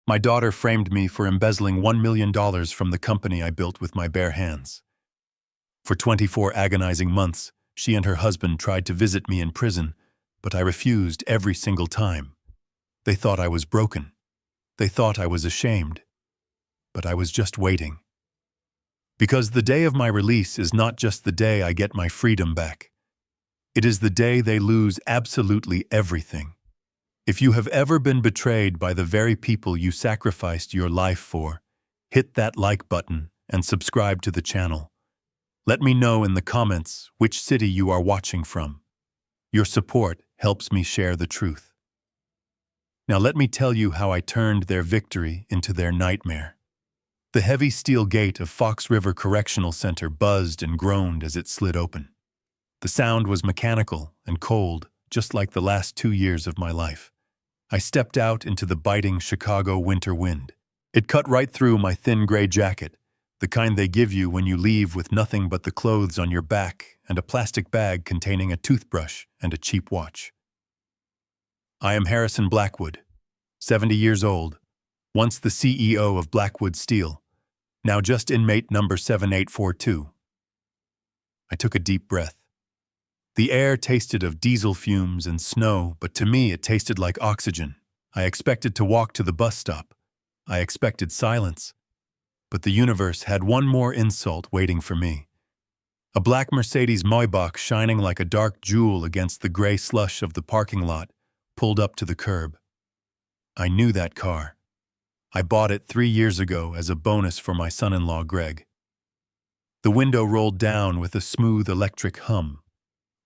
My daughter framed me for embezzling $1 million from the company I built with my bare hands. For 24 agonizing months, she and her husband tried to visit me in prison, but I refused every single time. They thought I was broken. They thought I was ashamed. But I was just waiting. Because the day of my release is not just the day I get my freedom back. It is the day they lose absolutely everything. If you have ever been betrayed by the very people you sacrificed your life for, hit that like button and subscribe to the channel. Let me know in the comments which city you are watching from. Your support helps me share the truth. Now let me tell you how I turned their victory into their nightmare. The heavy steel gate of Fox River Correctional Center buzzed and groaned as it slid open. The sound was mechanical and cold, just like the last 2 years of my life. I stepped out into the biting Chicago winter wind. It cut right through my thin gray jacket, the kind they give you when you leave with nothing but the clothes on your back and a plastic bag containing a toothbrush and a cheap watch. I am Harrison Blackwood, 70 years old, once the CEO of Blackwood Steel, now just inmate number 7842. I took a deep breath. The air tasted of diesel fumes and snow, but to me it tasted like oxygen. I expected to walk to the bus stop. I expected silence. But the universe had one more insult waiting for me. A black Mercedes Maybach shining like a dark jewel against the gray slush of the parking lot pulled up to the curb. I knew that car. I bought it 3 years ago as a bonus for my son-in-law, Greg. The window rolled down with a smooth electric hum.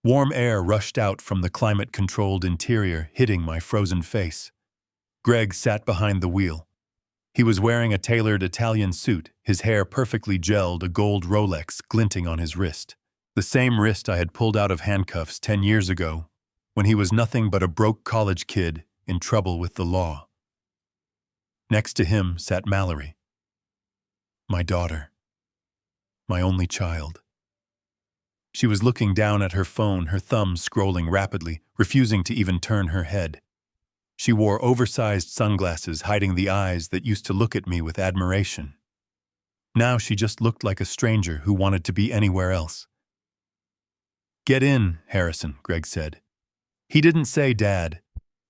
Warm air rushed out from the climate-controlled interior, hitting my frozen face. Greg sat behind the wheel. He was wearing a tailored Italian suit, his hair perfectly gelled, a gold Rolex glinting on his wrist. The same wrist I had pulled out of handcuffs 10 years ago, when he was nothing but a broke college kid in trouble with the law. Next to him sat Mallory, my daughter, my only child. She was looking down at her phone, her thumbs scrolling rapidly, refusing to even turn her head. She wore oversized sunglasses hiding the eyes that used to look at me with admiration. Now she just looked like a stranger who wanted to be anywhere else. "Get in, Harrison," Greg said. He didn't say Dad.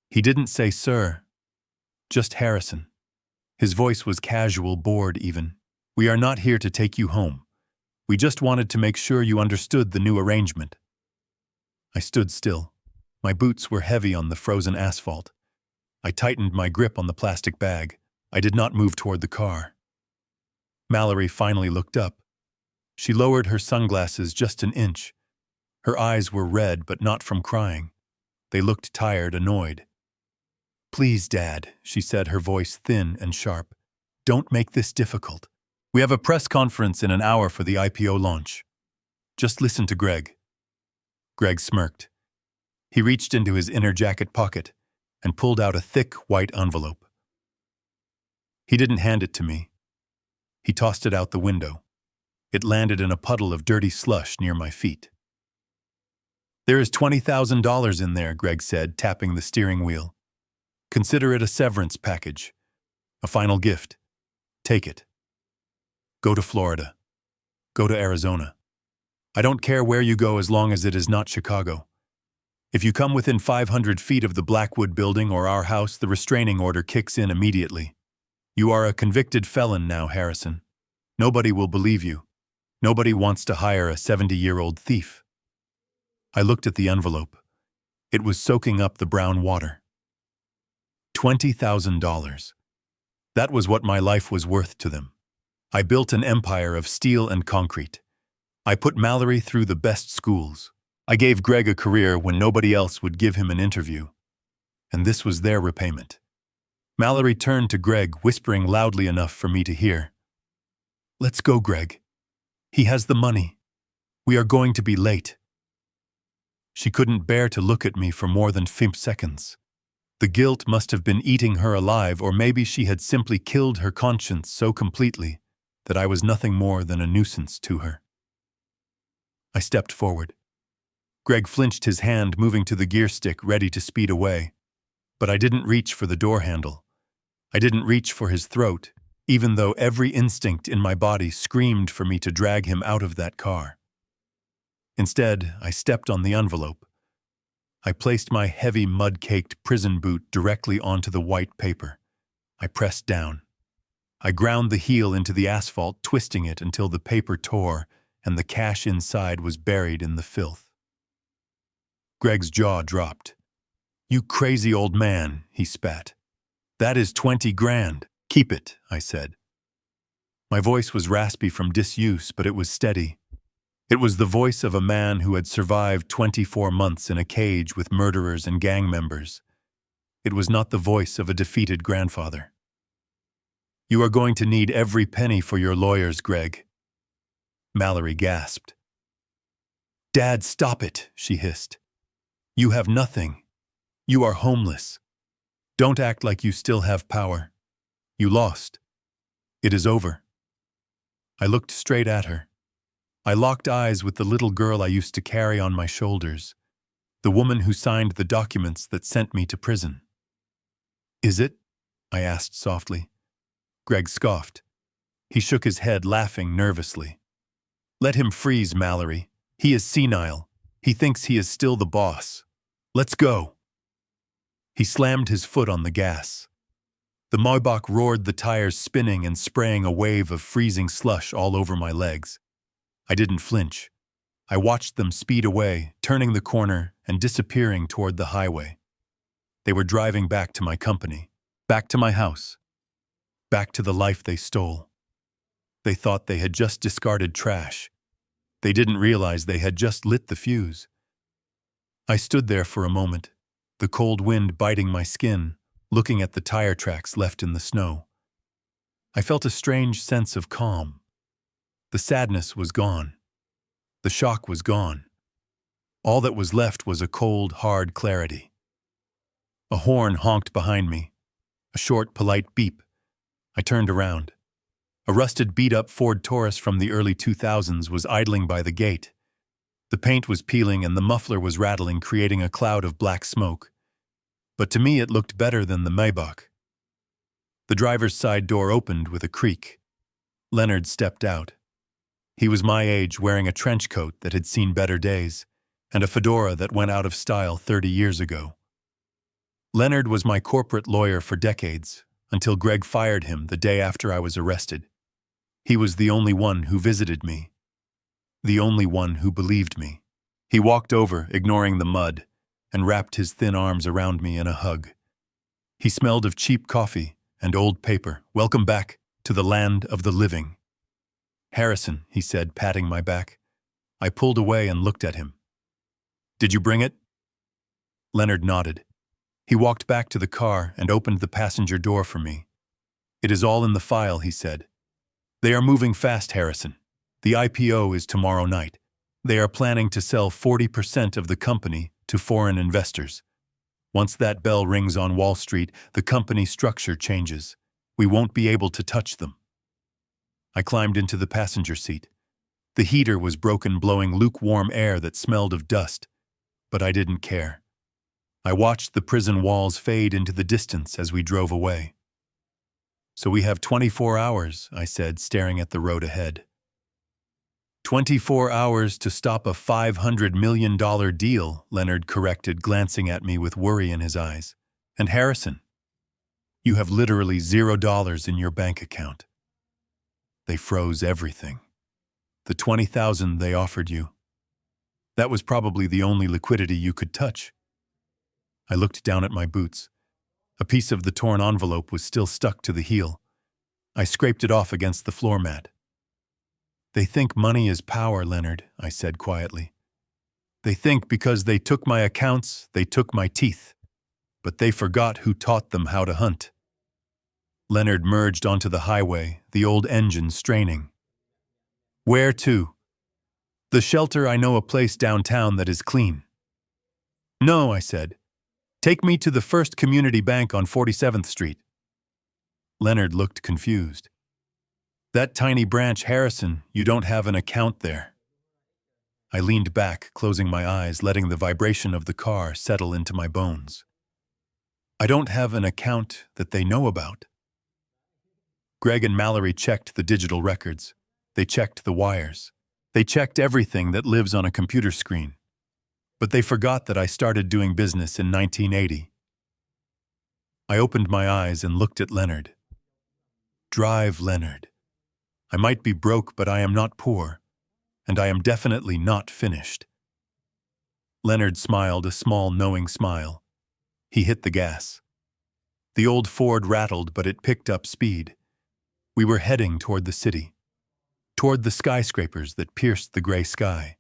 He didn't say Sir. Just Harrison. His voice was casual, bored even. "We are not here to take you home. We just wanted to make sure you understood the new arrangement." I stood still. My boots were heavy on the frozen asphalt. I tightened my grip on the plastic bag. I did not move toward the car. Mallory finally looked up. She lowered her sunglasses just an inch. Her eyes were red, but not from crying. They looked tired, annoyed. "Please, Dad," she said, her voice thin and sharp. "Don't make this difficult. We have a press conference in an hour for the IPO launch. Just listen to Greg." Greg smirked. He reached into his inner jacket pocket and pulled out a thick white envelope. He didn't hand it to me. He tossed it out the window. It landed in a puddle of dirty slush near my feet. "There is $20,000 in there," Greg said, tapping the steering wheel. "Consider it a severance package. A final gift. Take it. Go to Florida. Go to Arizona. I don't care where you go as long as it is not Chicago. If you come within 500 feet of the Blackwood building or our house, the restraining order kicks in immediately. You are a convicted felon now, Harrison. Nobody will believe you. Nobody wants to hire a 70-year-old thief." I looked at the envelope. It was soaking up the brown water. $20,000. That was what my life was worth to them. I built an empire of steel and concrete. I put Mallory through the best schools. I gave Greg a career when nobody else would give him an interview. And this was their repayment. Mallory turned to Greg, whispering loudly enough for me to hear. "Let's go, Greg. He has the money. We are going to be late." She couldn't bear to look at me for more than 5 seconds. The guilt must have been eating her alive, or maybe she had simply killed her conscience so completely that I was nothing more than a nuisance to her. I stepped forward. Greg flinched his hand, moving to the gear stick, ready to speed away. But I didn't reach for the door handle. I didn't reach for his throat, even though every instinct in my body screamed for me to drag him out of that car. Instead, I stepped on the envelope. I placed my heavy, mud-caked prison boot directly onto the white paper. I pressed down. I ground the heel into the asphalt, twisting it until the paper tore and the cash inside was buried in the filth. Greg's jaw dropped. "You crazy old man," he spat. "That is 20 grand. Keep it," I said. My voice was raspy from disuse, but it was steady. It was the voice of a man who had survived 24 months in a cage with murderers and gang members. It was not the voice of a defeated grandfather. "You are going to need every penny for your lawyers, Greg." Mallory gasped. "Dad, stop it," she hissed. "You have nothing. You are homeless. Don't act like you still have power. You lost. It is over." I looked straight at her. I locked eyes with the little girl I used to carry on my shoulders, the woman who signed the documents that sent me to prison. "Is it?" I asked softly. Greg scoffed. He shook his head, laughing nervously. "Let him freeze, Mallory. He is senile. He thinks he is still the boss. Let's go." He slammed his foot on the gas. The Maybach roared, the tires spinning and spraying a wave of freezing slush all over my legs. I didn't flinch. I watched them speed away, turning the corner and disappearing toward the highway. They were driving back to my company, back to my house, back to the life they stole. They thought they had just discarded trash. They didn't realize they had just lit the fuse. I stood there for a moment, the cold wind biting my skin, looking at the tire tracks left in the snow. I felt a strange sense of calm. The sadness was gone. The shock was gone. All that was left was a cold, hard clarity. A horn honked behind me. A short, polite beep. I turned around. A rusted, beat-up Ford Taurus from the early 2000s was idling by the gate. The paint was peeling and the muffler was rattling, creating a cloud of black smoke. But to me it looked better than the Maybach. The driver's side door opened with a creak. Leonard stepped out. He was my age, wearing a trench coat that had seen better days, and a fedora that went out of style 30 years ago. Leonard was my corporate lawyer for decades, until Greg fired him the day after I was arrested. He was the only one who visited me. The only one who believed me. He walked over, ignoring the mud, and wrapped his thin arms around me in a hug. He smelled of cheap coffee and old paper. "Welcome back to the land of the living." "Harrison," he said, patting my back. I pulled away and looked at him. "Did you bring it?" Leonard nodded. He walked back to the car and opened the passenger door for me. "It is all in the file," he said. "They are moving fast, Harrison. The IPO is tomorrow night. They are planning to sell 40% of the company to foreign investors. Once that bell rings on Wall Street, the company structure changes. We won't be able to touch them." I climbed into the passenger seat. The heater was broken, blowing lukewarm air that smelled of dust, but I didn't care. I watched the prison walls fade into the distance as we drove away. "So we have 24 hours, I said, staring at the road ahead. 24 hours to stop a $500 million deal, Leonard corrected, glancing at me with worry in his eyes. "And Harrison, you have literally $0 in your bank account." They froze everything. The $20,000 they offered you. That was probably the only liquidity you could touch. I looked down at my boots. A piece of the torn envelope was still stuck to the heel. I scraped it off against the floor mat. "They think money is power, Leonard," I said quietly. "They think because they took my accounts, they took my teeth. But they forgot who taught them how to hunt." Leonard merged onto the highway, the old engine straining. "Where to?" "The shelter. I know a place downtown that is clean." "No," I said. "Take me to the First Community Bank on 47th Street. Leonard looked confused. "That tiny branch, Harrison, you don't have an account there." I leaned back, closing my eyes, letting the vibration of the car settle into my bones. "I don't have an account that they know about." Greg and Mallory checked the digital records. They checked the wires. They checked everything that lives on a computer screen. But they forgot that I started doing business in 1980. I opened my eyes and looked at Leonard. Drive, Leonard. I might be broke, but I am not poor, and I am definitely not finished. Leonard smiled a small, knowing smile. He hit the gas. The old Ford rattled, but it picked up speed. We were heading toward the city, toward the skyscrapers that pierced the gray sky,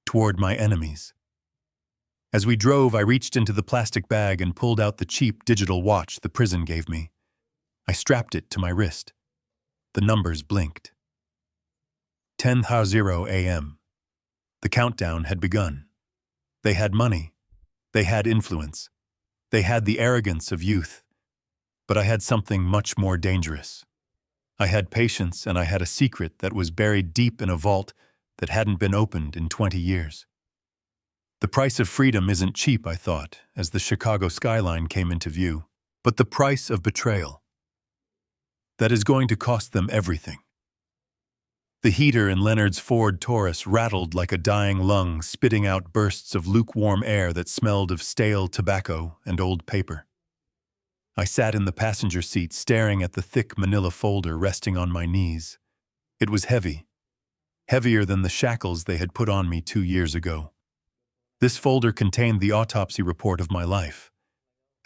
toward my enemies. As we drove, I reached into the plastic bag and pulled out the cheap digital watch the prison gave me. I strapped it to my wrist. The numbers blinked. 10:00 a.m. The countdown had begun. They had money. They had influence. They had the arrogance of youth. But I had something much more dangerous. I had patience, and I had a secret that was buried deep in a vault that hadn't been opened in 20 years. The price of freedom isn't cheap, I thought, as the Chicago skyline came into view, but the price of betrayal. That is going to cost them everything. The heater in Leonard's Ford Taurus rattled like a dying lung, spitting out bursts of lukewarm air that smelled of stale tobacco and old paper. I sat in the passenger seat, staring at the thick manila folder resting on my knees. It was heavy, heavier than the shackles they had put on me 2 years ago. This folder contained the autopsy report of my life.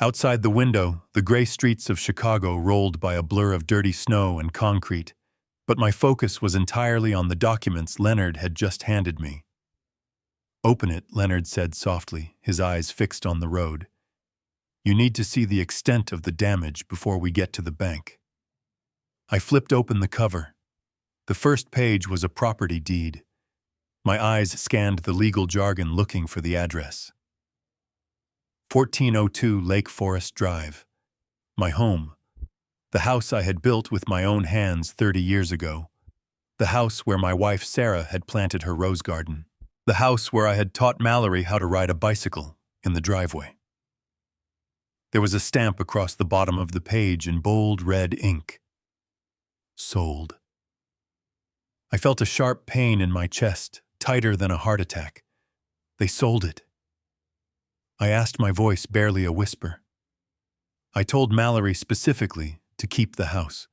Outside the window, the gray streets of Chicago rolled by a blur of dirty snow and concrete, but my focus was entirely on the documents Leonard had just handed me. "Open it," Leonard said softly, his eyes fixed on the road. "You need to see the extent of the damage before we get to the bank." I flipped open the cover. The first page was a property deed. My eyes scanned the legal jargon, looking for the address. 1402 Lake Forest Drive. My home. The house I had built with my own hands 30 years ago. The house where my wife Sarah had planted her rose garden. The house where I had taught Mallory how to ride a bicycle in the driveway. There was a stamp across the bottom of the page in bold red ink. Sold. I felt a sharp pain in my chest, tighter than a heart attack. They sold it. I asked, my voice barely a whisper. I told Mallory specifically to keep the house.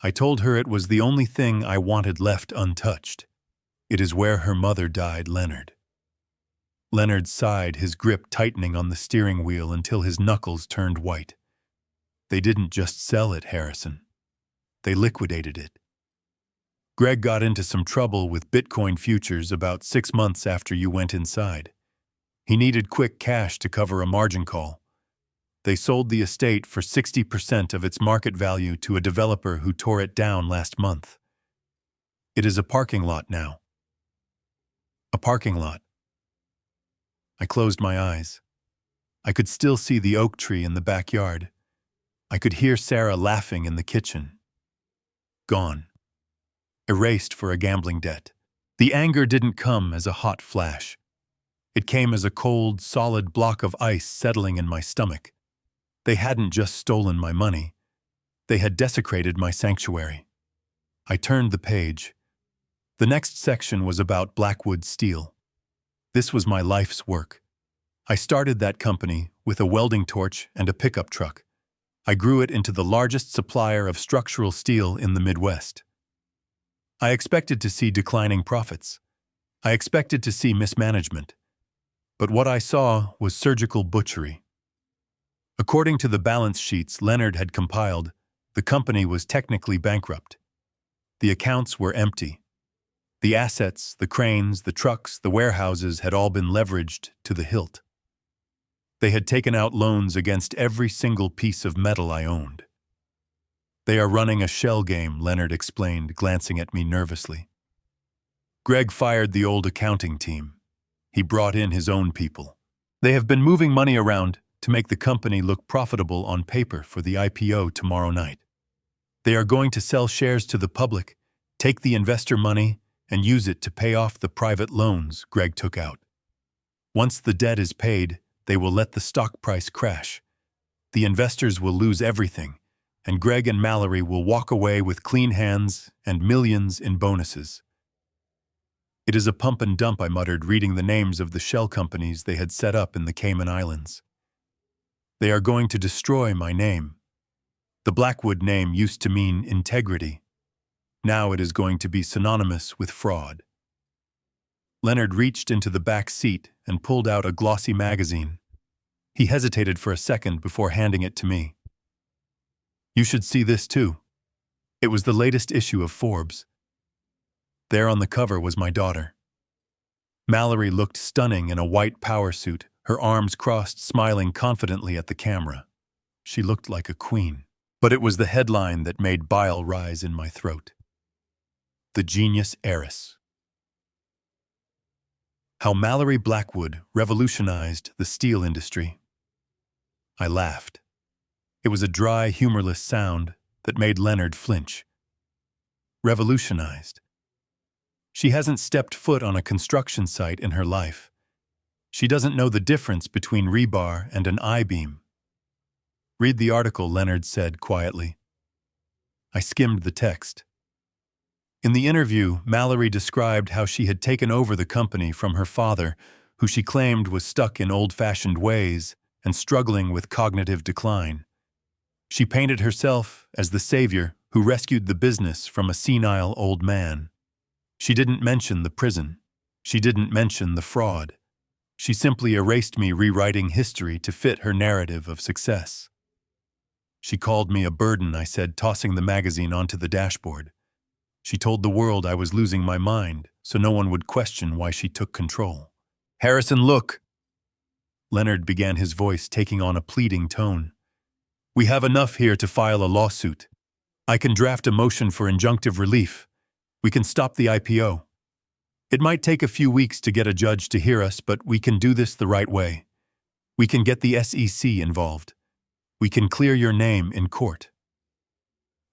I told her it was the only thing I wanted left untouched. It is where her mother died, Leonard. Leonard sighed, his grip tightening on the steering wheel until his knuckles turned white. They didn't just sell it, Harrison. They liquidated it. Greg got into some trouble with Bitcoin futures about 6 months after you went inside. He needed quick cash to cover a margin call. They sold the estate for 60% of its market value to a developer who tore it down last month. It is a parking lot now. A parking lot. I closed my eyes. I could still see the oak tree in the backyard. I could hear Sarah laughing in the kitchen. Gone. Erased for a gambling debt. The anger didn't come as a hot flash. It came as a cold, solid block of ice settling in my stomach. They hadn't just stolen my money. They had desecrated my sanctuary. I turned the page. The next section was about Blackwood Steel. This was my life's work. I started that company with a welding torch and a pickup truck. I grew it into the largest supplier of structural steel in the Midwest. I expected to see declining profits. I expected to see mismanagement. But what I saw was surgical butchery. According to the balance sheets Leonard had compiled, the company was technically bankrupt. The accounts were empty. The assets, the cranes, the trucks, the warehouses had all been leveraged to the hilt. They had taken out loans against every single piece of metal I owned. "They are running a shell game," Leonard explained, glancing at me nervously. "Greg fired the old accounting team. He brought in his own people. They have been moving money around to make the company look profitable on paper for the IPO tomorrow night. They are going to sell shares to the public, take the investor money, and use it to pay off the private loans Greg took out. Once the debt is paid, they will let the stock price crash. The investors will lose everything, and Greg and Mallory will walk away with clean hands and millions in bonuses. It is a pump and dump, I muttered, reading the names of the shell companies they had set up in the Cayman Islands. They are going to destroy my name. The Blackwood name used to mean integrity. Now it is going to be synonymous with fraud. Leonard reached into the back seat and pulled out a glossy magazine. He hesitated for a second before handing it to me. You should see this too. It was the latest issue of Forbes. There on the cover was my daughter. Mallory looked stunning in a white power suit, her arms crossed, smiling confidently at the camera. She looked like a queen. But it was the headline that made bile rise in my throat. The Genius Heiress. How Mallory Blackwood revolutionized the steel industry. I laughed. It was a dry, humorless sound that made Leonard flinch. Revolutionized. She hasn't stepped foot on a construction site in her life. She doesn't know the difference between rebar and an I-beam. Read the article, Leonard said quietly. I skimmed the text. In the interview, Mallory described how she had taken over the company from her father, who she claimed was stuck in old-fashioned ways and struggling with cognitive decline. She painted herself as the savior who rescued the business from a senile old man. She didn't mention the prison. She didn't mention the fraud. She simply erased me rewriting history to fit her narrative of success. She called me a burden, I said, tossing the magazine onto the dashboard. She told the world I was losing my mind, so no one would question why she took control. Harrison, look! Leonard began, his voice taking on a pleading tone. We have enough here to file a lawsuit. I can draft a motion for injunctive relief. We can stop the IPO. It might take a few weeks to get a judge to hear us, but we can do this the right way. We can get the SEC involved. We can clear your name in court.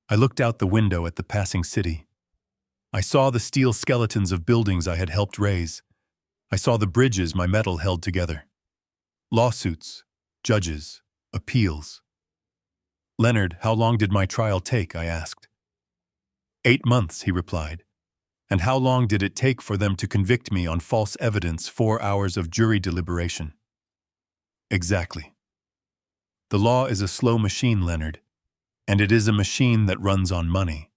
I looked out the window at the passing city. I saw the steel skeletons of buildings I had helped raise. I saw the bridges my metal held together. Lawsuits, judges, appeals. Leonard, how long did my trial take? I asked. 8 months, he replied. And how long did it take for them to convict me on false evidence? 4 hours of jury deliberation. Exactly. The law is a slow machine, Leonard, and it is a machine that runs on money.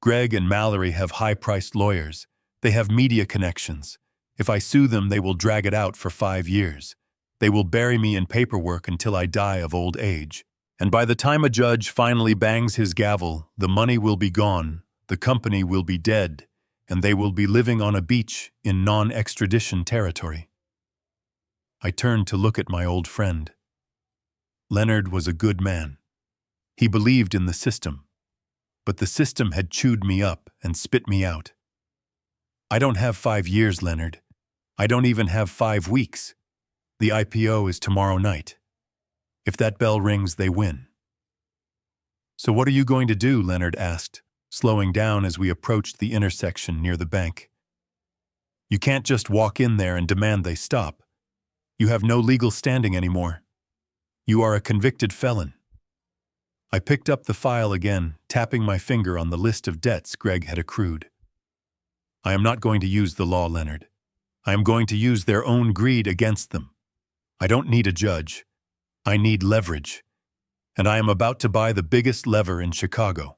Greg and Mallory have high-priced lawyers. They have media connections. If I sue them, they will drag it out for 5 years. They will bury me in paperwork until I die of old age. And by the time a judge finally bangs his gavel, the money will be gone, the company will be dead, and they will be living on a beach in non-extradition territory. I turned to look at my old friend. Leonard was a good man. He believed in the system. But the system had chewed me up and spit me out. I don't have 5 years, Leonard. I don't even have 5 weeks. The IPO is tomorrow night. If that bell rings, they win. So what are you going to do? Leonard asked, slowing down as we approached the intersection near the bank. You can't just walk in there and demand they stop. You have no legal standing anymore. You are a convicted felon. I picked up the file again, tapping my finger on the list of debts Greg had accrued. I am not going to use the law, Leonard. I am going to use their own greed against them. I don't need a judge. I need leverage. And I am about to buy the biggest lever in Chicago.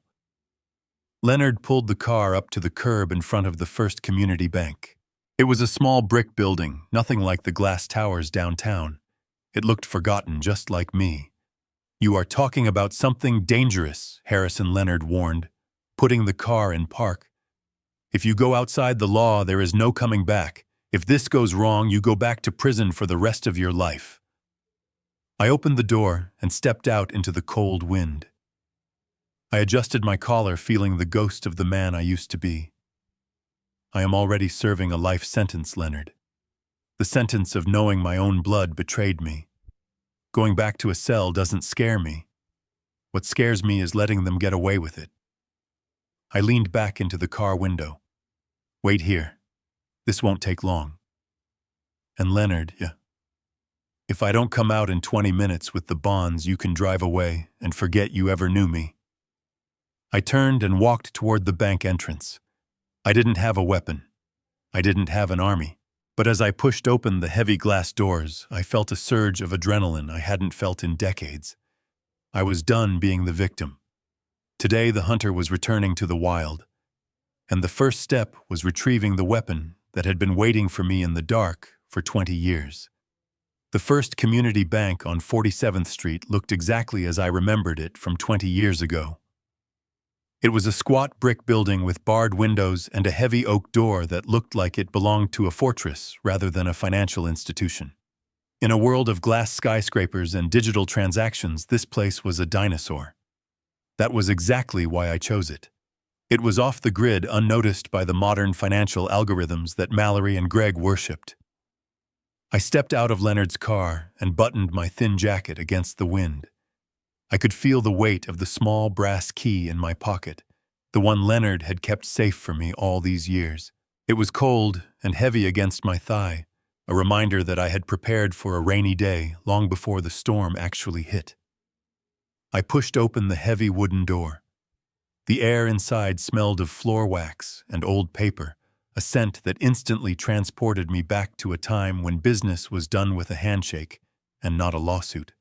Leonard pulled the car up to the curb in front of the First Community Bank. It was a small brick building, nothing like the glass towers downtown. It looked forgotten, just like me. You are talking about something dangerous, Harrison, Leonard warned, putting the car in park. If you go outside the law, there is no coming back. If this goes wrong, you go back to prison for the rest of your life. I opened the door and stepped out into the cold wind. I adjusted my collar, feeling the ghost of the man I used to be. I am already serving a life sentence, Leonard. The sentence of knowing my own blood betrayed me. Going back to a cell doesn't scare me. What scares me is letting them get away with it. I leaned back into the car window. Wait here. This won't take long. And Leonard, if I don't come out in 20 minutes with the bonds, you can drive away and forget you ever knew me. I turned and walked toward the bank entrance. I didn't have a weapon. I didn't have an army. But as I pushed open the heavy glass doors, I felt a surge of adrenaline I hadn't felt in decades. I was done being the victim. Today the hunter was returning to the wild, and the first step was retrieving the weapon that had been waiting for me in the dark for 20 years. The first community bank on 47th Street looked exactly as I remembered it from 20 years ago. It was a squat brick building with barred windows and a heavy oak door that looked like it belonged to a fortress rather than a financial institution. In a world of glass skyscrapers and digital transactions, this place was a dinosaur. That was exactly why I chose it. It was off the grid, unnoticed by the modern financial algorithms that Mallory and Greg worshipped. I stepped out of Leonard's car and buttoned my thin jacket against the wind. I could feel the weight of the small brass key in my pocket, the one Leonard had kept safe for me all these years. It was cold and heavy against my thigh, a reminder that I had prepared for a rainy day long before the storm actually hit. I pushed open the heavy wooden door. The air inside smelled of floor wax and old paper, a scent that instantly transported me back to a time when business was done with a handshake and not a lawsuit.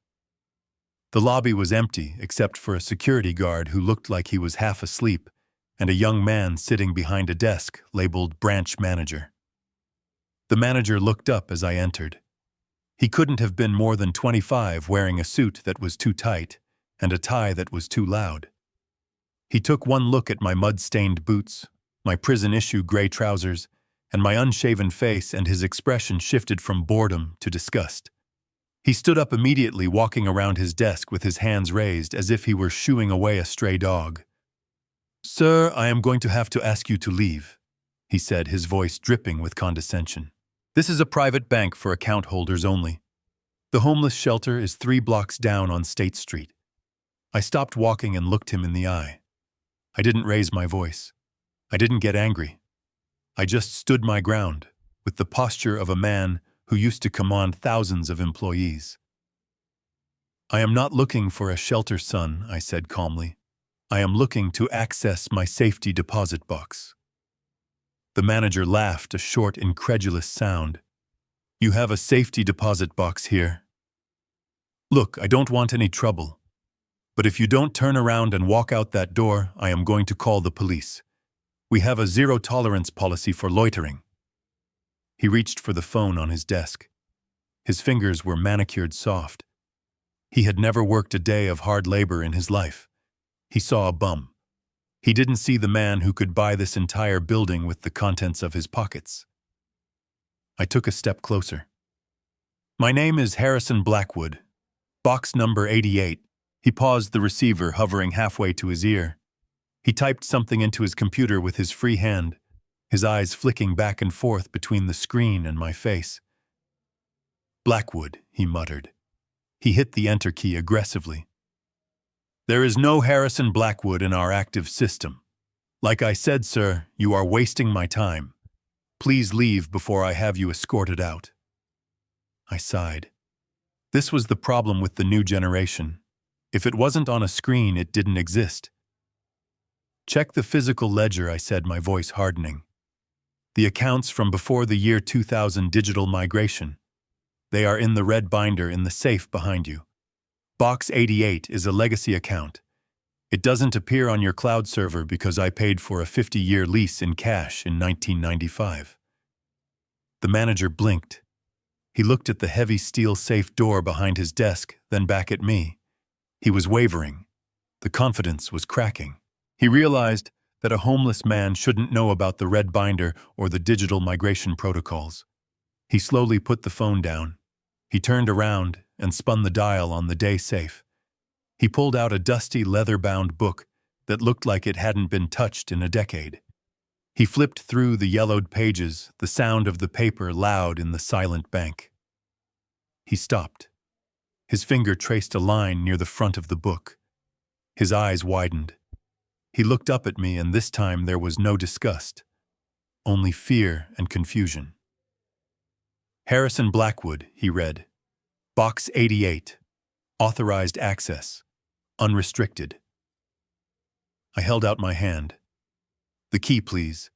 The lobby was empty except for a security guard who looked like he was half asleep and a young man sitting behind a desk labeled branch manager. The manager looked up as I entered. He couldn't have been more than 25, wearing a suit that was too tight and a tie that was too loud. He took one look at my mud-stained boots, my prison-issue gray trousers, and my unshaven face, and his expression shifted from boredom to disgust. He stood up immediately, walking around his desk with his hands raised as if he were shooing away a stray dog. "Sir, I am going to have to ask you to leave," he said, his voice dripping with condescension. "This is a private bank for account holders only. The homeless shelter is 3 blocks down on State Street." I stopped walking and looked him in the eye. I didn't raise my voice. I didn't get angry. I just stood my ground, with the posture of a man who used to command thousands of employees. "I am not looking for a shelter, son," I said calmly. "I am looking to access my safety deposit box." The manager laughed, a short, incredulous sound. "You have a safety deposit box here? Look, I don't want any trouble. But if you don't turn around and walk out that door, I am going to call the police. We have a zero-tolerance policy for loitering." He reached for the phone on his desk. His fingers were manicured soft. He had never worked a day of hard labor in his life. He saw a bum. He didn't see the man who could buy this entire building with the contents of his pockets. I took a step closer. "My name is Harrison Blackwood. Box number 88. He paused, the receiver hovering halfway to his ear. He typed something into his computer with his free hand, his eyes flicking back and forth between the screen and my face. "Blackwood," he muttered. He hit the enter key aggressively. "There is no Harrison Blackwood in our active system. Like I said, sir, you are wasting my time. Please leave before I have you escorted out." I sighed. This was the problem with the new generation. If it wasn't on a screen, it didn't exist. "Check the physical ledger," I said, my voice hardening. "The accounts from before the year 2000 digital migration. They are in the red binder in the safe behind you. Box 88 is a legacy account. It doesn't appear on your cloud server because I paid for a 50-year lease in cash in 1995. The manager blinked. He looked at the heavy steel safe door behind his desk, then back at me. He was wavering. The confidence was cracking. He realized that a homeless man shouldn't know about the red binder or the digital migration protocols. He slowly put the phone down. He turned around and spun the dial on the day safe. He pulled out a dusty leather-bound book that looked like it hadn't been touched in a decade. He flipped through the yellowed pages, the sound of the paper loud in the silent bank. He stopped. His finger traced a line near the front of the book. His eyes widened. He looked up at me, and this time there was no disgust, only fear and confusion. "Harrison Blackwood," he read. "Box 88. Authorized access. Unrestricted." I held out my hand. "The key, please.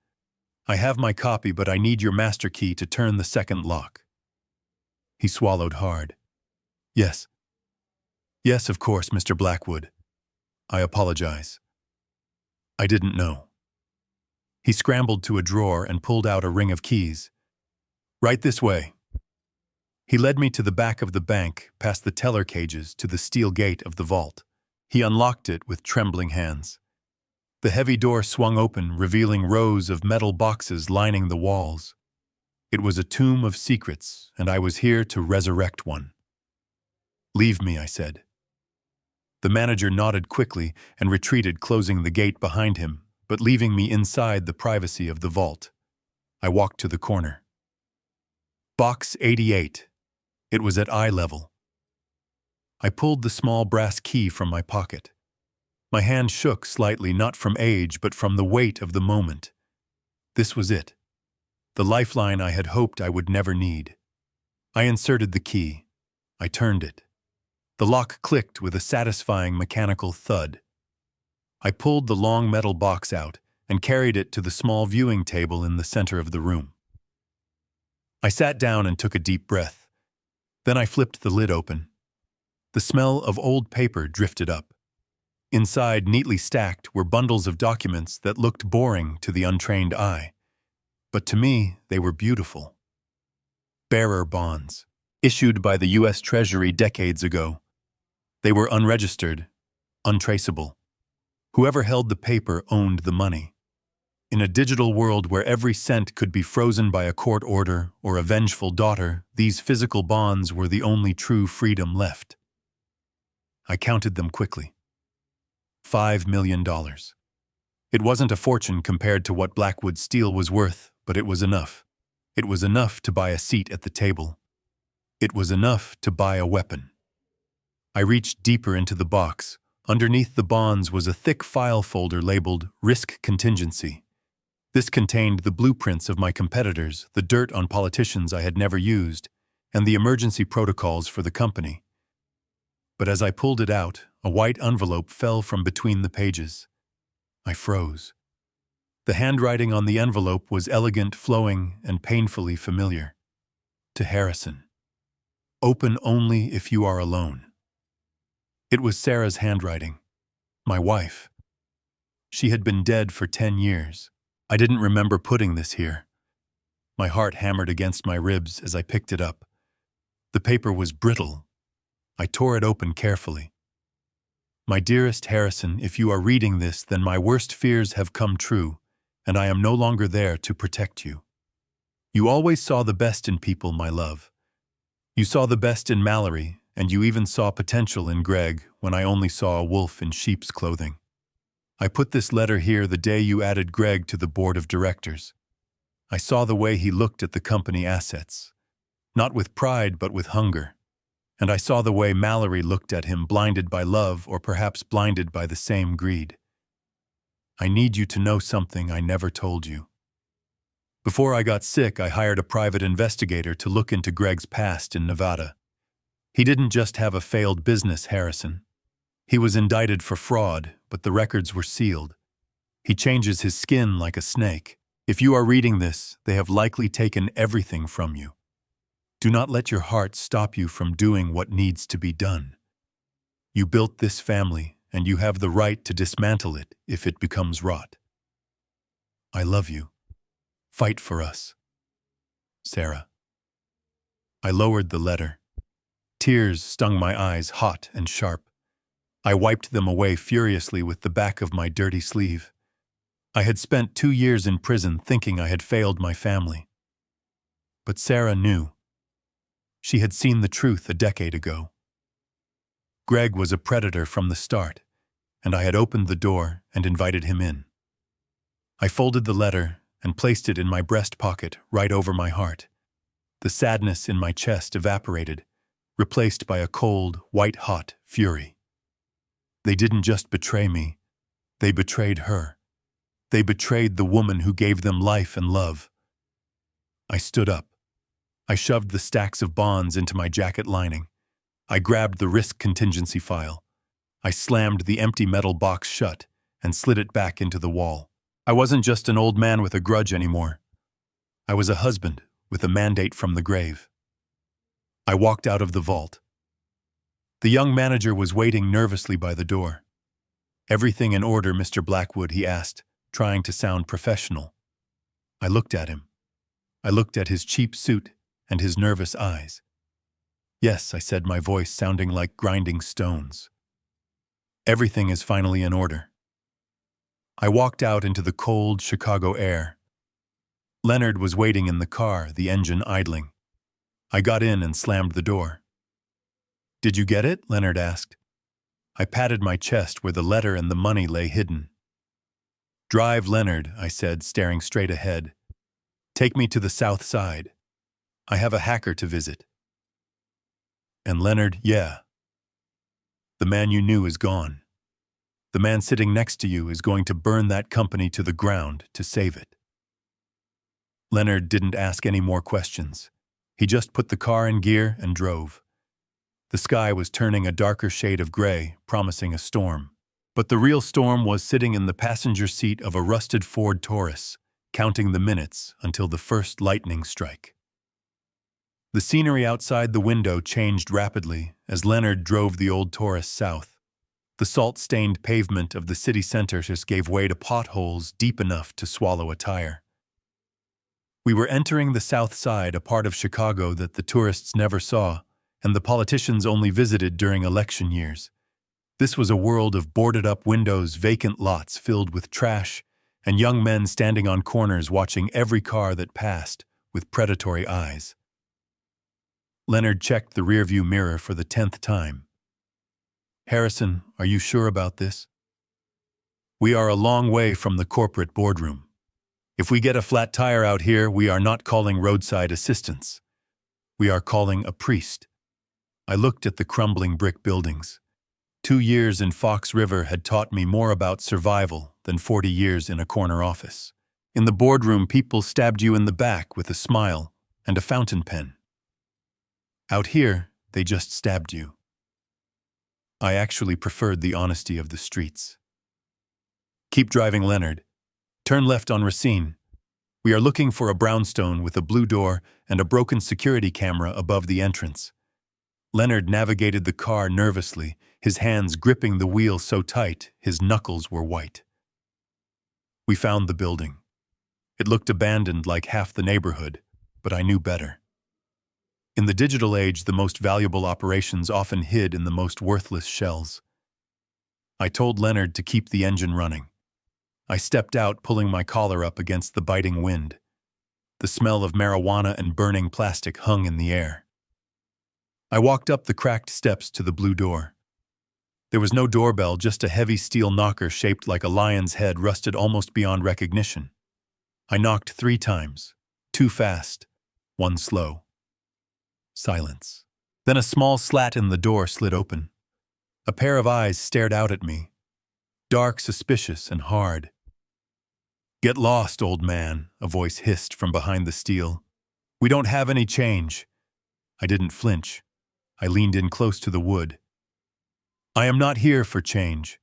I have my copy, but I need your master key to turn the second lock." He swallowed hard. "Yes. Yes, of course, Mr. Blackwood. I apologize. I didn't know." He scrambled to a drawer and pulled out a ring of keys. "Right this way." He led me to the back of the bank, past the teller cages, to the steel gate of the vault. He unlocked it with trembling hands. The heavy door swung open, revealing rows of metal boxes lining the walls. It was a tomb of secrets, and I was here to resurrect one. "Leave me," I said. The manager nodded quickly and retreated, closing the gate behind him, but leaving me inside the privacy of the vault. I walked to the corner. Box 88. It was at eye level. I pulled the small brass key from my pocket. My hand shook slightly, not from age, but from the weight of the moment. This was it. The lifeline I had hoped I would never need. I inserted the key. I turned it. The lock clicked with a satisfying mechanical thud. I pulled the long metal box out and carried it to the small viewing table in the center of the room. I sat down and took a deep breath. Then I flipped the lid open. The smell of old paper drifted up. Inside, neatly stacked, were bundles of documents that looked boring to the untrained eye. But to me, they were beautiful. Bearer bonds, issued by the U.S. Treasury decades ago. They were unregistered, untraceable. Whoever held the paper owned the money. In a digital world where every cent could be frozen by a court order or a vengeful daughter, these physical bonds were the only true freedom left. I counted them quickly. $5 million. It wasn't a fortune compared to what Blackwood steel was worth, but it was enough. It was enough to buy a seat at the table. It was enough to buy a weapon. I reached deeper into the box. Underneath the bonds was a thick file folder labeled Risk Contingency. This contained the blueprints of my competitors, the dirt on politicians I had never used, and the emergency protocols for the company. But as I pulled it out, a white envelope fell from between the pages. I froze. The handwriting on the envelope was elegant, flowing, and painfully familiar. To Harrison. Open only if you are alone. It was Sarah's handwriting. My wife. She had been dead for 10 years. I didn't remember putting this here. My heart hammered against my ribs as I picked it up. The paper was brittle. I tore it open carefully. My dearest Harrison, if you are reading this, then my worst fears have come true, and I am no longer there to protect you. You always saw the best in people, my love. You saw the best in Mallory, and you even saw potential in Greg when I only saw a wolf in sheep's clothing. I put this letter here the day you added Greg to the board of directors. I saw the way he looked at the company assets, not with pride but with hunger. And I saw the way Mallory looked at him, blinded by love or perhaps blinded by the same greed. I need you to know something I never told you. Before I got sick, I hired a private investigator to look into Greg's past in Nevada. He didn't just have a failed business, Harrison. He was indicted for fraud, but the records were sealed. He changes his skin like a snake. If you are reading this, they have likely taken everything from you. Do not let your heart stop you from doing what needs to be done. You built this family, and you have the right to dismantle it if it becomes rot. I love you. Fight for us. Sarah. I lowered the letter. Tears stung my eyes hot and sharp. I wiped them away furiously with the back of my dirty sleeve. I had spent 2 years in prison thinking I had failed my family. But Sarah knew. She had seen the truth a decade ago. Greg was a predator from the start, and I had opened the door and invited him in. I folded the letter and placed it in my breast pocket right over my heart. The sadness in my chest evaporated, replaced by a cold, white-hot fury. They didn't just betray me, they betrayed her. They betrayed the woman who gave them life and love. I stood up. I shoved the stacks of bonds into my jacket lining. I grabbed the risk contingency file. I slammed the empty metal box shut and slid it back into the wall. I wasn't just an old man with a grudge anymore. I was a husband with a mandate from the grave. I walked out of the vault. The young manager was waiting nervously by the door. "Everything in order, Mr. Blackwood?" he asked, trying to sound professional. I looked at him. I looked at his cheap suit and his nervous eyes. "Yes," I said, my voice sounding like grinding stones. "Everything is finally in order." I walked out into the cold Chicago air. Leonard was waiting in the car, the engine idling. I got in and slammed the door. "Did you get it?" Leonard asked. I patted my chest where the letter and the money lay hidden. "Drive, Leonard," I said, staring straight ahead. "Take me to the south side. I have a hacker to visit." And Leonard, "Yeah. The man you knew is gone. The man sitting next to you is going to burn that company to the ground to save it." Leonard didn't ask any more questions. He just put the car in gear and drove. The sky was turning a darker shade of gray, promising a storm. But the real storm was sitting in the passenger seat of a rusted Ford Taurus, counting the minutes until the first lightning strike. The scenery outside the window changed rapidly as Leonard drove the old Taurus south. The salt-stained pavement of the city center just gave way to potholes deep enough to swallow a tire. We were entering the south side, a part of Chicago that the tourists never saw, and the politicians only visited during election years. This was a world of boarded-up windows, vacant lots filled with trash, and young men standing on corners watching every car that passed with predatory eyes. Leonard checked the rearview mirror for the 10th time. "Harrison, are you sure about this? We are a long way from the corporate boardroom. If we get a flat tire out here, we are not calling roadside assistance. We are calling a priest." I looked at the crumbling brick buildings. 2 years in Fox River had taught me more about survival than 40 years in a corner office. In the boardroom, people stabbed you in the back with a smile and a fountain pen. Out here, they just stabbed you. I actually preferred the honesty of the streets. "Keep driving, Leonard. Turn left on Racine. We are looking for a brownstone with a blue door and a broken security camera above the entrance." Leonard navigated the car nervously, his hands gripping the wheel so tight his knuckles were white. We found the building. It looked abandoned like half the neighborhood, but I knew better. In the digital age, the most valuable operations often hid in the most worthless shells. I told Leonard to keep the engine running. I stepped out, pulling my collar up against the biting wind. The smell of marijuana and burning plastic hung in the air. I walked up the cracked steps to the blue door. There was no doorbell, just a heavy steel knocker shaped like a lion's head, rusted almost beyond recognition. I knocked 3 times, 2 fast, 1 slow. Silence. Then a small slat in the door slid open. A pair of eyes stared out at me, dark, suspicious, and hard. "Get lost, old man," a voice hissed from behind the steel. "We don't have any change." I didn't flinch. I leaned in close to the wood. "I am not here for change.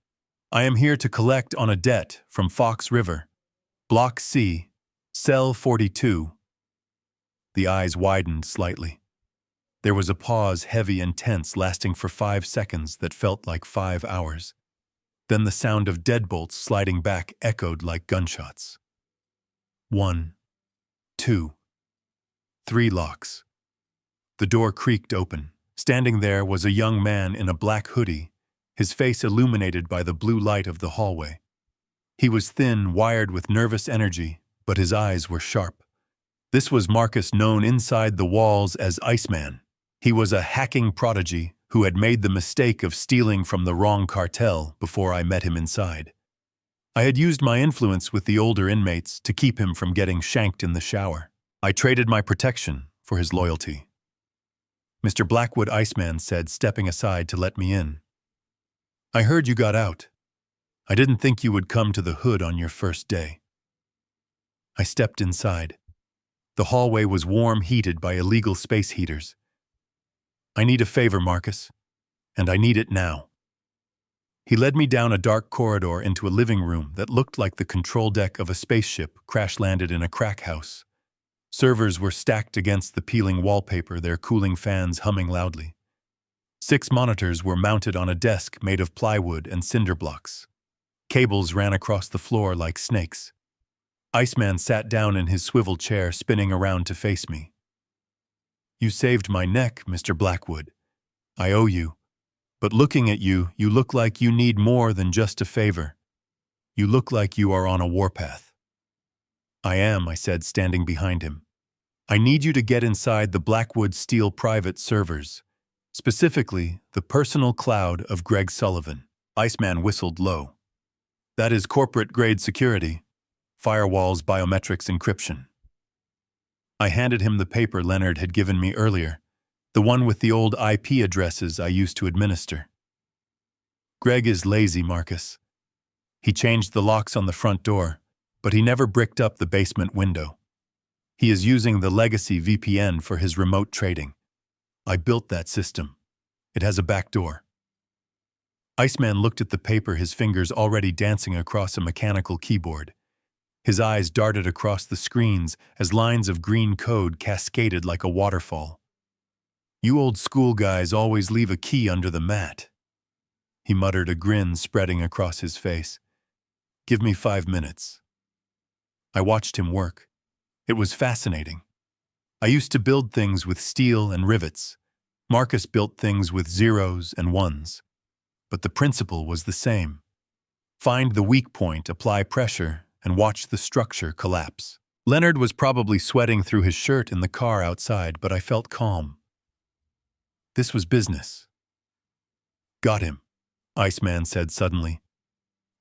I am here to collect on a debt from Fox River. Block C, Cell 42. The eyes widened slightly. There was a pause, heavy and tense, lasting for 5 seconds that felt like 5 hours. Then the sound of deadbolts sliding back echoed like gunshots. 1, 2, 3 locks. The door creaked open. Standing there was a young man in a black hoodie, his face illuminated by the blue light of the hallway. He was thin, wired with nervous energy, but his eyes were sharp. This was Marcus, known inside the walls as Iceman. He was a hacking prodigy who had made the mistake of stealing from the wrong cartel before I met him inside. I had used my influence with the older inmates to keep him from getting shanked in the shower. I traded my protection for his loyalty. "Mr. Blackwood," Iceman said, stepping aside to let me in. "I heard you got out. I didn't think you would come to the hood on your first day." I stepped inside. The hallway was warm, heated by illegal space heaters. "I need a favor, Marcus, and I need it now." He led me down a dark corridor into a living room that looked like the control deck of a spaceship crash-landed in a crack house. Servers were stacked against the peeling wallpaper, their cooling fans humming loudly. 6 monitors were mounted on a desk made of plywood and cinder blocks. Cables ran across the floor like snakes. Iceman sat down in his swivel chair, spinning around to face me. "You saved my neck, Mr. Blackwood. I owe you. But looking at you, you look like you need more than just a favor. You look like you are on a warpath." "I am," I said, standing behind him. "I need you to get inside the Blackwood Steel private servers, specifically the personal cloud of Greg Sullivan." Iceman whistled low. "That is corporate-grade security. Firewalls, biometrics, encryption." I handed him the paper Leonard had given me earlier, the one with the old IP addresses I used to administer. "Greg is lazy, Marcus. He changed the locks on the front door, but he never bricked up the basement window. He is using the legacy VPN for his remote trading. I built that system. It has a back door." Iceman looked at the paper, his fingers already dancing across a mechanical keyboard. His eyes darted across the screens as lines of green code cascaded like a waterfall. "You old school guys always leave a key under the mat," he muttered, a grin spreading across his face. "Give me 5 minutes." I watched him work. It was fascinating. I used to build things with steel and rivets. Marcus built things with zeros and ones. But the principle was the same. Find the weak point, apply pressure, and watch the structure collapse. Leonard was probably sweating through his shirt in the car outside, but I felt calm. This was business. "Got him," Iceman said suddenly.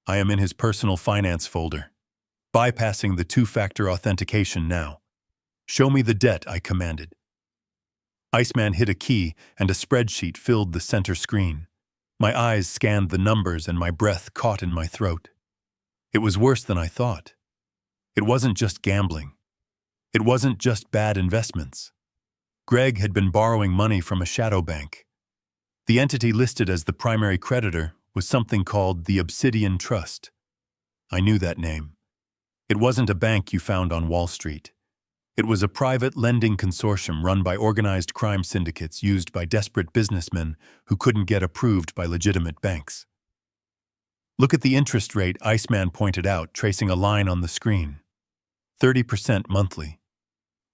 "I am in his personal finance folder. Bypassing the 2-factor authentication now. Show me the debt," I commanded. Iceman hit a key, and a spreadsheet filled the center screen. My eyes scanned the numbers, and my breath caught in my throat. It was worse than I thought. It wasn't just gambling. It wasn't just bad investments. Greg had been borrowing money from a shadow bank. The entity listed as the primary creditor was something called the Obsidian Trust. I knew that name. It wasn't a bank you found on Wall Street. It was a private lending consortium run by organized crime syndicates used by desperate businessmen who couldn't get approved by legitimate banks. "Look at the interest rate," Iceman pointed out, tracing a line on the screen. 30% monthly.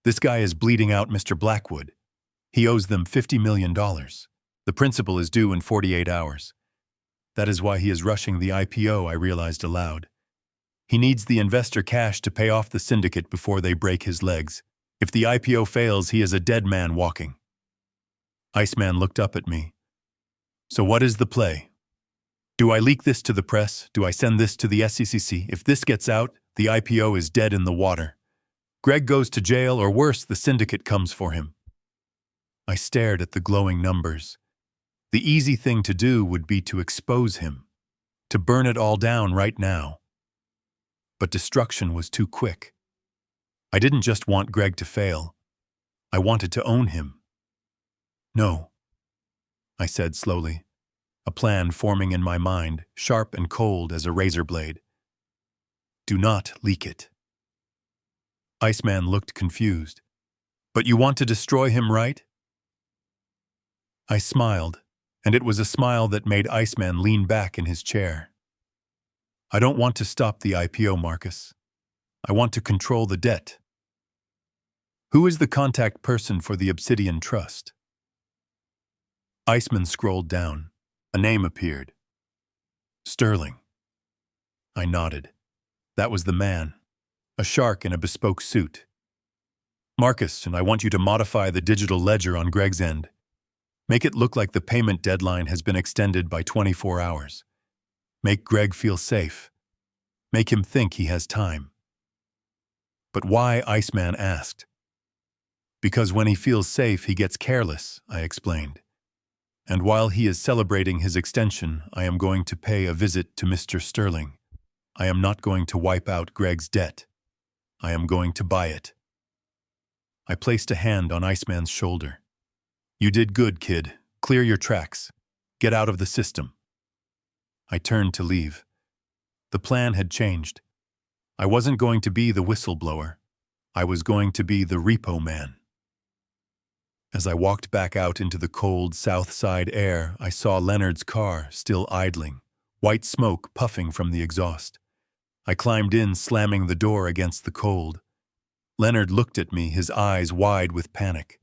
This guy is bleeding out Mr. Blackwood. He owes them $50 million. The principal is due in 48 hours. That is why he is rushing the IPO, I realized aloud. He needs the investor cash to pay off the syndicate before they break his legs. If the IPO fails, he is a dead man walking. Iceman looked up at me. "So what is the play? Do I leak this to the press? Do I send this to the SEC? If this gets out, the IPO is dead in the water. Greg goes to jail, or worse, the syndicate comes for him." I stared at the glowing numbers. The easy thing to do would be to expose him, to burn it all down right now. But destruction was too quick. I didn't just want Greg to fail. I wanted to own him. "No," I said slowly, a plan forming in my mind, sharp and cold as a razor blade. "Do not leak it." Iceman looked confused. "But you want to destroy him, right?" I smiled, and it was a smile that made Iceman lean back in his chair. "I don't want to stop the IPO, Marcus. I want to control the debt." "Who is the contact person for the Obsidian Trust?" Iceman scrolled down. A name appeared. "Sterling." I nodded. That was the man. A shark in a bespoke suit. "Marcus, and I want you to modify the digital ledger on Greg's end. Make it look like the payment deadline has been extended by 24 hours. Make Greg feel safe. Make him think he has time." "But why?" Iceman asked. "Because when he feels safe, he gets careless," I explained. "And while he is celebrating his extension, I am going to pay a visit to Mr. Sterling. I am not going to wipe out Greg's debt. I am going to buy it." I placed a hand on Iceman's shoulder. "You did good, kid. Clear your tracks. Get out of the system." I turned to leave. The plan had changed. I wasn't going to be the whistleblower. I was going to be the repo man. As I walked back out into the cold south side air, I saw Leonard's car still idling, white smoke puffing from the exhaust. I climbed in, slamming the door against the cold. Leonard looked at me, his eyes wide with panic.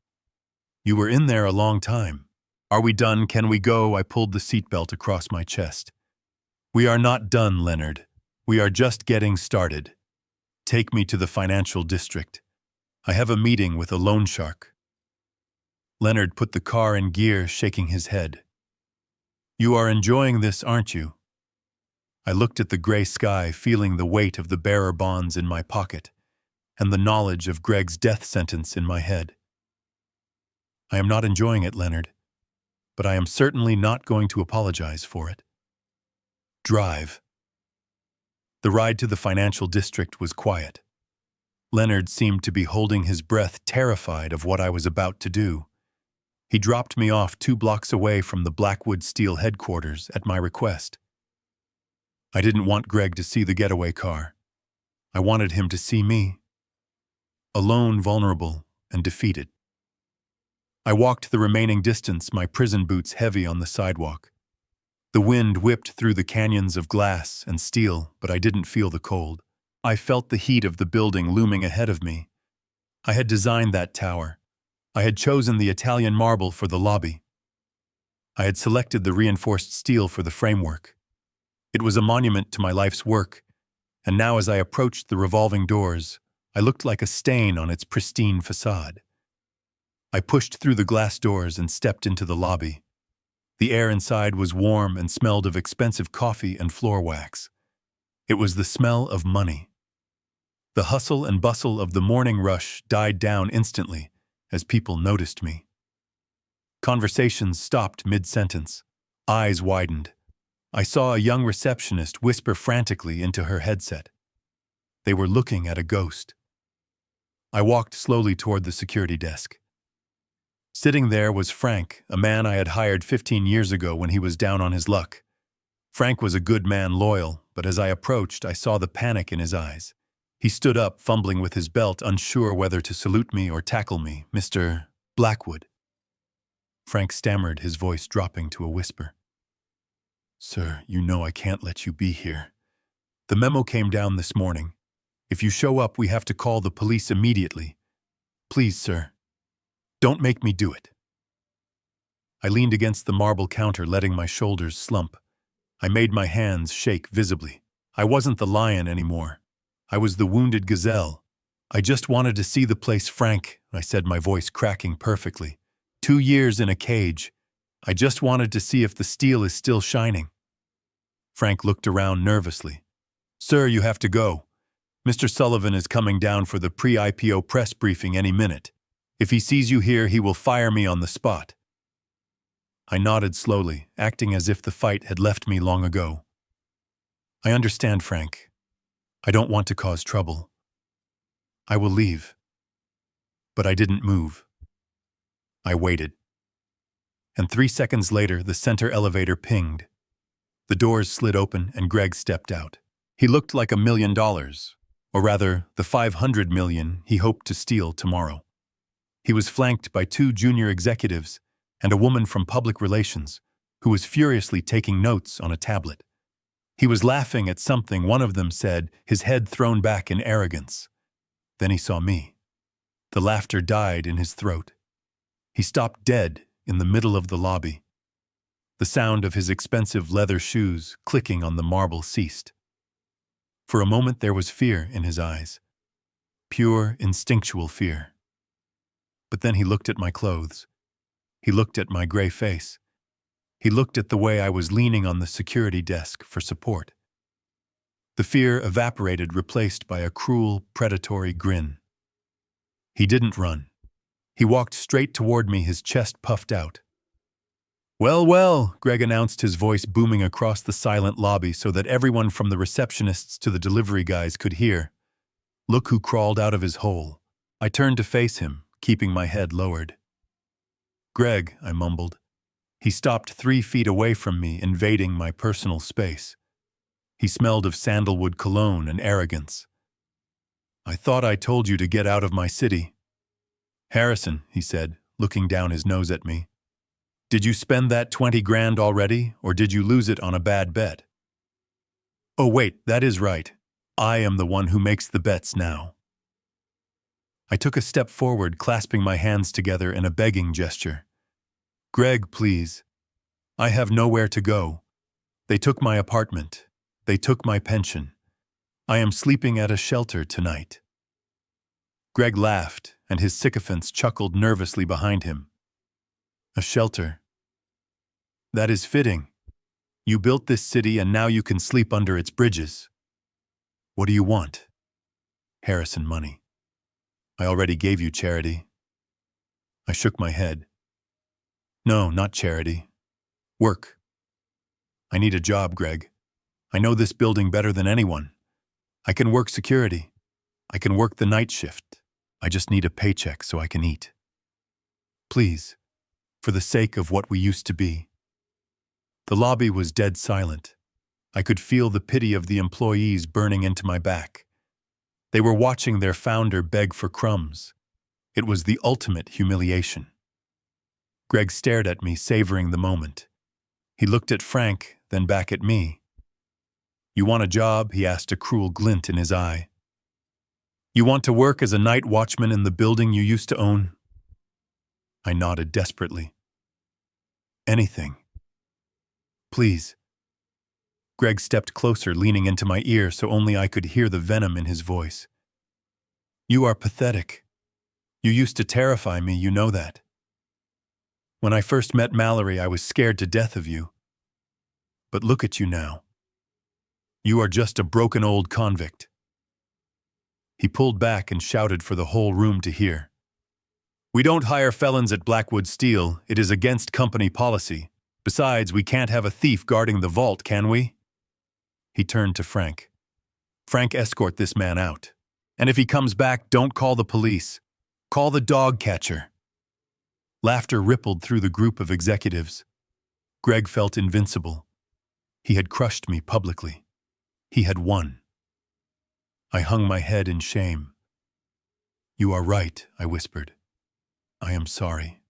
"You were in there a long time. Are we done? Can we go?" I pulled the seatbelt across my chest. "We are not done, Leonard. We are just getting started. Take me to the financial district. I have a meeting with a loan shark." Leonard put the car in gear, shaking his head. "You are enjoying this, aren't you?" I looked at the gray sky, feeling the weight of the bearer bonds in my pocket and the knowledge of Greg's death sentence in my head. "I am not enjoying it, Leonard, but I am certainly not going to apologize for it." Drive. The ride to the financial district was quiet. Leonard seemed to be holding his breath, terrified of what I was about to do. He dropped me off 2 blocks away from the Blackwood Steel headquarters at my request. I didn't want Greg to see the getaway car. I wanted him to see me. Alone, vulnerable, and defeated. I walked the remaining distance, my prison boots heavy on the sidewalk. The wind whipped through the canyons of glass and steel, but I didn't feel the cold. I felt the heat of the building looming ahead of me. I had designed that tower. I had chosen the Italian marble for the lobby. I had selected the reinforced steel for the framework. It was a monument to my life's work, and now as I approached the revolving doors, I looked like a stain on its pristine facade. I pushed through the glass doors and stepped into the lobby. The air inside was warm and smelled of expensive coffee and floor wax. It was the smell of money. The hustle and bustle of the morning rush died down instantly as people noticed me. Conversations stopped mid-sentence. Eyes widened. I saw a young receptionist whisper frantically into her headset. They were looking at a ghost. I walked slowly toward the security desk. Sitting there was Frank, a man I had hired 15 years ago when he was down on his luck. Frank was a good man, loyal, but as I approached, I saw the panic in his eyes. He stood up, fumbling with his belt, unsure whether to salute me or tackle me. "Mr. Blackwood." Frank stammered, his voice dropping to a whisper. "Sir, you know I can't let you be here. The memo came down this morning. If you show up, we have to call the police immediately. Please, sir, don't make me do it." I leaned against the marble counter, letting my shoulders slump. I made my hands shake visibly. I wasn't the lion anymore. I was the wounded gazelle. "I just wanted to see the place, Frank," I said, my voice cracking perfectly. 2 years in a cage. I just wanted to see if the steel is still shining." Frank looked around nervously. "Sir, you have to go. Mr. Sullivan is coming down for the pre-IPO press briefing any minute. If he sees you here, he will fire me on the spot." I nodded slowly, acting as if the fight had left me long ago. "I understand, Frank. I don't want to cause trouble. I will leave." But I didn't move. I waited. And 3 seconds later, the center elevator pinged. The doors slid open and Greg stepped out. He looked like $1 million, or rather, the $500 million he hoped to steal tomorrow. He was flanked by 2 junior executives and a woman from public relations who was furiously taking notes on a tablet. He was laughing at something one of them said, his head thrown back in arrogance. Then he saw me. The laughter died in his throat. He stopped dead in the middle of the lobby. The sound of his expensive leather shoes clicking on the marble ceased. For a moment there was fear in his eyes. Pure, instinctual fear. But then he looked at my clothes. He looked at my gray face. He looked at the way I was leaning on the security desk for support. The fear evaporated, replaced by a cruel, predatory grin. He didn't run. He walked straight toward me, his chest puffed out. "Well, well," Greg announced, his voice booming across the silent lobby so that everyone from the receptionists to the delivery guys could hear. "Look who crawled out of his hole." I turned to face him, keeping my head lowered. "Greg," I mumbled. He stopped 3 feet away from me, invading my personal space. He smelled of sandalwood cologne and arrogance. "I thought I told you to get out of my city." "Harrison," he said, looking down his nose at me, "did you spend that 20 grand already, or did you lose it on a bad bet?" "Oh wait, that is right. I am the one who makes the bets now." I took a step forward, clasping my hands together in a begging gesture. "Greg, please. I have nowhere to go. They took my apartment. They took my pension. I am sleeping at a shelter tonight." Greg laughed, and his sycophants chuckled nervously behind him. "A shelter. That is fitting. You built this city and now you can sleep under its bridges. What do you want?" "Harrison, money. I already gave you charity." I shook my head. "No, not charity. Work. I need a job, Greg. I know this building better than anyone. I can work security. I can work the night shift. I just need a paycheck so I can eat. Please, for the sake of what we used to be." The lobby was dead silent. I could feel the pity of the employees burning into my back. They were watching their founder beg for crumbs. It was the ultimate humiliation. Greg stared at me, savoring the moment. He looked at Frank, then back at me. "You want a job?" he asked, a cruel glint in his eye. "You want to work as a night watchman in the building you used to own?" I nodded desperately. "Anything. Please." Greg stepped closer, leaning into my ear so only I could hear the venom in his voice. "You are pathetic. You used to terrify me, you know that. When I first met Mallory, I was scared to death of you. But look at you now. You are just a broken old convict." He pulled back and shouted for the whole room to hear. "We don't hire felons at Blackwood Steel. It is against company policy. Besides, we can't have a thief guarding the vault, can we?" He turned to Frank. "Frank, escort this man out. And if he comes back, don't call the police. Call the dog catcher." Laughter rippled through the group of executives. Greg felt invincible. He had crushed me publicly. He had won. I hung my head in shame. "You are right," I whispered. "I am sorry.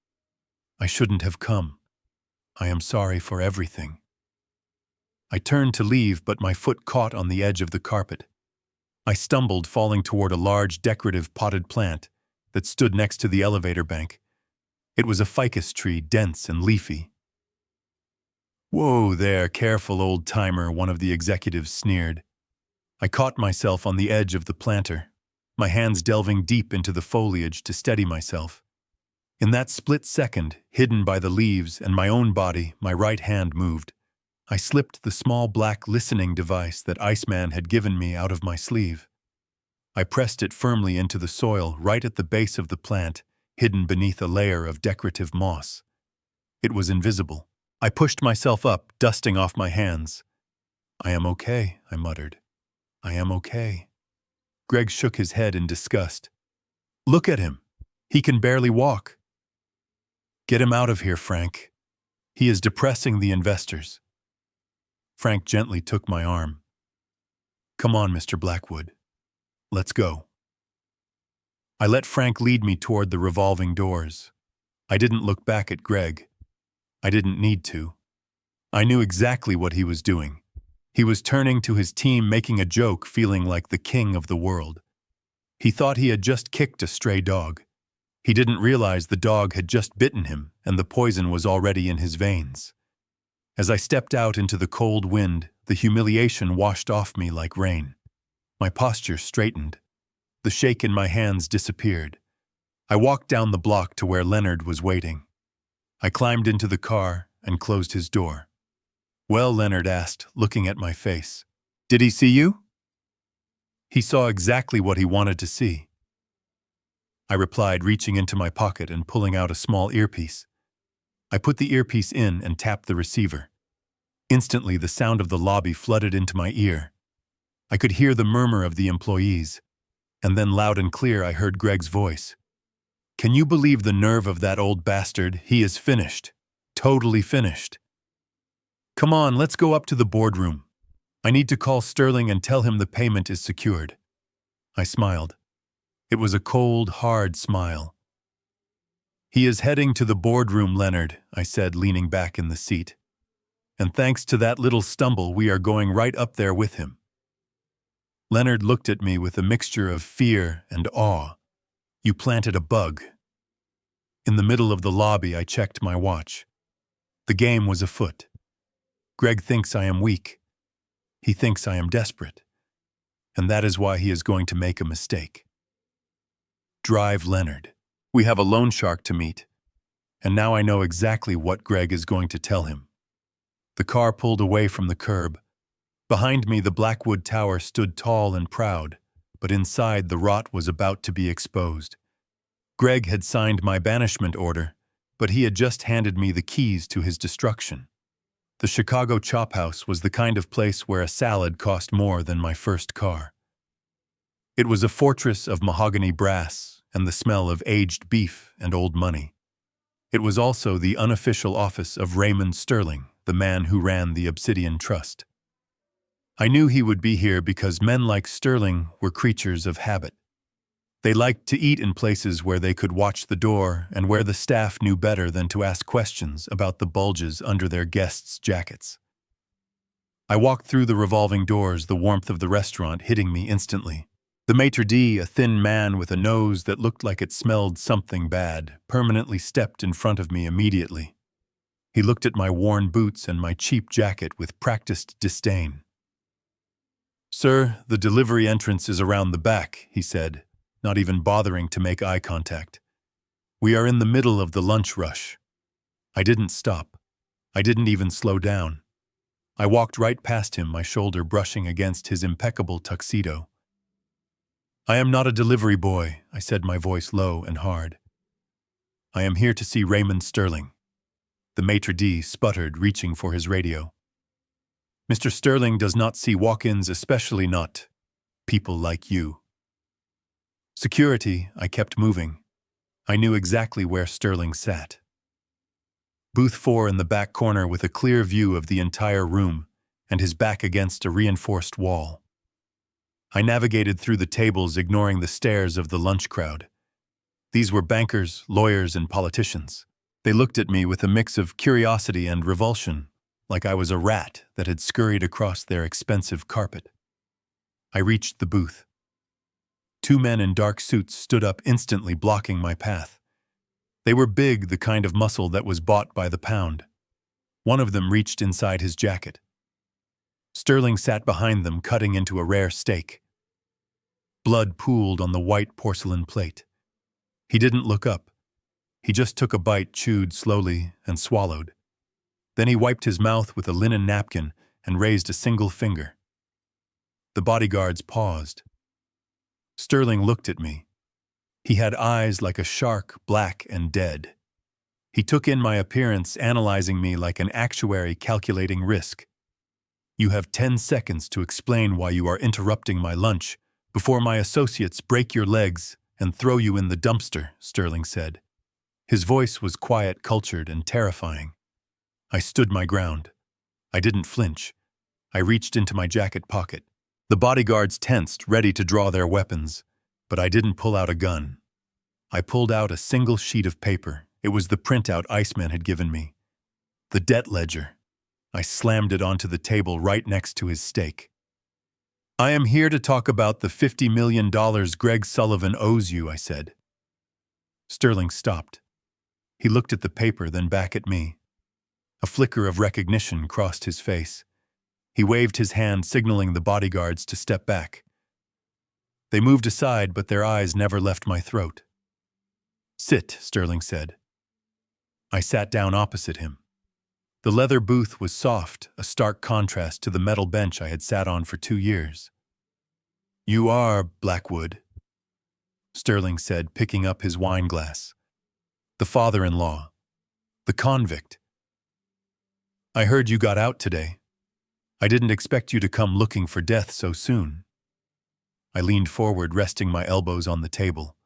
I shouldn't have come. I am sorry for everything." I turned to leave, but my foot caught on the edge of the carpet. I stumbled, falling toward a large decorative potted plant that stood next to the elevator bank. It was a ficus tree, dense and leafy. "Whoa there, careful, old-timer," one of the executives sneered. I caught myself on the edge of the planter, my hands delving deep into the foliage to steady myself. In that split second, hidden by the leaves and my own body, my right hand moved. I slipped the small black listening device that Iceman had given me out of my sleeve. I pressed it firmly into the soil right at the base of the plant, hidden beneath a layer of decorative moss. It was invisible. I pushed myself up, dusting off my hands. "I am okay," I muttered. "I am okay." Greg shook his head in disgust. "Look at him. He can barely walk." "Get him out of here, Frank. He is depressing the investors." Frank gently took my arm. "Come on, Mr. Blackwood. Let's go." I let Frank lead me toward the revolving doors. I didn't look back at Greg. I didn't need to. I knew exactly what he was doing. He was turning to his team, making a joke, feeling like the king of the world. He thought he had just kicked a stray dog. He didn't realize the dog had just bitten him, and the poison was already in his veins. As I stepped out into the cold wind, the humiliation washed off me like rain. My posture straightened. The shake in my hands disappeared. I walked down the block to where Leonard was waiting. I climbed into the car and closed his door. "Well," Leonard asked, looking at my face. "Did he see you?" He saw exactly what he wanted to see. I replied, reaching into my pocket and pulling out a small earpiece. I put the earpiece in and tapped the receiver. Instantly, the sound of the lobby flooded into my ear. I could hear the murmur of the employees, and then loud and clear I heard Greg's voice. "Can you believe the nerve of that old bastard? He is finished. totally finished. Come on, let's go up to the boardroom. I need to call Sterling and tell him the payment is secured. I smiled. It was a cold, hard smile. He is heading to the boardroom, Leonard, I said, leaning back in the seat. And thanks to that little stumble, we are going right up there with him. Leonard looked at me with a mixture of fear and awe. You planted a bug. In the middle of the lobby, I checked my watch. The game was afoot. Greg thinks I am weak. He thinks I am desperate. And that is why he is going to make a mistake. Drive Leonard. We have a loan shark to meet. And now I know exactly what Greg is going to tell him. The car pulled away from the curb. Behind me, the Blackwood Tower stood tall and proud, but inside the rot was about to be exposed. Greg had signed my banishment order, but he had just handed me the keys to his destruction. The Chicago Chop House was the kind of place where a salad cost more than my first car. It was a fortress of mahogany brass and the smell of aged beef and old money. It was also the unofficial office of Raymond Sterling, the man who ran the Obsidian Trust. I knew he would be here because men like Sterling were creatures of habit. They liked to eat in places where they could watch the door and where the staff knew better than to ask questions about the bulges under their guests' jackets. I walked through the revolving doors, the warmth of the restaurant hitting me instantly. The maitre d', a thin man with a nose that looked like it smelled something bad, permanently stepped in front of me immediately. He looked at my worn boots and my cheap jacket with practiced disdain. "Sir, the delivery entrance is around the back," he said, not even bothering to make eye contact. "We are in the middle of the lunch rush." I didn't stop. I didn't even slow down. I walked right past him, my shoulder brushing against his impeccable tuxedo. "I am not a delivery boy," I said, my voice low and hard. "I am here to see Raymond Sterling." The maitre d' sputtered, reaching for his radio. "Mr. Sterling does not see walk-ins, especially not people like you." Security, I kept moving. I knew exactly where Sterling sat. Booth 4 in the back corner with a clear view of the entire room and his back against a reinforced wall. I navigated through the tables, ignoring the stares of the lunch crowd. These were bankers, lawyers, and politicians. They looked at me with a mix of curiosity and revulsion, like I was a rat that had scurried across their expensive carpet. I reached the booth. 2 men in dark suits stood up instantly, blocking my path. They were big, the kind of muscle that was bought by the pound. One of them reached inside his jacket. Sterling sat behind them, cutting into a rare steak. Blood pooled on the white porcelain plate. He didn't look up. He just took a bite, chewed slowly, and swallowed. Then he wiped his mouth with a linen napkin and raised a single finger. The bodyguards paused. Sterling looked at me. He had eyes like a shark, black and dead. He took in my appearance, analyzing me like an actuary calculating risk. "You have 10 seconds to explain why you are interrupting my lunch before my associates break your legs and throw you in the dumpster," Sterling said. His voice was quiet, cultured, and terrifying. I stood my ground. I didn't flinch. I reached into my jacket pocket. The bodyguards tensed, ready to draw their weapons, but I didn't pull out a gun. I pulled out a single sheet of paper. It was the printout Iceman had given me. The debt ledger. I slammed it onto the table right next to his steak. "I am here to talk about the $50 million Greg Sullivan owes you," I said. Sterling stopped. He looked at the paper, then back at me. A flicker of recognition crossed his face. He waved his hand, signaling the bodyguards to step back. They moved aside, but their eyes never left my throat. "Sit," Sterling said. I sat down opposite him. The leather booth was soft, a stark contrast to the metal bench I had sat on for 2 years. "You are Blackwood," Sterling said, picking up his wine glass. "The father-in-law. The convict. I heard you got out today. I didn't expect you to come looking for death so soon." I leaned forward, resting my elbows on the table.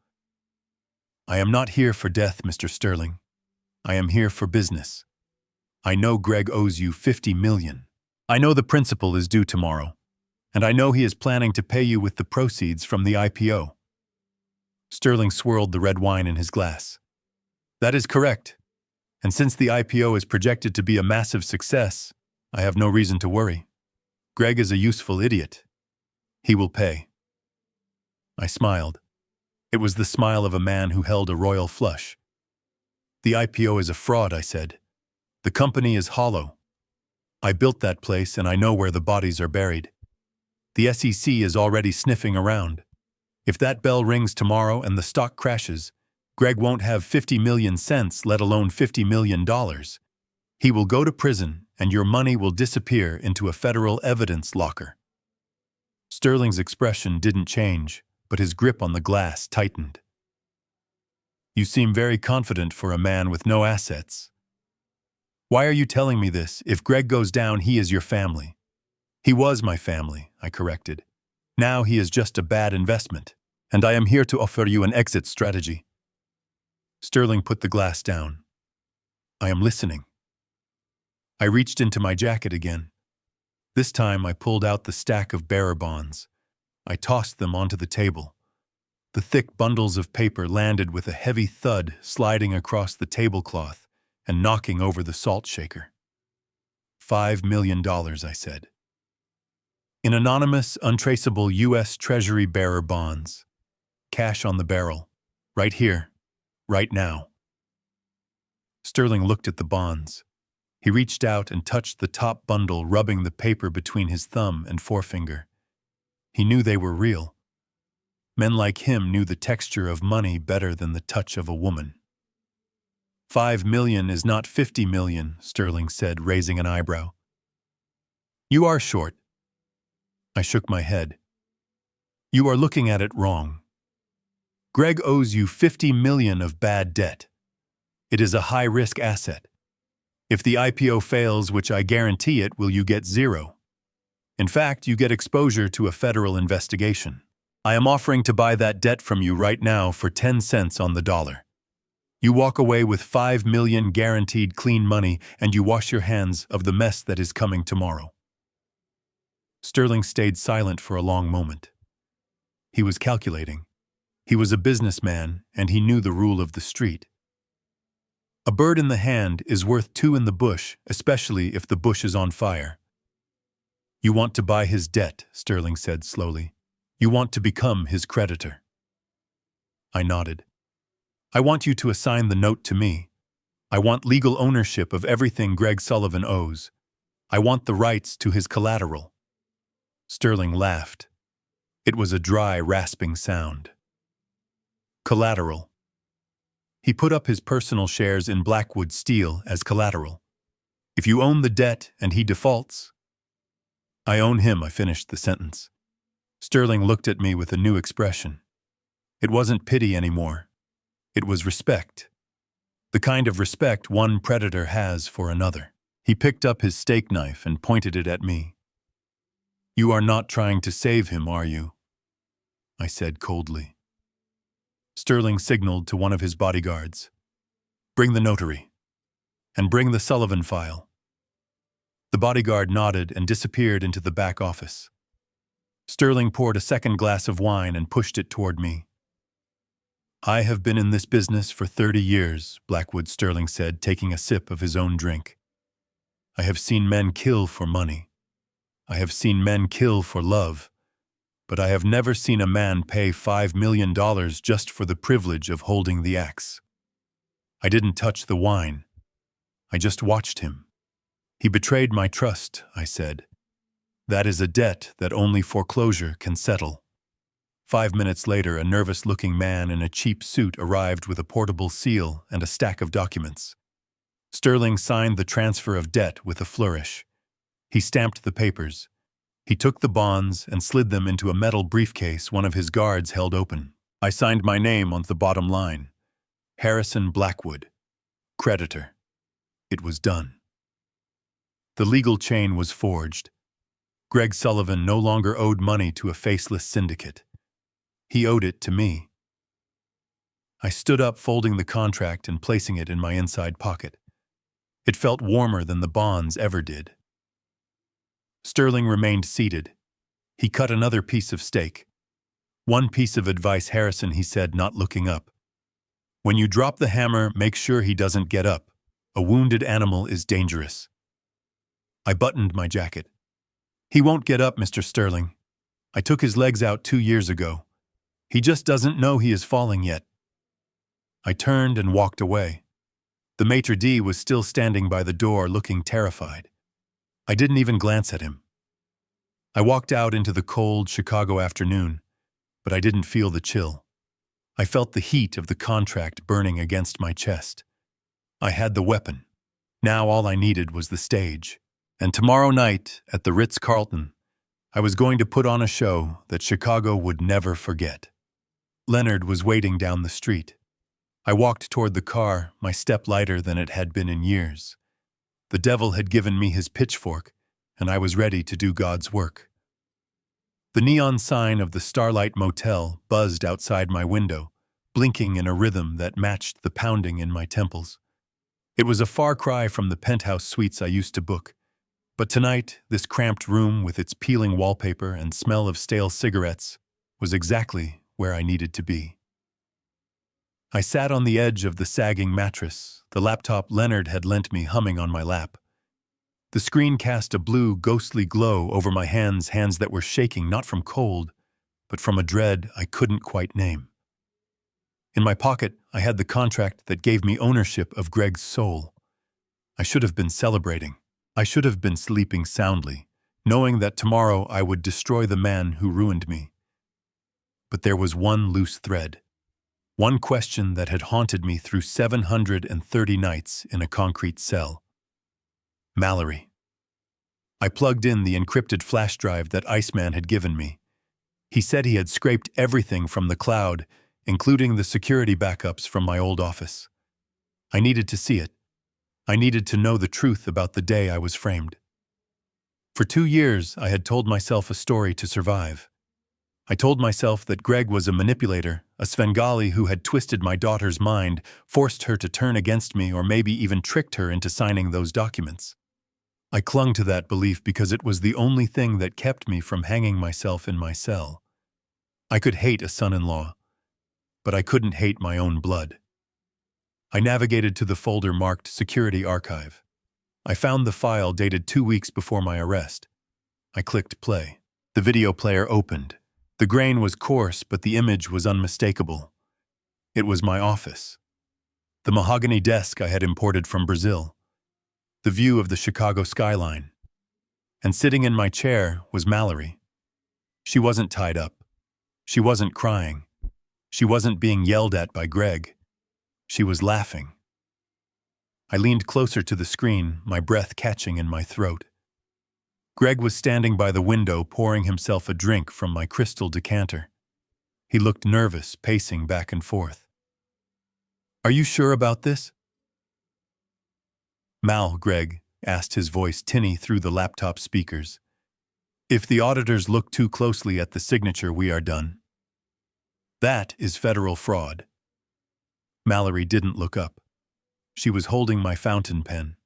"I am not here for death, Mr. Sterling. I am here for business. I know Greg owes you $50 million. I know the principal is due tomorrow, and I know he is planning to pay you with the proceeds from the IPO. Sterling swirled the red wine in his glass. That is correct. And since the IPO is projected to be a massive success, I have no reason to worry. Greg is a useful idiot. He will pay. I smiled. It was the smile of a man who held a royal flush. The IPO is a fraud, I said. The company is hollow. I built that place and I know where the bodies are buried. The SEC is already sniffing around. If that bell rings tomorrow and the stock crashes, Greg won't have 50 million cents, let alone $50 million. He will go to prison and your money will disappear into a federal evidence locker. Sterling's expression didn't change, but his grip on the glass tightened. You seem very confident for a man with no assets. Why are you telling me this? If Greg goes down, he is your family. He was my family, I corrected. Now he is just a bad investment, and I am here to offer you an exit strategy. Sterling put the glass down. I am listening. I reached into my jacket again. This time I pulled out the stack of bearer bonds. I tossed them onto the table. The thick bundles of paper landed with a heavy thud, sliding across the tablecloth and knocking over the salt shaker. $5 million, I said. In anonymous, untraceable U.S. Treasury bearer bonds. Cash on the barrel. Right here. Right now. Sterling looked at the bonds. He reached out and touched the top bundle, rubbing the paper between his thumb and forefinger. He knew they were real. Men like him knew the texture of money better than the touch of a woman. 5 million is not 50 million, Sterling said, raising an eyebrow. You are short. I shook my head. You are looking at it wrong. Greg owes you 50 million of bad debt. It is a high-risk asset. If the IPO fails, which I guarantee it, will you get zero. In fact, you get exposure to a federal investigation. I am offering to buy that debt from you right now for 10 cents on the dollar. You walk away with 5 million guaranteed clean money and you wash your hands of the mess that is coming tomorrow. Sterling stayed silent for a long moment. He was calculating. He was a businessman and he knew the rule of the street. A bird in the hand is worth two in the bush, especially if the bush is on fire. You want to buy his debt, Sterling said slowly. You want to become his creditor. I nodded. I want you to assign the note to me. I want legal ownership of everything Greg Sullivan owes. I want the rights to his collateral. Sterling laughed. It was a dry, rasping sound. Collateral. He put up his personal shares in Blackwood Steel as collateral. If you own the debt and he defaults. I own him, I finished the sentence. Sterling looked at me with a new expression. It wasn't pity anymore. It was respect. The kind of respect one predator has for another. He picked up his steak knife and pointed it at me. You are not trying to save him, are you? I said coldly. Sterling signaled to one of his bodyguards. Bring the notary. And bring the Sullivan file. The bodyguard nodded and disappeared into the back office. Sterling poured a second glass of wine and pushed it toward me. I have been in this business for 30 years, Blackwood Sterling said, taking a sip of his own drink. I have seen men kill for money. I have seen men kill for love. But I have never seen a man pay $5 million just for the privilege of holding the axe. I didn't touch the wine. I just watched him. He betrayed my trust, I said. That is a debt that only foreclosure can settle. 5 minutes later, a nervous-looking man in a cheap suit arrived with a portable seal and a stack of documents. Sterling signed the transfer of debt with a flourish. He stamped the papers. He took the bonds and slid them into a metal briefcase one of his guards held open. I signed my name on the bottom line. Harrison Blackwood, creditor. It was done. The legal chain was forged. Greg Sullivan no longer owed money to a faceless syndicate. He owed it to me. I stood up, folding the contract and placing it in my inside pocket. It felt warmer than the bonds ever did. Sterling remained seated. He cut another piece of steak. "One piece of advice, Harrison," he said, not looking up. "When you drop the hammer, make sure he doesn't get up. A wounded animal is dangerous." I buttoned my jacket. "He won't get up, Mr. Sterling. I took his legs out 2 years ago. He just doesn't know he is falling yet." I turned and walked away. The maitre d' was still standing by the door, looking terrified. I didn't even glance at him. I walked out into the cold Chicago afternoon, but I didn't feel the chill. I felt the heat of the contract burning against my chest. I had the weapon. Now all I needed was the stage. And tomorrow night, at the Ritz-Carlton, I was going to put on a show that Chicago would never forget. Leonard was waiting down the street. I walked toward the car, my step lighter than it had been in years. The devil had given me his pitchfork, and I was ready to do God's work. The neon sign of the Starlight Motel buzzed outside my window, blinking in a rhythm that matched the pounding in my temples. It was a far cry from the penthouse suites I used to book, but tonight, this cramped room with its peeling wallpaper and smell of stale cigarettes was exactly where I needed to be. I sat on the edge of the sagging mattress, the laptop Leonard had lent me humming on my lap. The screen cast a blue, ghostly glow over my hands that were shaking not from cold, but from a dread I couldn't quite name. In my pocket, I had the contract that gave me ownership of Greg's soul. I should have been celebrating. I should have been sleeping soundly, knowing that tomorrow I would destroy the man who ruined me. But there was one loose thread. One question that had haunted me through 730 nights in a concrete cell. Mallory. I plugged in the encrypted flash drive that Iceman had given me. He said he had scraped everything from the cloud, including the security backups from my old office. I needed to see it. I needed to know the truth about the day I was framed. For 2 years, I had told myself a story to survive. I told myself that Greg was a manipulator, a Svengali who had twisted my daughter's mind, forced her to turn against me, or maybe even tricked her into signing those documents. I clung to that belief because it was the only thing that kept me from hanging myself in my cell. I could hate a son-in-law, but I couldn't hate my own blood. I navigated to the folder marked Security Archive. I found the file dated 2 weeks before my arrest. I clicked play. The video player opened. The grain was coarse, but the image was unmistakable. It was my office. The mahogany desk I had imported from Brazil. The view of the Chicago skyline. And sitting in my chair was Mallory. She wasn't tied up. She wasn't crying. She wasn't being yelled at by Greg. She was laughing. I leaned closer to the screen, my breath catching in my throat. Greg was standing by the window, pouring himself a drink from my crystal decanter. He looked nervous, pacing back and forth. "Are you sure about this?" "Mal," Greg asked, his voice tinny through the laptop speakers. "If the auditors look too closely at the signature, we are done. That is federal fraud." Mallory didn't look up. She was holding my fountain pen.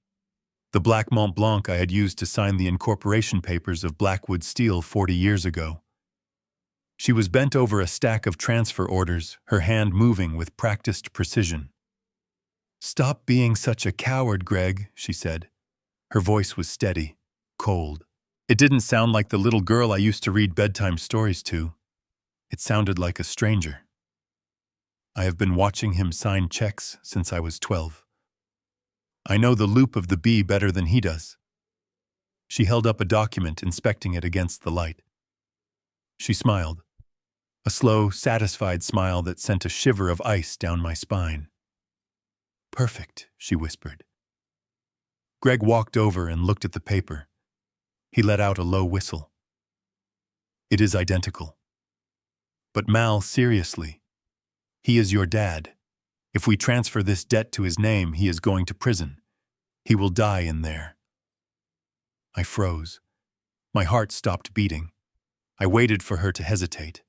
The black Mont Blanc I had used to sign the incorporation papers of Blackwood Steel 40 years ago. She was bent over a stack of transfer orders, her hand moving with practiced precision. "Stop being such a coward, Greg," she said. Her voice was steady, cold. It didn't sound like the little girl I used to read bedtime stories to. It sounded like a stranger. "I have been watching him sign checks since I was 12. I know the loop of the B better than he does." She held up a document, inspecting it against the light. She smiled. A slow, satisfied smile that sent a shiver of ice down my spine. "Perfect," she whispered. Greg walked over and looked at the paper. He let out a low whistle. "It is identical. But Mal, seriously, he is your dad. If we transfer this debt to his name, he is going to prison. He will die in there." I froze. My heart stopped beating. I waited for her to hesitate.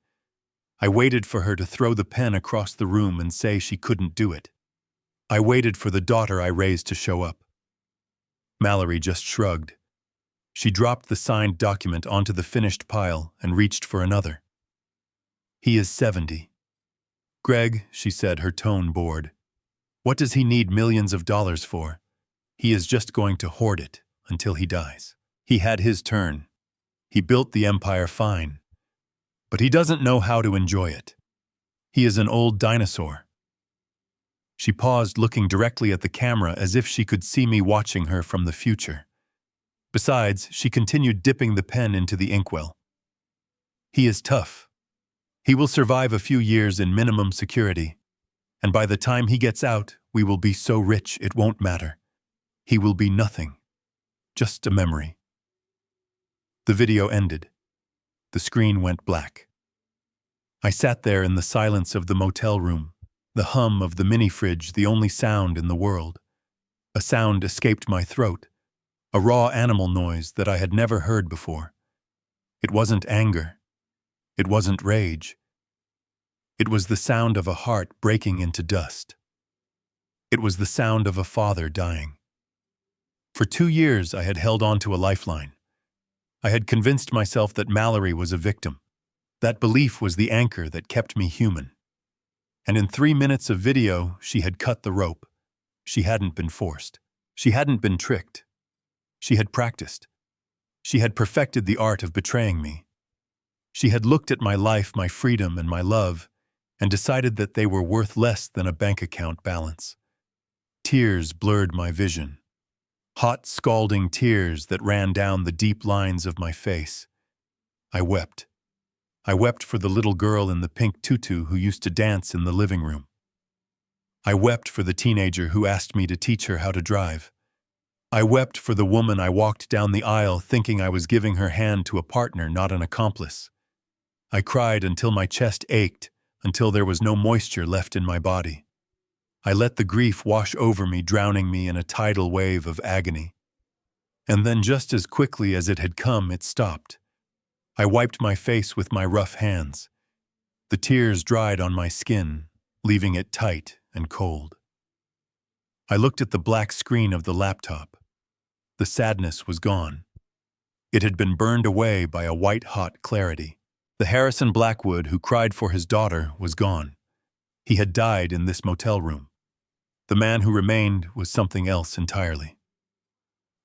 I waited for her to throw the pen across the room and say she couldn't do it. I waited for the daughter I raised to show up. Mallory just shrugged. She dropped the signed document onto the finished pile and reached for another. He is 70. Greg, she said, her tone bored. What does he need millions of dollars for? He is just going to hoard it until he dies. He had his turn. He built the empire fine. But he doesn't know how to enjoy it. He is an old dinosaur. She paused, looking directly at the camera as if she could see me watching her from the future. Besides, she continued dipping the pen into the inkwell. He is tough. He will survive a few years in minimum security, and by the time he gets out, we will be so rich it won't matter. He will be nothing. Just a memory. The video ended. The screen went black. I sat there in the silence of the motel room, the hum of the mini-fridge the only sound in the world. A sound escaped my throat, a raw animal noise that I had never heard before. It wasn't anger. It wasn't rage. It was the sound of a heart breaking into dust. It was the sound of a father dying. For 2 years I had held on to a lifeline. I had convinced myself that Mallory was a victim. That belief was the anchor that kept me human. And in 3 minutes of video, she had cut the rope. She hadn't been forced. She hadn't been tricked. She had practiced. She had perfected the art of betraying me. She had looked at my life, my freedom, and my love, and decided that they were worth less than a bank account balance. Tears blurred my vision. Hot, scalding tears that ran down the deep lines of my face. I wept. I wept for the little girl in the pink tutu who used to dance in the living room. I wept for the teenager who asked me to teach her how to drive. I wept for the woman I walked down the aisle thinking I was giving her hand to a partner, not an accomplice. I cried until my chest ached, until there was no moisture left in my body. I let the grief wash over me, drowning me in a tidal wave of agony. And then just as quickly as it had come, it stopped. I wiped my face with my rough hands. The tears dried on my skin, leaving it tight and cold. I looked at the black screen of the laptop. The sadness was gone. It had been burned away by a white-hot clarity. The Harrison Blackwood who cried for his daughter was gone. He had died in this motel room. The man who remained was something else entirely.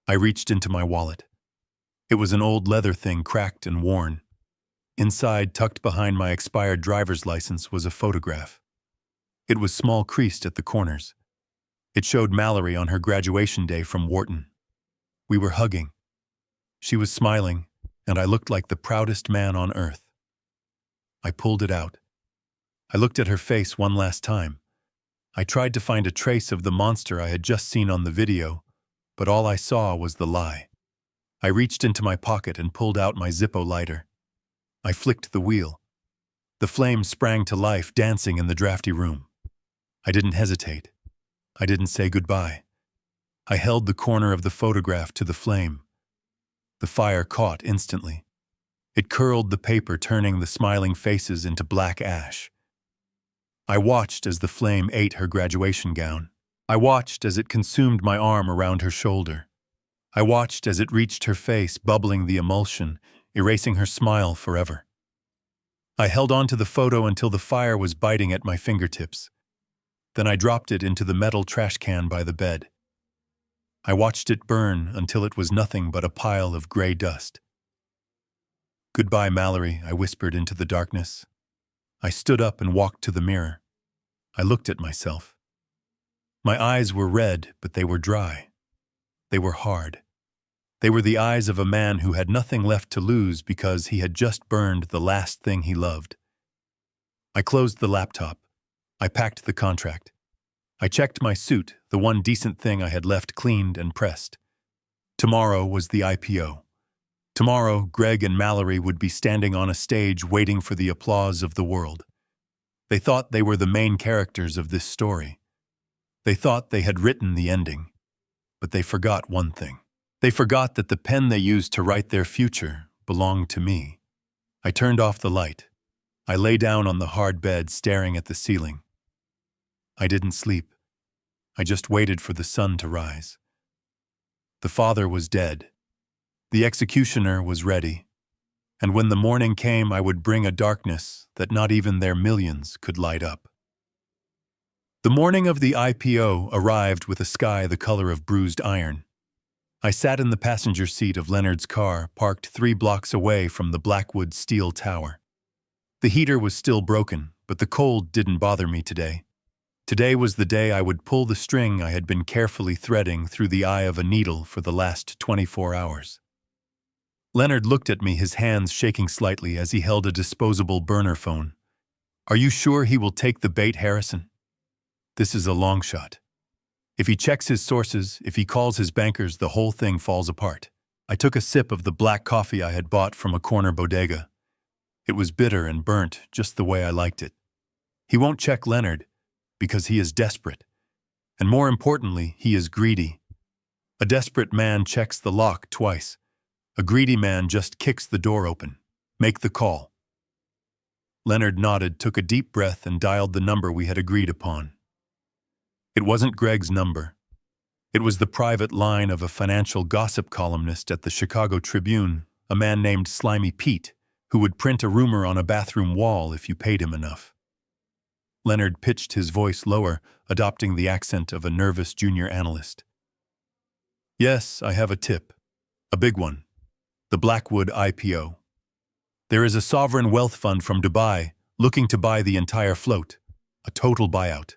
I reached into my wallet. It was an old leather thing, cracked and worn. Inside, tucked behind my expired driver's license, was a photograph. It was small, creased at the corners. It showed Mallory on her graduation day from Wharton. We were hugging. She was smiling, and I looked like the proudest man on earth. I pulled it out. I looked at her face one last time. I tried to find a trace of the monster I had just seen on the video, but all I saw was the lie. I reached into my pocket and pulled out my Zippo lighter. I flicked the wheel. The flame sprang to life, dancing in the drafty room. I didn't hesitate. I didn't say goodbye. I held the corner of the photograph to the flame. The fire caught instantly. It curled the paper, turning the smiling faces into black ash. I watched as the flame ate her graduation gown. I watched as it consumed my arm around her shoulder. I watched as it reached her face, bubbling the emulsion, erasing her smile forever. I held on to the photo until the fire was biting at my fingertips. Then I dropped it into the metal trash can by the bed. I watched it burn until it was nothing but a pile of gray dust. "Goodbye, Mallory," I whispered into the darkness. I stood up and walked to the mirror. I looked at myself. My eyes were red, but they were dry. They were hard. They were the eyes of a man who had nothing left to lose because he had just burned the last thing he loved. I closed the laptop. I packed the contract. I checked my suit, the one decent thing I had left cleaned and pressed. Tomorrow was the IPO. Tomorrow, Greg and Mallory would be standing on a stage waiting for the applause of the world. They thought they were the main characters of this story. They thought they had written the ending. But they forgot one thing. They forgot that the pen they used to write their future belonged to me. I turned off the light. I lay down on the hard bed, staring at the ceiling. I didn't sleep. I just waited for the sun to rise. The father was dead. The executioner was ready. And when the morning came, I would bring a darkness that not even their millions could light up. The morning of the IPO arrived with a sky the color of bruised iron. I sat in the passenger seat of Leonard's car, parked 3 blocks away from the Blackwood steel tower. The heater was still broken, but the cold didn't bother me today. Today was the day I would pull the string I had been carefully threading through the eye of a needle for the last 24 hours. Leonard looked at me, his hands shaking slightly as he held a disposable burner phone. "Are you sure he will take the bait, Harrison? This is a long shot. If he checks his sources, if he calls his bankers, the whole thing falls apart." I took a sip of the black coffee I had bought from a corner bodega. It was bitter and burnt, just the way I liked it. He won't check Leonard, because he is desperate. And more importantly, he is greedy. A desperate man checks the lock twice. A greedy man just kicks the door open. "Make the call." Leonard nodded, took a deep breath, and dialed the number we had agreed upon. It wasn't Greg's number. It was the private line of a financial gossip columnist at the Chicago Tribune, a man named Slimy Pete, who would print a rumor on a bathroom wall if you paid him enough. Leonard pitched his voice lower, adopting the accent of a nervous junior analyst. "Yes, I have a tip. A big one. The Blackwood IPO. There is a sovereign wealth fund from Dubai looking to buy the entire float. A total buyout.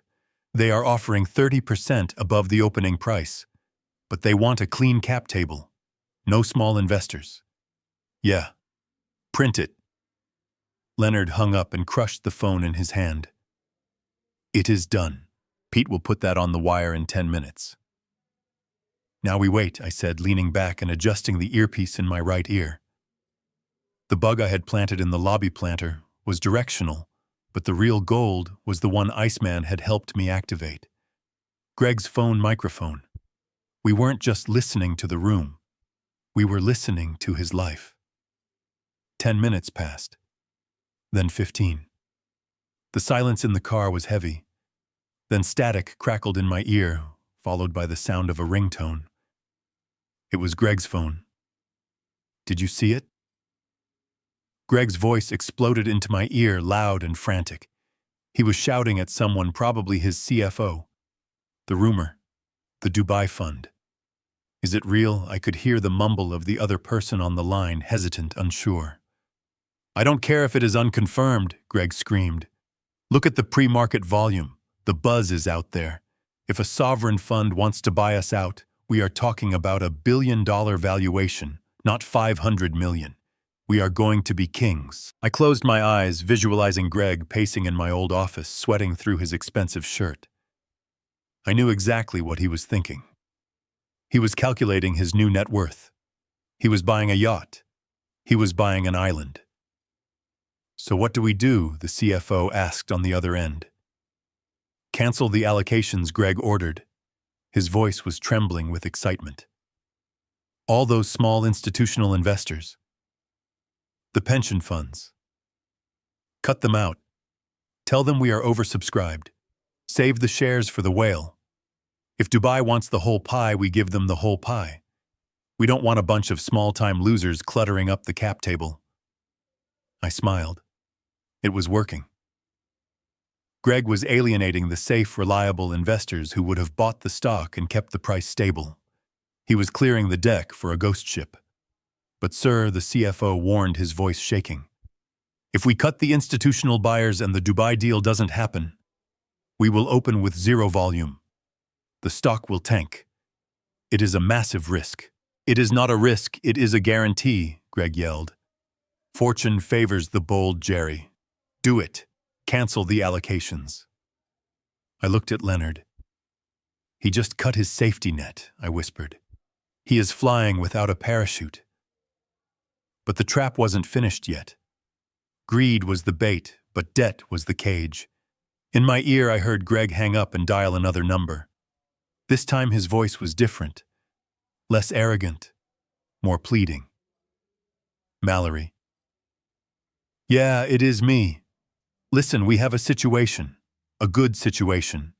They are offering 30% above the opening price. But they want a clean cap table. No small investors. Yeah. Print it." Leonard hung up and crushed the phone in his hand. "It is done. Pete will put that on the wire in 10 minutes. "Now we wait," I said, leaning back and adjusting the earpiece in my right ear. The bug I had planted in the lobby planter was directional, but the real gold was the one Iceman had helped me activate. Greg's phone microphone. We weren't just listening to the room. We were listening to his life. 10 minutes passed. Then 15. The silence in the car was heavy. Then static crackled in my ear, followed by the sound of a ringtone. It was Greg's phone. "Did you see it?" Greg's voice exploded into my ear, loud and frantic. He was shouting at someone, probably his CFO. The rumor. The Dubai fund. Is it real? I could hear the mumble of the other person on the line, hesitant, unsure. "I don't care if it is unconfirmed," Greg screamed. "Look at the pre-market volume. The buzz is out there. If a sovereign fund wants to buy us out, we are talking about $1 billion valuation, not 500 million. We are going to be kings." I closed my eyes, visualizing Greg pacing in my old office, sweating through his expensive shirt. I knew exactly what he was thinking. He was calculating his new net worth. He was buying a yacht. He was buying an island. "So what do we do?" the CFO asked on the other end. "Cancel the allocations," Greg ordered. His voice was trembling with excitement. "All those small institutional investors. The pension funds. Cut them out. Tell them we are oversubscribed. Save the shares for the whale. If Dubai wants the whole pie, we give them the whole pie. We don't want a bunch of small-time losers cluttering up the cap table." I smiled. It was working. Greg was alienating the safe, reliable investors who would have bought the stock and kept the price stable. He was clearing the deck for a ghost ship. "But sir," the CFO warned, his voice shaking, "if we cut the institutional buyers and the Dubai deal doesn't happen, we will open with 0 volume. The stock will tank. It is a massive risk." "It is not a risk, it is a guarantee," Greg yelled. "Fortune favors the bold, Jerry. Do it. Cancel the allocations." I looked at Leonard. "He just cut his safety net," I whispered. "He is flying without a parachute." But the trap wasn't finished yet. Greed was the bait, but debt was the cage. In my ear, I heard Greg hang up and dial another number. This time his voice was different. Less arrogant. More pleading. "Mallory." "Yeah, it is me. Listen, we have a situation. A good situation.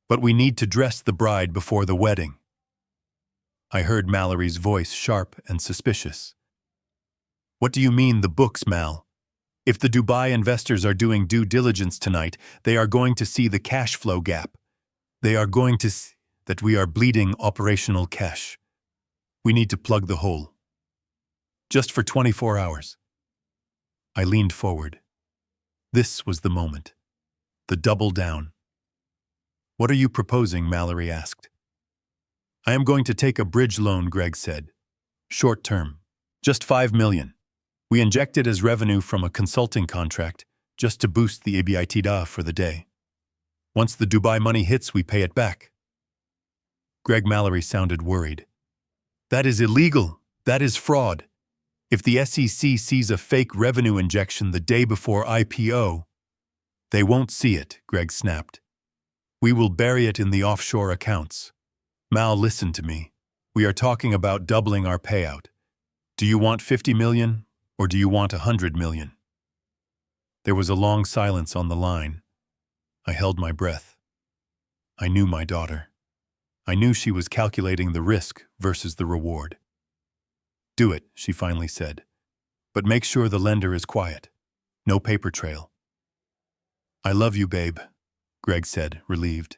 But we need to dress the bride before the wedding." I heard Mallory's voice sharp and suspicious. What do you mean, the books, Mal? If the Dubai investors are doing due diligence tonight, they are going to see the cash flow gap. They are going to see that we are bleeding operational cash. We need to plug the hole. Just for 24 hours. I leaned forward. This was the moment. The double down. What are you proposing? Mallory asked. I am going to take a bridge loan, Greg said. Short term. Just $5 million. We inject it as revenue from a consulting contract, just to boost the EBITDA for the day. Once the Dubai money hits, we pay it back. Greg Mallory sounded worried. That is illegal. That is fraud. If the SEC sees a fake revenue injection the day before IPO, they won't see it, Greg snapped. We will bury it in the offshore accounts. Mal, listen to me. We are talking about doubling our payout. Do you want 50 million or do you want 100 million? There was a long silence on the line. I held my breath. I knew my daughter. I knew she was calculating the risk versus the reward. Do it, she finally said. But make sure the lender is quiet. No paper trail. I love you, babe, Greg said, relieved.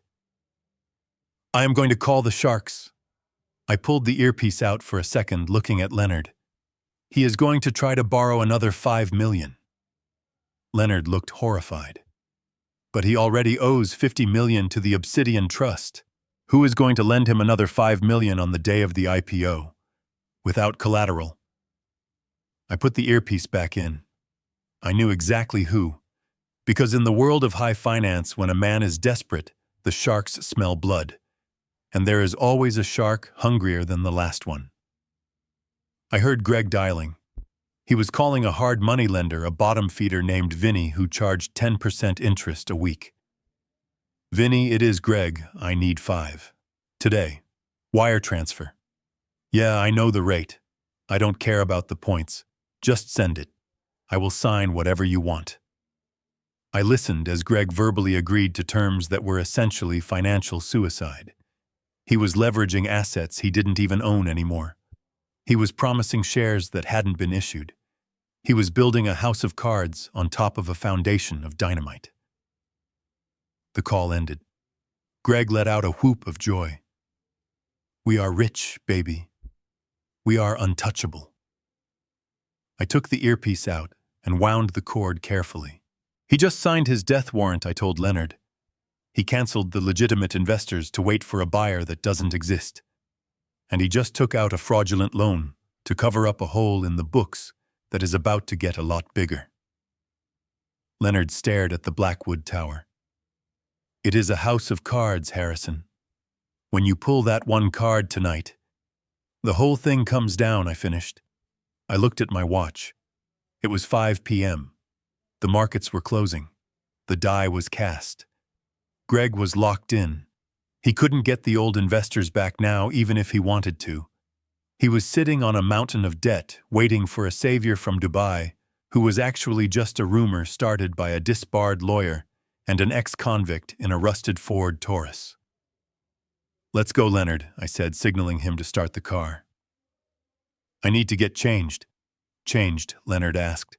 I am going to call the sharks. I pulled the earpiece out for a second, looking at Leonard. He is going to try to borrow another 5 million. Leonard looked horrified. But he already owes 50 million to the Obsidian Trust. Who is going to lend him another 5 million on the day of the IPO? Without collateral. I put the earpiece back in. I knew exactly who. Because in the world of high finance, when a man is desperate, the sharks smell blood. And there is always a shark hungrier than the last one. I heard Greg dialing. He was calling a hard money lender, a bottom feeder named Vinny, who charged 10% interest a week. Vinny, it is Greg. I need 5. Today. Wire transfer. Yeah, I know the rate. I don't care about the points. Just send it. I will sign whatever you want. I listened as Greg verbally agreed to terms that were essentially financial suicide. He was leveraging assets he didn't even own anymore. He was promising shares that hadn't been issued. He was building a house of cards on top of a foundation of dynamite. The call ended. Greg let out a whoop of joy. We are rich, baby. We are untouchable. I took the earpiece out and wound the cord carefully. He just signed his death warrant, I told Leonard. He canceled the legitimate investors to wait for a buyer that doesn't exist. And he just took out a fraudulent loan to cover up a hole in the books that is about to get a lot bigger. Leonard stared at the Blackwood Tower. It is a house of cards, Harrison. When you pull that one card tonight, the whole thing comes down, I finished. I looked at my watch. It was 5 p.m. The markets were closing. The die was cast. Greg was locked in. He couldn't get the old investors back now, even if he wanted to. He was sitting on a mountain of debt, waiting for a savior from Dubai, who was actually just a rumor started by a disbarred lawyer and an ex-convict in a rusted Ford Taurus. Let's go, Leonard, I said, signaling him to start the car. I need to get changed. Changed, Leonard asked.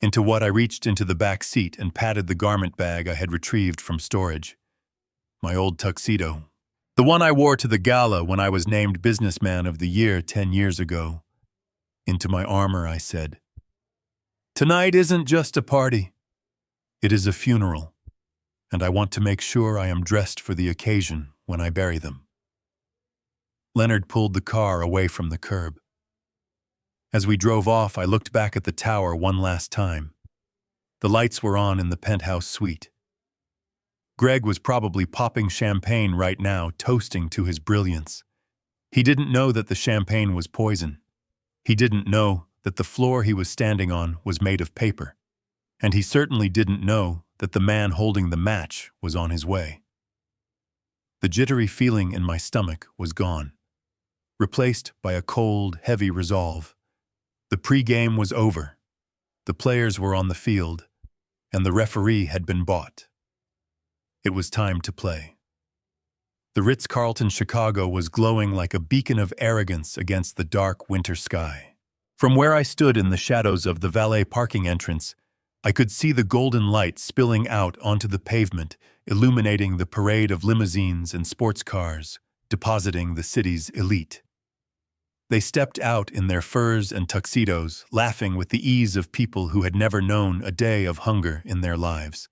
Into what? I reached into the back seat and patted the garment bag I had retrieved from storage. My old tuxedo. The one I wore to the gala when I was named Businessman of the Year 10 years ago. Into my armor, I said. Tonight isn't just a party. It is a funeral, and I want to make sure I am dressed for the occasion when I bury them. Leonard pulled the car away from the curb. As we drove off, I looked back at the tower one last time. The lights were on in the penthouse suite. Greg was probably popping champagne right now, toasting to his brilliance. He didn't know that the champagne was poison. He didn't know that the floor he was standing on was made of paper. And he certainly didn't know that the man holding the match was on his way. The jittery feeling in my stomach was gone, replaced by a cold, heavy resolve. The pre-game was over. The players were on the field, and the referee had been bought. It was time to play. The Ritz-Carlton Chicago was glowing like a beacon of arrogance against the dark winter sky. From where I stood in the shadows of the valet parking entrance, I could see the golden light spilling out onto the pavement, illuminating the parade of limousines and sports cars, depositing the city's elite. They stepped out in their furs and tuxedos, laughing with the ease of people who had never known a day of hunger in their lives.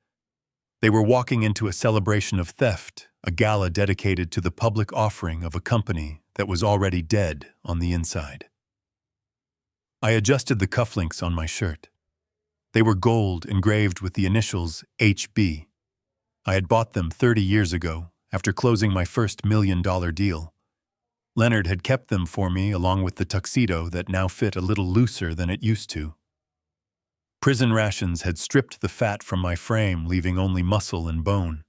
They were walking into a celebration of theft, a gala dedicated to the public offering of a company that was already dead on the inside. I adjusted the cufflinks on my shirt. They were gold engraved with the initials HB. I had bought them 30 years ago, after closing my first $1 million deal. Leonard had kept them for me along with the tuxedo that now fit a little looser than it used to. Prison rations had stripped the fat from my frame, leaving only muscle and bone.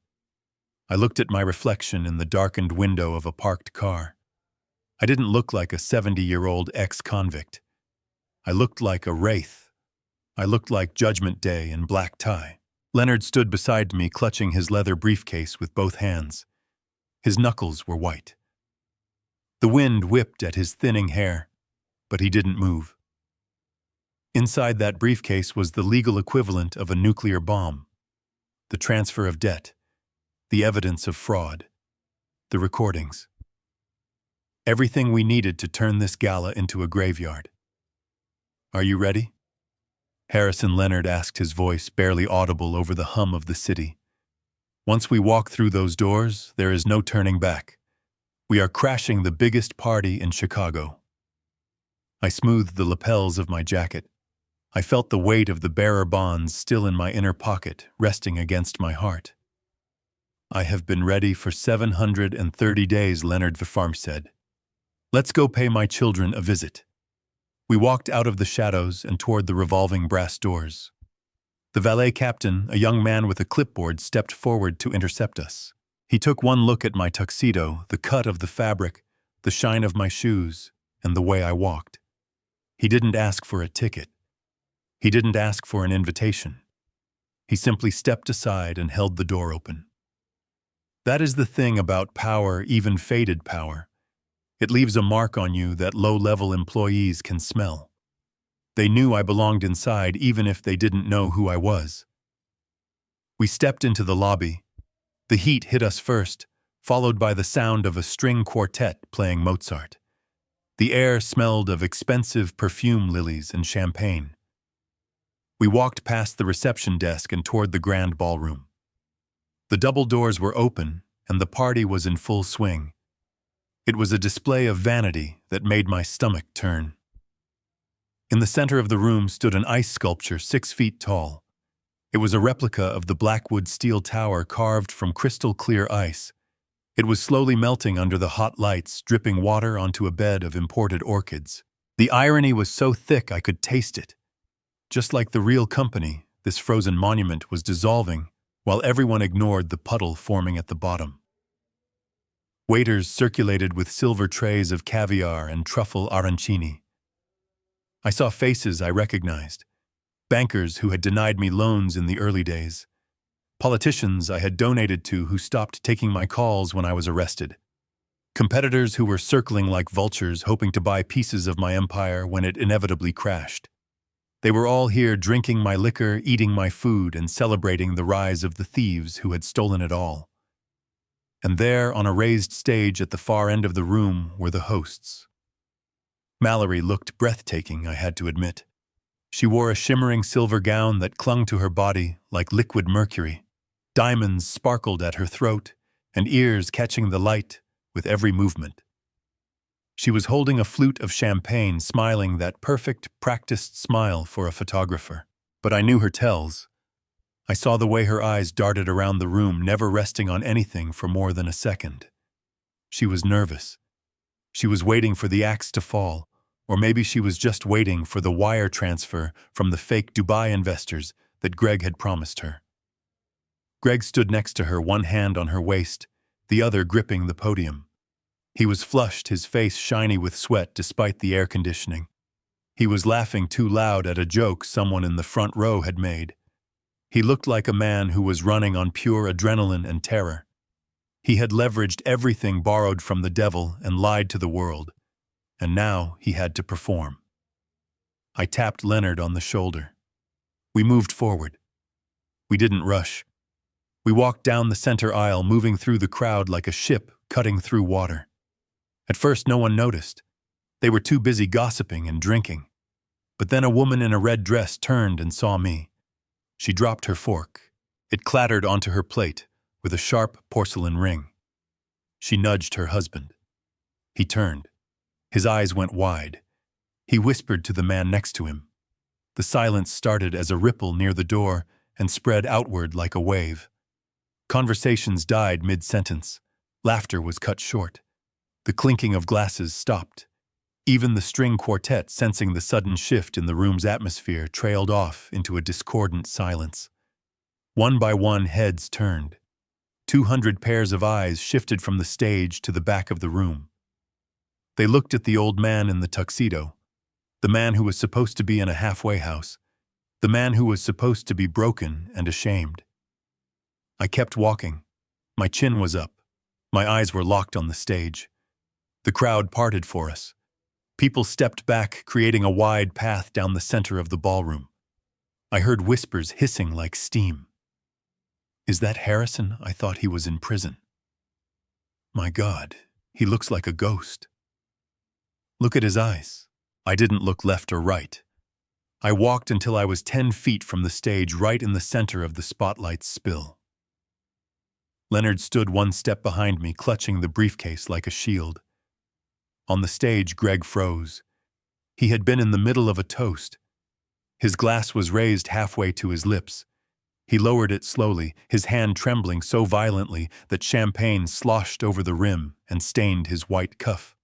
I looked at my reflection in the darkened window of a parked car. I didn't look like a 70-year-old ex-convict. I looked like a wraith. I looked like Judgment Day in black tie. Leonard stood beside me, clutching his leather briefcase with both hands. His knuckles were white. The wind whipped at his thinning hair, but he didn't move. Inside that briefcase was the legal equivalent of a nuclear bomb, the transfer of debt, the evidence of fraud, the recordings. Everything we needed to turn this gala into a graveyard. "Are you ready?" Harrison Leonard asked, his voice barely audible over the hum of the city. "Once we walk through those doors, there is no turning back. We are crashing the biggest party in Chicago." I smoothed the lapels of my jacket. I felt the weight of the bearer bonds still in my inner pocket, resting against my heart. "I have been ready for 730 days, Leonard Vifarm said. "Let's go pay my children a visit." We walked out of the shadows and toward the revolving brass doors. The valet captain, a young man with a clipboard, stepped forward to intercept us. He took one look at my tuxedo, the cut of the fabric, the shine of my shoes, and the way I walked. He didn't ask for a ticket. He didn't ask for an invitation. He simply stepped aside and held the door open. That is the thing about power, even faded power. It leaves a mark on you that low-level employees can smell. They knew I belonged inside even if they didn't know who I was. We stepped into the lobby. The heat hit us first, followed by the sound of a string quartet playing Mozart. The air smelled of expensive perfume lilies and champagne. We walked past the reception desk and toward the grand ballroom. The double doors were open, and the party was in full swing. It was a display of vanity that made my stomach turn. In the center of the room stood an ice sculpture 6 feet tall. It was a replica of the Blackwood steel tower carved from crystal-clear ice. It was slowly melting under the hot lights, dripping water onto a bed of imported orchids. The irony was so thick I could taste it. Just like the real company, this frozen monument was dissolving, while everyone ignored the puddle forming at the bottom. Waiters circulated with silver trays of caviar and truffle arancini. I saw faces I recognized. Bankers who had denied me loans in the early days. Politicians I had donated to who stopped taking my calls when I was arrested. Competitors who were circling like vultures hoping to buy pieces of my empire when it inevitably crashed. They were all here drinking my liquor, eating my food, and celebrating the rise of the thieves who had stolen it all. And there, on a raised stage at the far end of the room, were the hosts. Mallory looked breathtaking, I had to admit. She wore a shimmering silver gown that clung to her body like liquid mercury. Diamonds sparkled at her throat, and ears catching the light with every movement. She was holding a flute of champagne, smiling that perfect, practiced smile for a photographer. But I knew her tells. I saw the way her eyes darted around the room, never resting on anything for more than a second. She was nervous. She was waiting for the axe to fall, or maybe she was just waiting for the wire transfer from the fake Dubai investors that Greg had promised her. Greg stood next to her, one hand on her waist, the other gripping the podium. He was flushed, his face shiny with sweat despite the air conditioning. He was laughing too loud at a joke someone in the front row had made. He looked like a man who was running on pure adrenaline and terror. He had leveraged everything borrowed from the devil and lied to the world, and now he had to perform. I tapped Leonard on the shoulder. We moved forward. We didn't rush. We walked down the center aisle, moving through the crowd like a ship cutting through water. At first, no one noticed. They were too busy gossiping and drinking. But then a woman in a red dress turned and saw me. She dropped her fork. It clattered onto her plate with a sharp porcelain ring. She nudged her husband. He turned. His eyes went wide. He whispered to the man next to him. The silence started as a ripple near the door and spread outward like a wave. Conversations died mid-sentence. Laughter was cut short. The clinking of glasses stopped. Even the string quartet, sensing the sudden shift in the room's atmosphere, trailed off into a discordant silence. One by one, heads turned. 200 pairs of eyes shifted from the stage to the back of the room. They looked at the old man in the tuxedo, the man who was supposed to be in a halfway house, the man who was supposed to be broken and ashamed. I kept walking. My chin was up. My eyes were locked on the stage. The crowd parted for us. People stepped back, creating a wide path down the center of the ballroom. I heard whispers hissing like steam. Is that Harrison? I thought he was in prison. My God, he looks like a ghost. Look at his eyes. I didn't look left or right. I walked until I was 10 feet from the stage, right in the center of the spotlight's spill. Leonard stood one step behind me, clutching the briefcase like a shield. On the stage, Greg froze. He had been in the middle of a toast. His glass was raised halfway to his lips. He lowered it slowly, his hand trembling so violently that champagne sloshed over the rim and stained his white cuff.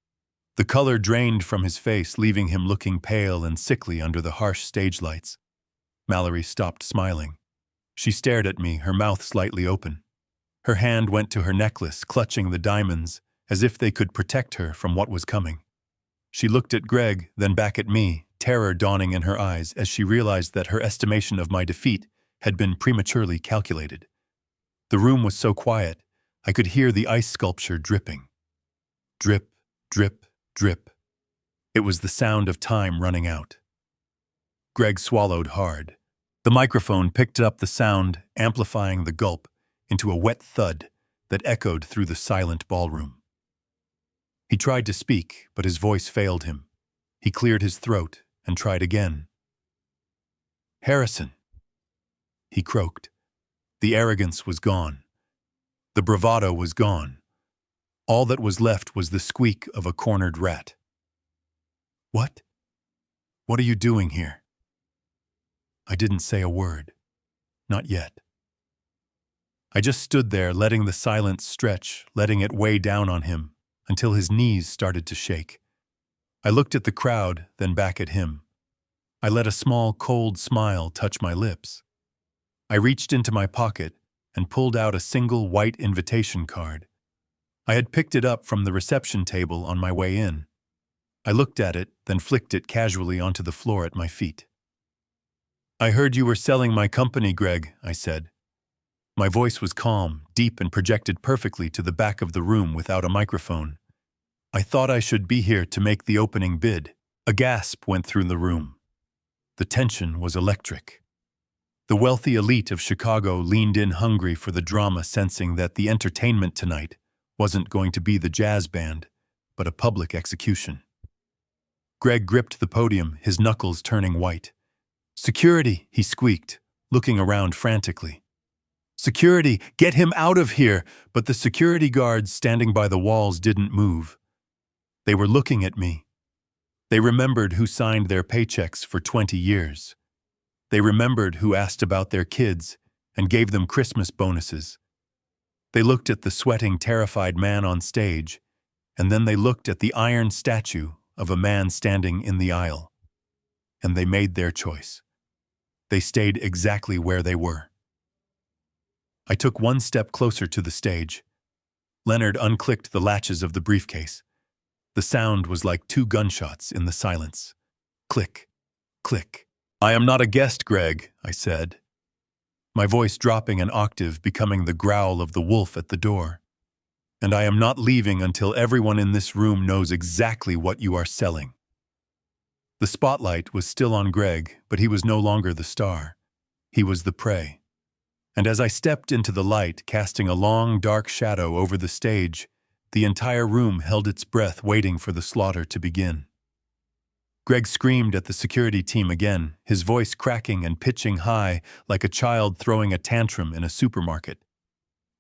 The color drained from his face, leaving him looking pale and sickly under the harsh stage lights. Mallory stopped smiling. She stared at me, her mouth slightly open. Her hand went to her necklace, clutching the diamonds, as if they could protect her from what was coming. She looked at Greg, then back at me, terror dawning in her eyes as she realized that her estimation of my defeat had been prematurely calculated. The room was so quiet, I could hear the ice sculpture dripping. Drip, drip, drip. It was the sound of time running out. Greg swallowed hard. The microphone picked up the sound, amplifying the gulp into a wet thud that echoed through the silent ballroom. He tried to speak, but his voice failed him. He cleared his throat and tried again. Harrison, he croaked. The arrogance was gone. The bravado was gone. All that was left was the squeak of a cornered rat. What? What are you doing here? I didn't say a word. Not yet. I just stood there, letting the silence stretch, letting it weigh down on him, until his knees started to shake. I looked at the crowd, then back at him. I let a small, cold smile touch my lips. I reached into my pocket and pulled out a single white invitation card. I had picked it up from the reception table on my way in. I looked at it, then flicked it casually onto the floor at my feet. I heard you were selling my company, Greg, I said. My voice was calm, deep, and projected perfectly to the back of the room without a microphone. I thought I should be here to make the opening bid. A gasp went through the room. The tension was electric. The wealthy elite of Chicago leaned in hungry for the drama, sensing that the entertainment tonight wasn't going to be the jazz band, but a public execution. Greg gripped the podium, his knuckles turning white. "Security," he squeaked, looking around frantically. "Security, get him out of here!" But the security guards standing by the walls didn't move. They were looking at me. They remembered who signed their paychecks for 20 years. They remembered who asked about their kids and gave them Christmas bonuses. They looked at the sweating, terrified man on stage, and then they looked at the iron statue of a man standing in the aisle. And they made their choice. They stayed exactly where they were. I took one step closer to the stage. Leonard unclicked the latches of the briefcase. The sound was like 2 gunshots in the silence. Click, click. "I am not a guest, Greg," I said, my voice dropping an octave, becoming the growl of the wolf at the door. and I am not leaving until everyone in this room knows exactly what you are selling." The spotlight was still on Greg, but he was no longer the star. He was the prey. And as I stepped into the light, casting a long, dark shadow over the stage, the entire room held its breath, waiting for the slaughter to begin. Greg screamed at the security team again, his voice cracking and pitching high like a child throwing a tantrum in a supermarket.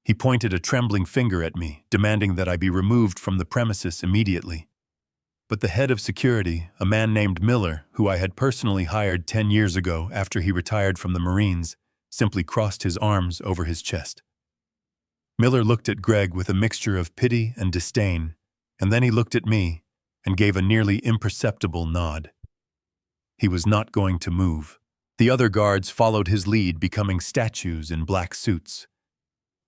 He pointed a trembling finger at me, demanding that I be removed from the premises immediately. But the head of security, a man named Miller, who I had personally hired 10 years ago after he retired from the Marines, simply crossed his arms over his chest. Miller looked at Greg with a mixture of pity and disdain, and then he looked at me and gave a nearly imperceptible nod. He was not going to move. The other guards followed his lead, becoming statues in black suits.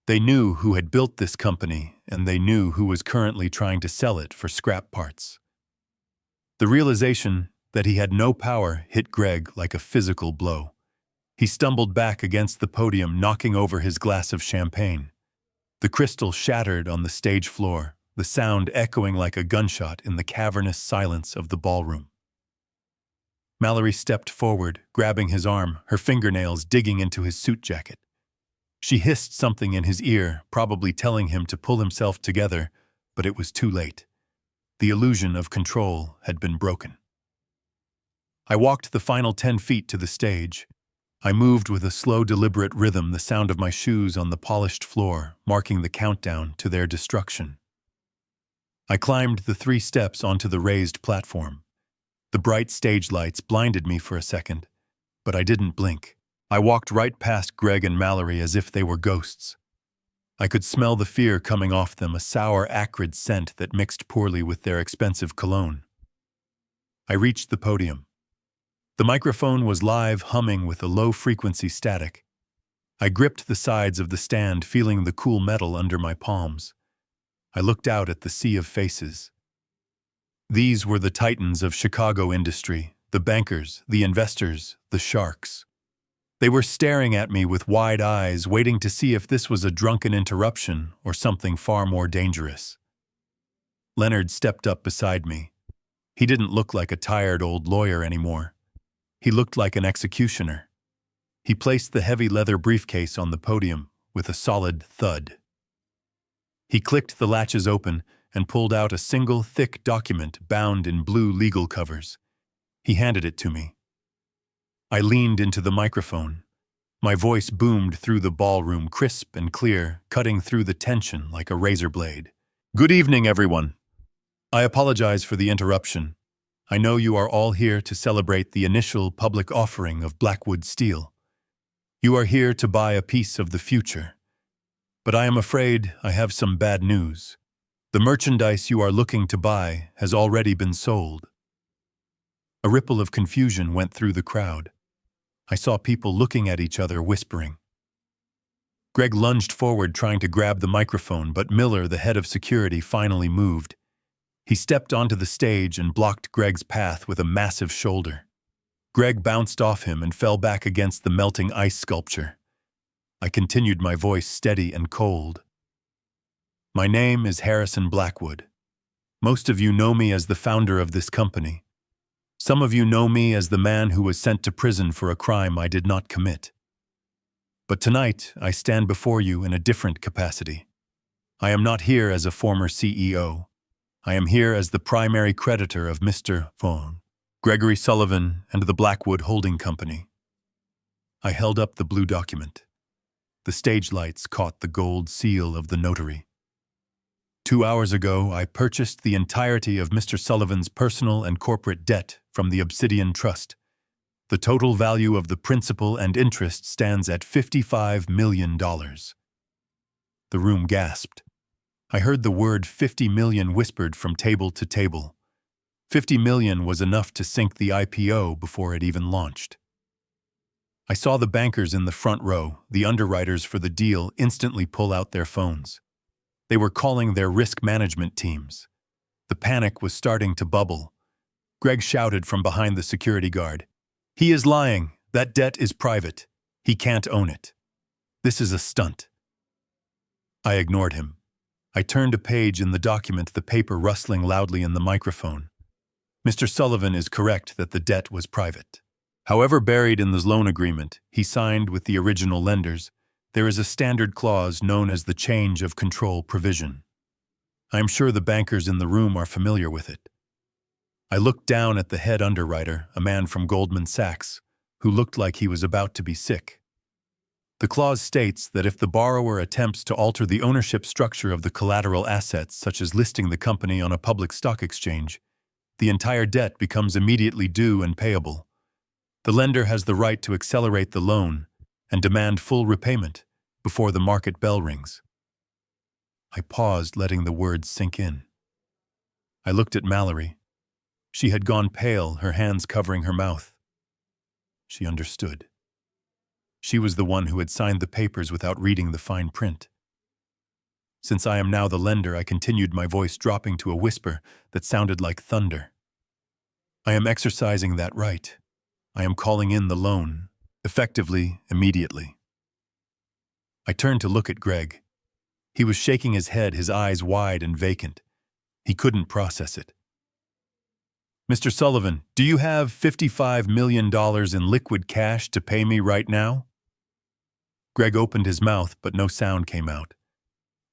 They knew who had built this company, and they knew who was currently trying to sell it for scrap parts. The realization that he had no power hit Greg like a physical blow. He stumbled back against the podium, knocking over his glass of champagne. The crystal shattered on the stage floor, the sound echoing like a gunshot in the cavernous silence of the ballroom. Mallory stepped forward, grabbing his arm, her fingernails digging into his suit jacket. She hissed something in his ear, probably telling him to pull himself together, but it was too late. The illusion of control had been broken. I walked the final 10 feet to the stage. I moved with a slow, deliberate rhythm, the sound of my shoes on the polished floor, marking the countdown to their destruction. I climbed the 3 steps onto the raised platform. The bright stage lights blinded me for a second, but I didn't blink. I walked right past Greg and Mallory as if they were ghosts. I could smell the fear coming off them, a sour, acrid scent that mixed poorly with their expensive cologne. I reached the podium. The microphone was live, humming with a low-frequency static. I gripped the sides of the stand, feeling the cool metal under my palms. I looked out at the sea of faces. These were the titans of Chicago industry, the bankers, the investors, the sharks. They were staring at me with wide eyes, waiting to see if this was a drunken interruption or something far more dangerous. Leonard stepped up beside me. He didn't look like a tired old lawyer anymore. He looked like an executioner. He placed the heavy leather briefcase on the podium with a solid thud. He clicked the latches open and pulled out a single thick document bound in blue legal covers. He handed it to me. I leaned into the microphone. My voice boomed through the ballroom, crisp and clear, cutting through the tension like a razor blade. "Good evening, everyone. I apologize for the interruption. I know you are all here to celebrate the initial public offering of Blackwood Steel. You are here to buy a piece of the future. But I am afraid I have some bad news. The merchandise you are looking to buy has already been sold." A ripple of confusion went through the crowd. I saw people looking at each other, whispering. Greg lunged forward, trying to grab the microphone, but Miller, the head of security, finally moved. He stepped onto the stage and blocked Greg's path with a massive shoulder. Greg bounced off him and fell back against the melting ice sculpture. I continued, my voice steady and cold. "My name is Harrison Blackwood. Most of you know me as the founder of this company. Some of you know me as the man who was sent to prison for a crime I did not commit. But tonight, I stand before you in a different capacity. I am not here as a former CEO. I am here as the primary creditor of Mr. Vaughn, Gregory Sullivan, and the Blackwood Holding Company." I held up the blue document. The stage lights caught the gold seal of the notary. 2 hours ago, I purchased the entirety of Mr. Sullivan's personal and corporate debt from the Obsidian Trust. The total value of the principal and interest stands at $55 million. The room gasped. I heard the word 50 million whispered from table to table. 50 million was enough to sink the IPO before it even launched. I saw the bankers in the front row, the underwriters for the deal, instantly pull out their phones. They were calling their risk management teams. The panic was starting to bubble. Greg shouted from behind the security guard, "He is lying. That debt is private. He can't own it. This is a stunt." I ignored him. I turned a page in the document, the paper rustling loudly in the microphone. Mr. Sullivan is correct that the debt was private. However, buried in the loan agreement he signed with the original lenders, there is a standard clause known as the change of control provision. I am sure the bankers in the room are familiar with it. I looked down at the head underwriter, a man from Goldman Sachs, who looked like he was about to be sick. The clause states that if the borrower attempts to alter the ownership structure of the collateral assets, such as listing the company on a public stock exchange, the entire debt becomes immediately due and payable. The lender has the right to accelerate the loan and demand full repayment before the market bell rings. I paused, letting the words sink in. I looked at Mallory. She had gone pale, her hands covering her mouth. She understood. She was the one who had signed the papers without reading the fine print. Since I am now the lender, I continued, my voice dropping to a whisper that sounded like thunder. I am exercising that right. I am calling in the loan, effectively, immediately. I turned to look at Greg. He was shaking his head, his eyes wide and vacant. He couldn't process it. Mr. Sullivan, do you have $55 million in liquid cash to pay me right now? Greg opened his mouth, but no sound came out.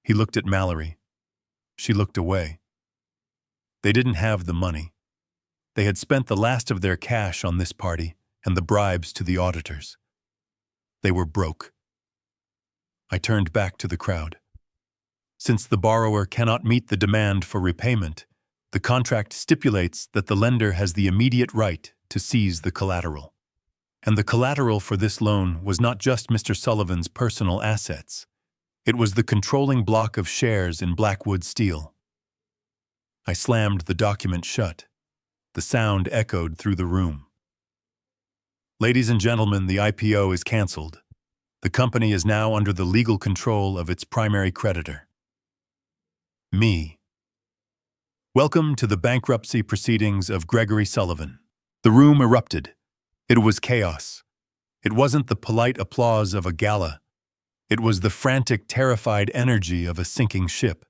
He looked at Mallory. She looked away. They didn't have the money. They had spent the last of their cash on this party and the bribes to the auditors. They were broke. I turned back to the crowd. Since the borrower cannot meet the demand for repayment, the contract stipulates that the lender has the immediate right to seize the collateral. And the collateral for this loan was not just Mr. Sullivan's personal assets. It was the controlling block of shares in Blackwood Steel. I slammed the document shut. The sound echoed through the room. Ladies and gentlemen, the IPO is canceled. The company is now under the legal control of its primary creditor. Me. Welcome to the bankruptcy proceedings of Gregory Sullivan. The room erupted. It was chaos. It wasn't the polite applause of a gala. It was the frantic, terrified energy of a sinking ship.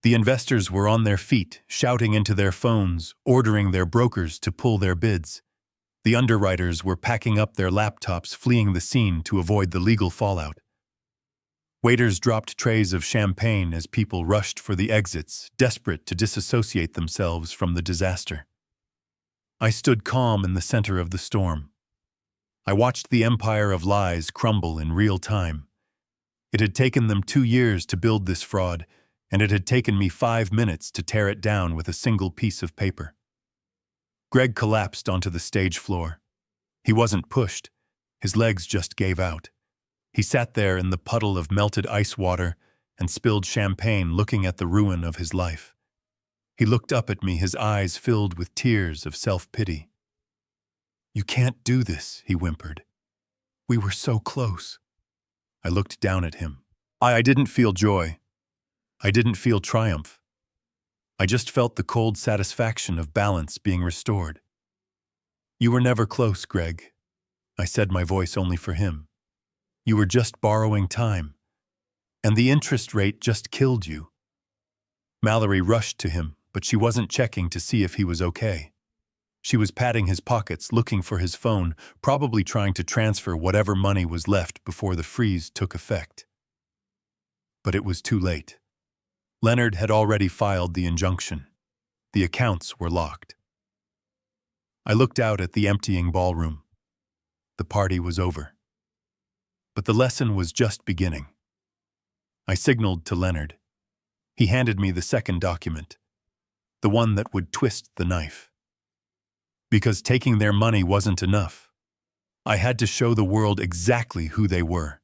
The investors were on their feet, shouting into their phones, ordering their brokers to pull their bids. The underwriters were packing up their laptops, fleeing the scene to avoid the legal fallout. Waiters dropped trays of champagne as people rushed for the exits, desperate to disassociate themselves from the disaster. I stood calm in the center of the storm. I watched the empire of lies crumble in real time. It had taken them 2 years to build this fraud, and it had taken me 5 minutes to tear it down with a single piece of paper. Greg collapsed onto the stage floor. He wasn't pushed. His legs just gave out. He sat there in the puddle of melted ice water and spilled champagne, looking at the ruin of his life. He looked up at me, his eyes filled with tears of self-pity. "You can't do this," he whimpered. "We were so close." I looked down at him. I didn't feel joy. I didn't feel triumph. I just felt the cold satisfaction of balance being restored. "You were never close, Greg," I said, my voice only for him. "You were just borrowing time. And the interest rate just killed you." Mallory rushed to him, but she wasn't checking to see if he was okay. She was patting his pockets, looking for his phone, probably trying to transfer whatever money was left before the freeze took effect. But it was too late. Leonard had already filed the injunction. The accounts were locked. I looked out at the emptying ballroom. The party was over. But the lesson was just beginning. I signaled to Leonard. He handed me the second document, the one that would twist the knife. Because taking their money wasn't enough. I had to show the world exactly who they were.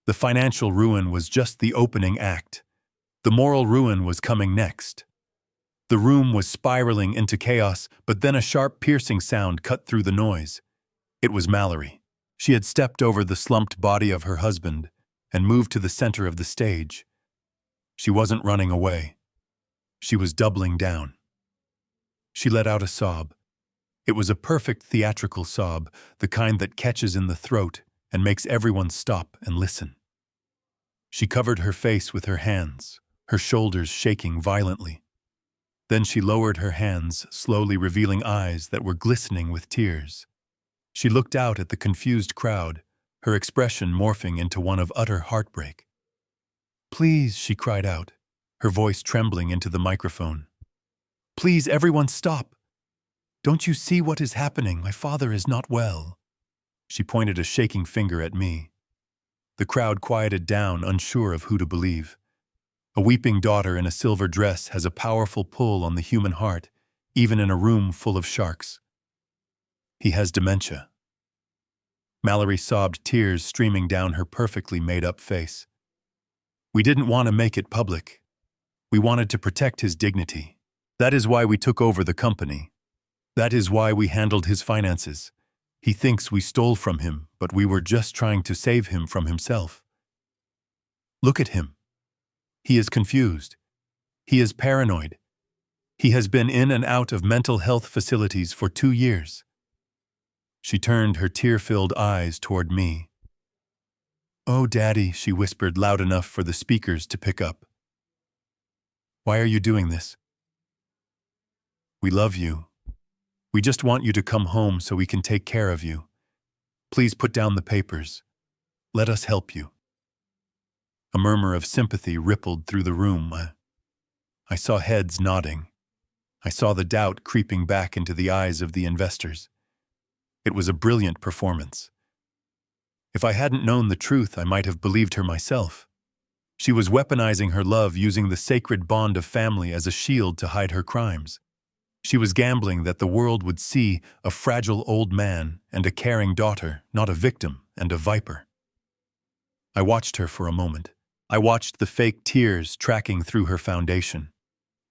The financial ruin was just the opening act. The moral ruin was coming next. The room was spiraling into chaos, but then a sharp, piercing sound cut through the noise. It was Mallory. She had stepped over the slumped body of her husband and moved to the center of the stage. She wasn't running away. She was doubling down. She let out a sob. It was a perfect theatrical sob, the kind that catches in the throat and makes everyone stop and listen. She covered her face with her hands. her shoulders shaking violently. Then she lowered her hands, slowly revealing eyes that were glistening with tears. She looked out at the confused crowd, her expression morphing into one of utter heartbreak. "Please," she cried out, her voice trembling into the microphone. "Please, everyone stop! Don't you see what is happening? My father is not well." She pointed a shaking finger at me. The crowd quieted down, unsure of who to believe. A weeping daughter in a silver dress has a powerful pull on the human heart, even in a room full of sharks. "He has dementia." Mallory sobbed, tears streaming down her perfectly made-up face. "We didn't want to make it public. We wanted to protect his dignity. That is why we took over the company. That is why we handled his finances. He thinks we stole from him, but we were just trying to save him from himself. Look at him. He is confused. He is paranoid. He has been in and out of mental health facilities for 2 years." She turned her tear-filled eyes toward me. "Oh, Daddy," she whispered loud enough for the speakers to pick up. "Why are you doing this? We love you. We just want you to come home so we can take care of you. Please put down the papers. Let us help you." A murmur of sympathy rippled through the room. I saw heads nodding. I saw the doubt creeping back into the eyes of the investors. It was a brilliant performance. If I hadn't known the truth, I might have believed her myself. She was weaponizing her love, using the sacred bond of family as a shield to hide her crimes. She was gambling that the world would see a fragile old man and a caring daughter, not a victim and a viper. I watched her for a moment. I watched the fake tears tracking through her foundation.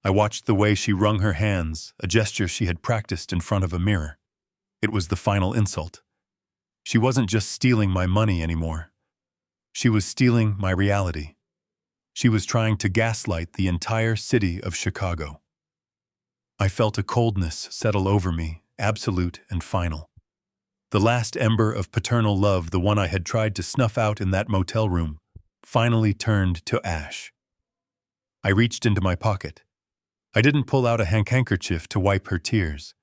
I watched the way she wrung her hands, a gesture she had practiced in front of a mirror. It was the final insult. She wasn't just stealing my money anymore. She was stealing my reality. She was trying to gaslight the entire city of Chicago. I felt a coldness settle over me, absolute and final. The last ember of paternal love, the one I had tried to snuff out in that motel room, finally turned to ash. I reached into my pocket. I didn't pull out a handkerchief to wipe her tears.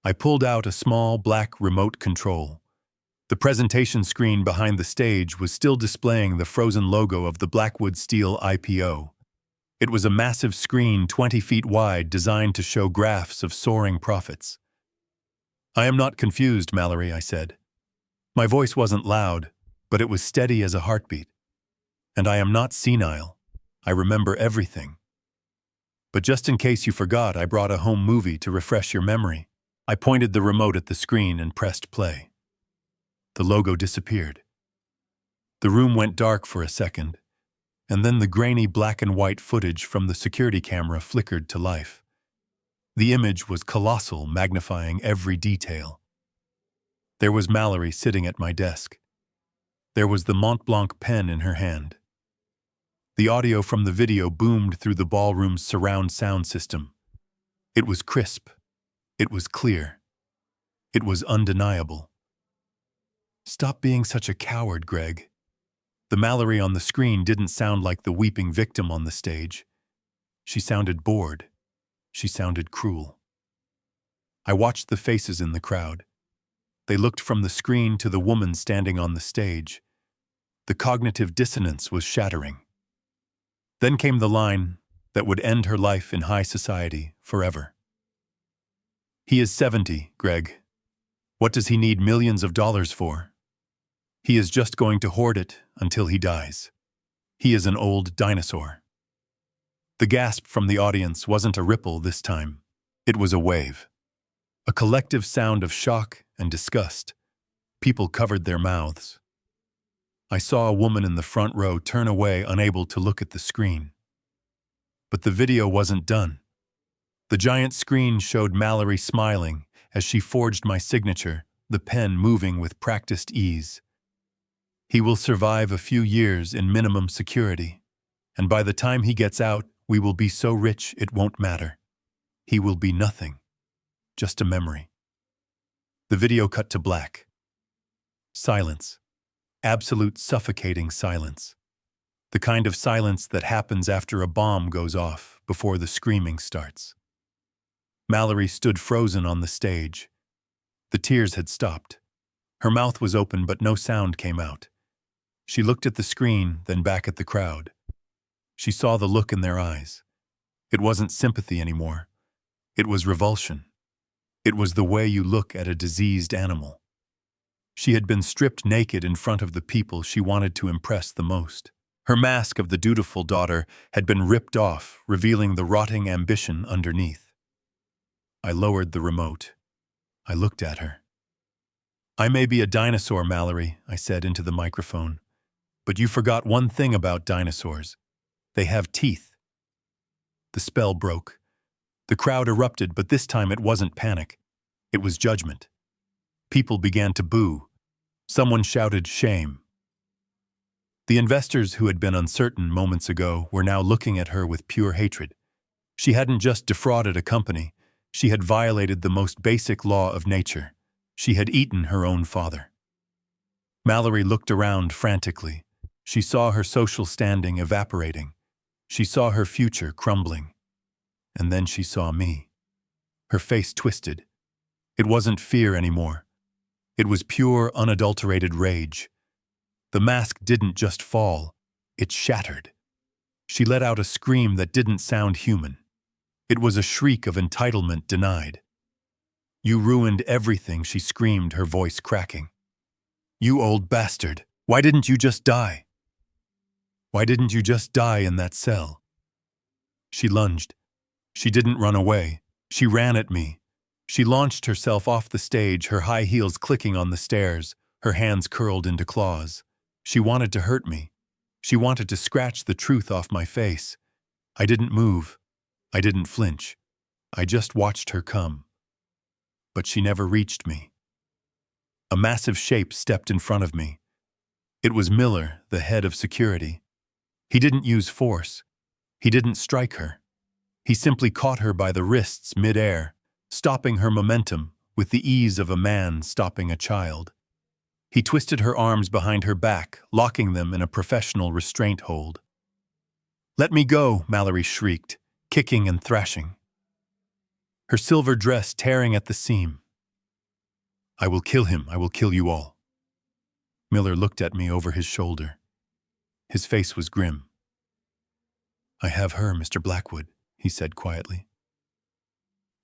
I pulled out a small black remote control. The presentation screen behind the stage was still displaying the frozen logo of the Blackwood Steel IPO. It was a massive screen 20 feet wide designed to show graphs of soaring profits. "I am not confused, Mallory," I said. My voice wasn't loud, but it was steady as a heartbeat. "And I am not senile. I remember everything. But just in case you forgot, I brought a home movie to refresh your memory." I pointed the remote at the screen and pressed play. The logo disappeared. The room went dark for a second, and then the grainy black and white footage from the security camera flickered to life. The image was colossal, magnifying every detail. There was Mallory sitting at my desk. There was the Mont Blanc pen in her hand. The audio from the video boomed through the ballroom's surround sound system. It was crisp. It was clear. It was undeniable. "Stop being such a coward, Greg." The Mallory on the screen didn't sound like the weeping victim on the stage. She sounded bored. She sounded cruel. I watched the faces in the crowd. They looked from the screen to the woman standing on the stage. The cognitive dissonance was shattering. Then came the line that would end her life in high society forever. "He is 70, Greg. What does he need millions of dollars for? He is just going to hoard it until he dies. He is an old dinosaur." The gasp from the audience wasn't a ripple this time. It was a wave. A collective sound of shock and disgust. People covered their mouths. I saw a woman in the front row turn away, unable to look at the screen. But the video wasn't done. The giant screen showed Mallory smiling as she forged my signature, the pen moving with practiced ease. "He will survive a few years in minimum security, and by the time he gets out, we will be so rich it won't matter. He will be nothing, just a memory." The video cut to black. Silence. Absolute suffocating silence. The kind of silence that happens after a bomb goes off before the screaming starts. Mallory stood frozen on the stage. The tears had stopped. Her mouth was open, but no sound came out. She looked at the screen, then back at the crowd. She saw the look in their eyes. It wasn't sympathy anymore. It was revulsion. It was the way you look at a diseased animal. She had been stripped naked in front of the people she wanted to impress the most. Her mask of the dutiful daughter had been ripped off, revealing the rotting ambition underneath. I lowered the remote. I looked at her. "I may be a dinosaur, Mallory," I said into the microphone, "but you forgot one thing about dinosaurs. They have teeth." The spell broke. The crowd erupted, but this time it wasn't panic. It was judgment. People began to boo. Someone shouted, "Shame." The investors who had been uncertain moments ago were now looking at her with pure hatred. She hadn't just defrauded a company. She had violated the most basic law of nature. She had eaten her own father. Mallory looked around frantically. She saw her social standing evaporating. She saw her future crumbling. And then she saw me. Her face twisted. It wasn't fear anymore. It was pure, unadulterated rage. The mask didn't just fall. It shattered. She let out a scream that didn't sound human. It was a shriek of entitlement denied. "You ruined everything," she screamed, her voice cracking. "You old bastard! Why didn't you just die? Why didn't you just die in that cell?" She lunged. She didn't run away. She ran at me. She launched herself off the stage, her high heels clicking on the stairs, her hands curled into claws. She wanted to hurt me. She wanted to scratch the truth off my face. I didn't move. I didn't flinch. I just watched her come. But she never reached me. A massive shape stepped in front of me. It was Miller, the head of security. He didn't use force. He didn't strike her. He simply caught her by the wrists mid-air, stopping her momentum with the ease of a man stopping a child. He twisted her arms behind her back, locking them in a professional restraint hold. "Let me go," Mallory shrieked, kicking and thrashing, her silver dress tearing at the seam. "I will kill him. I will kill you all." Miller looked at me over his shoulder. His face was grim. "I have her, Mr. Blackwood," he said quietly.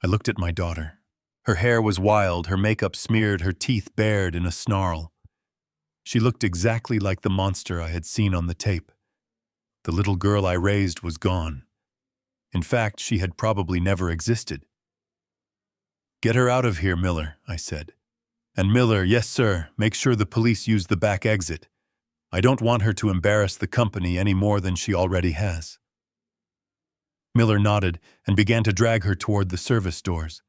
I looked at my daughter. Her hair was wild, her makeup smeared, her teeth bared in a snarl. She looked exactly like the monster I had seen on the tape. The little girl I raised was gone. In fact, she had probably never existed. "Get her out of here, Miller," I said. "And Miller, yes sir, make sure the police use the back exit. I don't want her to embarrass the company any more than she already has." Miller nodded and began to drag her toward the service doors.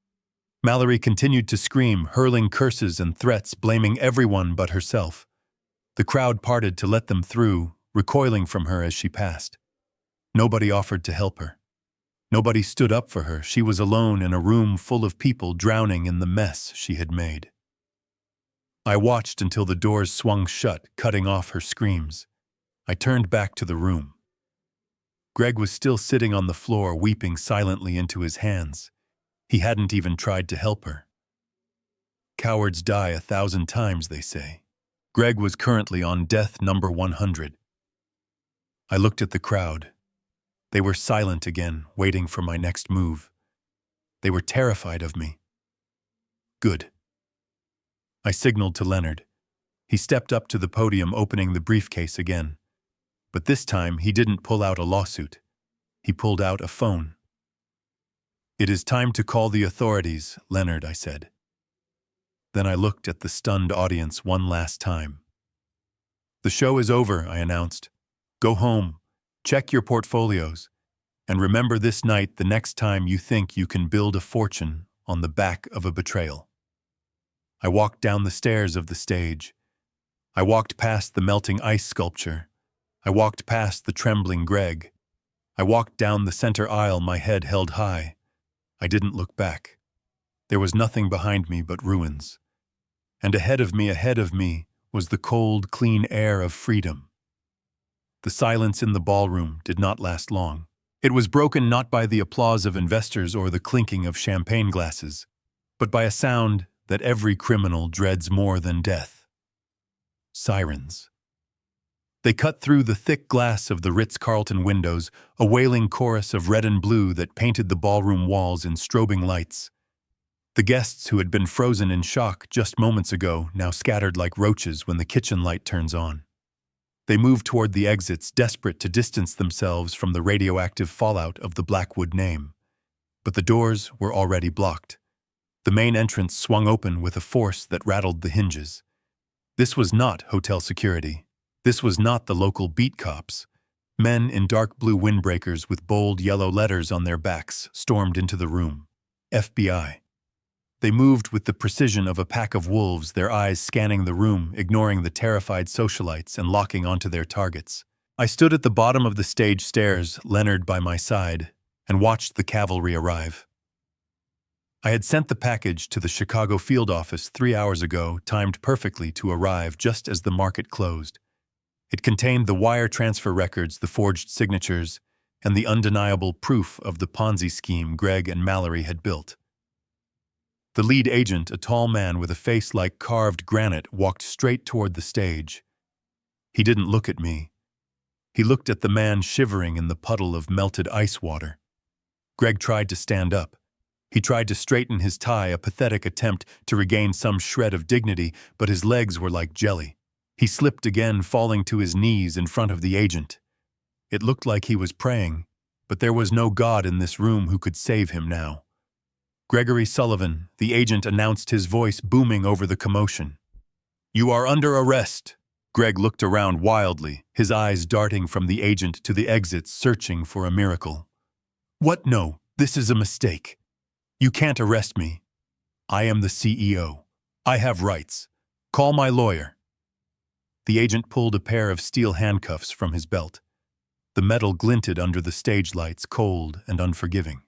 Mallory continued to scream, hurling curses and threats, blaming everyone but herself. The crowd parted to let them through, recoiling from her as she passed. Nobody offered to help her. Nobody stood up for her. She was alone in a room full of people drowning in the mess she had made. I watched until the doors swung shut, cutting off her screams. I turned back to the room. Greg was still sitting on the floor, weeping silently into his hands. He hadn't even tried to help her. Cowards die 1,000 times, they say. Greg was currently on death number 100. I looked at the crowd. They were silent again, waiting for my next move. They were terrified of me. Good. I signaled to Leonard. He stepped up to the podium, opening the briefcase again. But this time, he didn't pull out a lawsuit. He pulled out a phone. "It is time to call the authorities, Leonard," I said. Then I looked at the stunned audience one last time. "The show is over," I announced. "Go home, check your portfolios, and remember this night the next time you think you can build a fortune on the back of a betrayal." I walked down the stairs of the stage. I walked past the melting ice sculpture. I walked past the trembling Greg. I walked down the center aisle, my head held high. I didn't look back. There was nothing behind me but ruins. And ahead of me, was the cold, clean air of freedom. The silence in the ballroom did not last long. It was broken not by the applause of investors or the clinking of champagne glasses, but by a sound that every criminal dreads more than death. Sirens. They cut through the thick glass of the Ritz-Carlton windows, a wailing chorus of red and blue that painted the ballroom walls in strobing lights. The guests who had been frozen in shock just moments ago now scattered like roaches when the kitchen light turns on. They moved toward the exits, desperate to distance themselves from the radioactive fallout of the Blackwood name. But the doors were already blocked. The main entrance swung open with a force that rattled the hinges. This was not hotel security. This was not the local beat cops. Men in dark blue windbreakers with bold yellow letters on their backs stormed into the room. FBI. They moved with the precision of a pack of wolves, their eyes scanning the room, ignoring the terrified socialites and locking onto their targets. I stood at the bottom of the stage stairs, Leonard by my side, and watched the cavalry arrive. I had sent the package to the Chicago field office 3 hours ago, timed perfectly to arrive just as the market closed. It contained the wire transfer records, the forged signatures, and the undeniable proof of the Ponzi scheme Greg and Mallory had built. The lead agent, a tall man with a face like carved granite, walked straight toward the stage. He didn't look at me. He looked at the man shivering in the puddle of melted ice water. Greg tried to stand up. He tried to straighten his tie, a pathetic attempt to regain some shred of dignity, but his legs were like jelly. He slipped again, falling to his knees in front of the agent. It looked like he was praying, but there was no God in this room who could save him now. Gregory Sullivan, the agent, announced, his voice booming over the commotion. "You are under arrest." Greg looked around wildly, his eyes darting from the agent to the exits, searching for a miracle. "What? No, this is a mistake. You can't arrest me. I am the CEO. I have rights. Call my lawyer." The agent pulled a pair of steel handcuffs from his belt. The metal glinted under the stage lights, cold and unforgiving.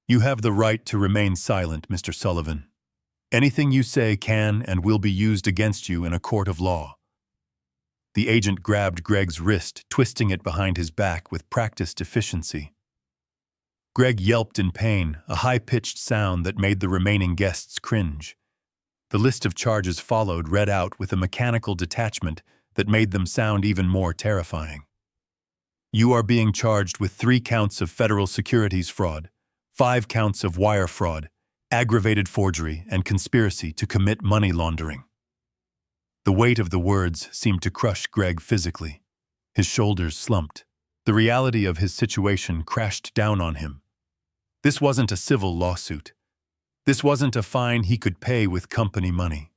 "You have the right to remain silent, Mr. Sullivan. Anything you say can and will be used against you in a court of law." The agent grabbed Greg's wrist, twisting it behind his back with practiced efficiency. Greg yelped in pain, a high-pitched sound that made the remaining guests cringe. The list of charges followed, read out with a mechanical detachment that made them sound even more terrifying. "You are being charged with 3 counts of federal securities fraud, 5 counts of wire fraud, aggravated forgery, and conspiracy to commit money laundering." The weight of the words seemed to crush Greg physically. His shoulders slumped. The reality of his situation crashed down on him. This wasn't a civil lawsuit. This wasn't a fine he could pay with company money.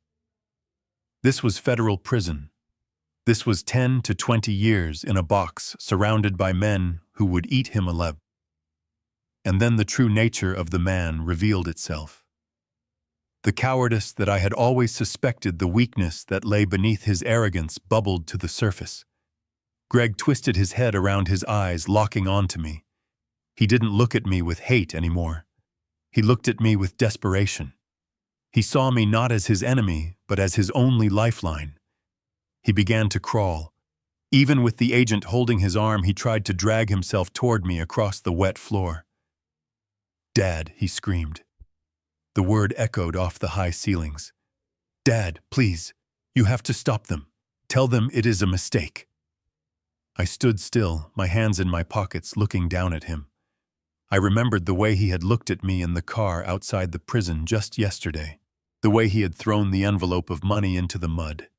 This was federal prison. This was 10 to 20 years in a box surrounded by men who would eat him alive. And then the true nature of the man revealed itself. The cowardice that I had always suspected, the weakness that lay beneath his arrogance, bubbled to the surface. Greg twisted his head around his eyes, locking onto me. He didn't look at me with hate anymore. He looked at me with desperation. He saw me not as his enemy, but as his only lifeline. He began to crawl. Even with the agent holding his arm, he tried to drag himself toward me across the wet floor. "Dad," he screamed. The word echoed off the high ceilings. "Dad, please, you have to stop them. Tell them it is a mistake." I stood still, my hands in my pockets, looking down at him. I remembered the way he had looked at me in the car outside the prison just yesterday, the way he had thrown the envelope of money into the mud.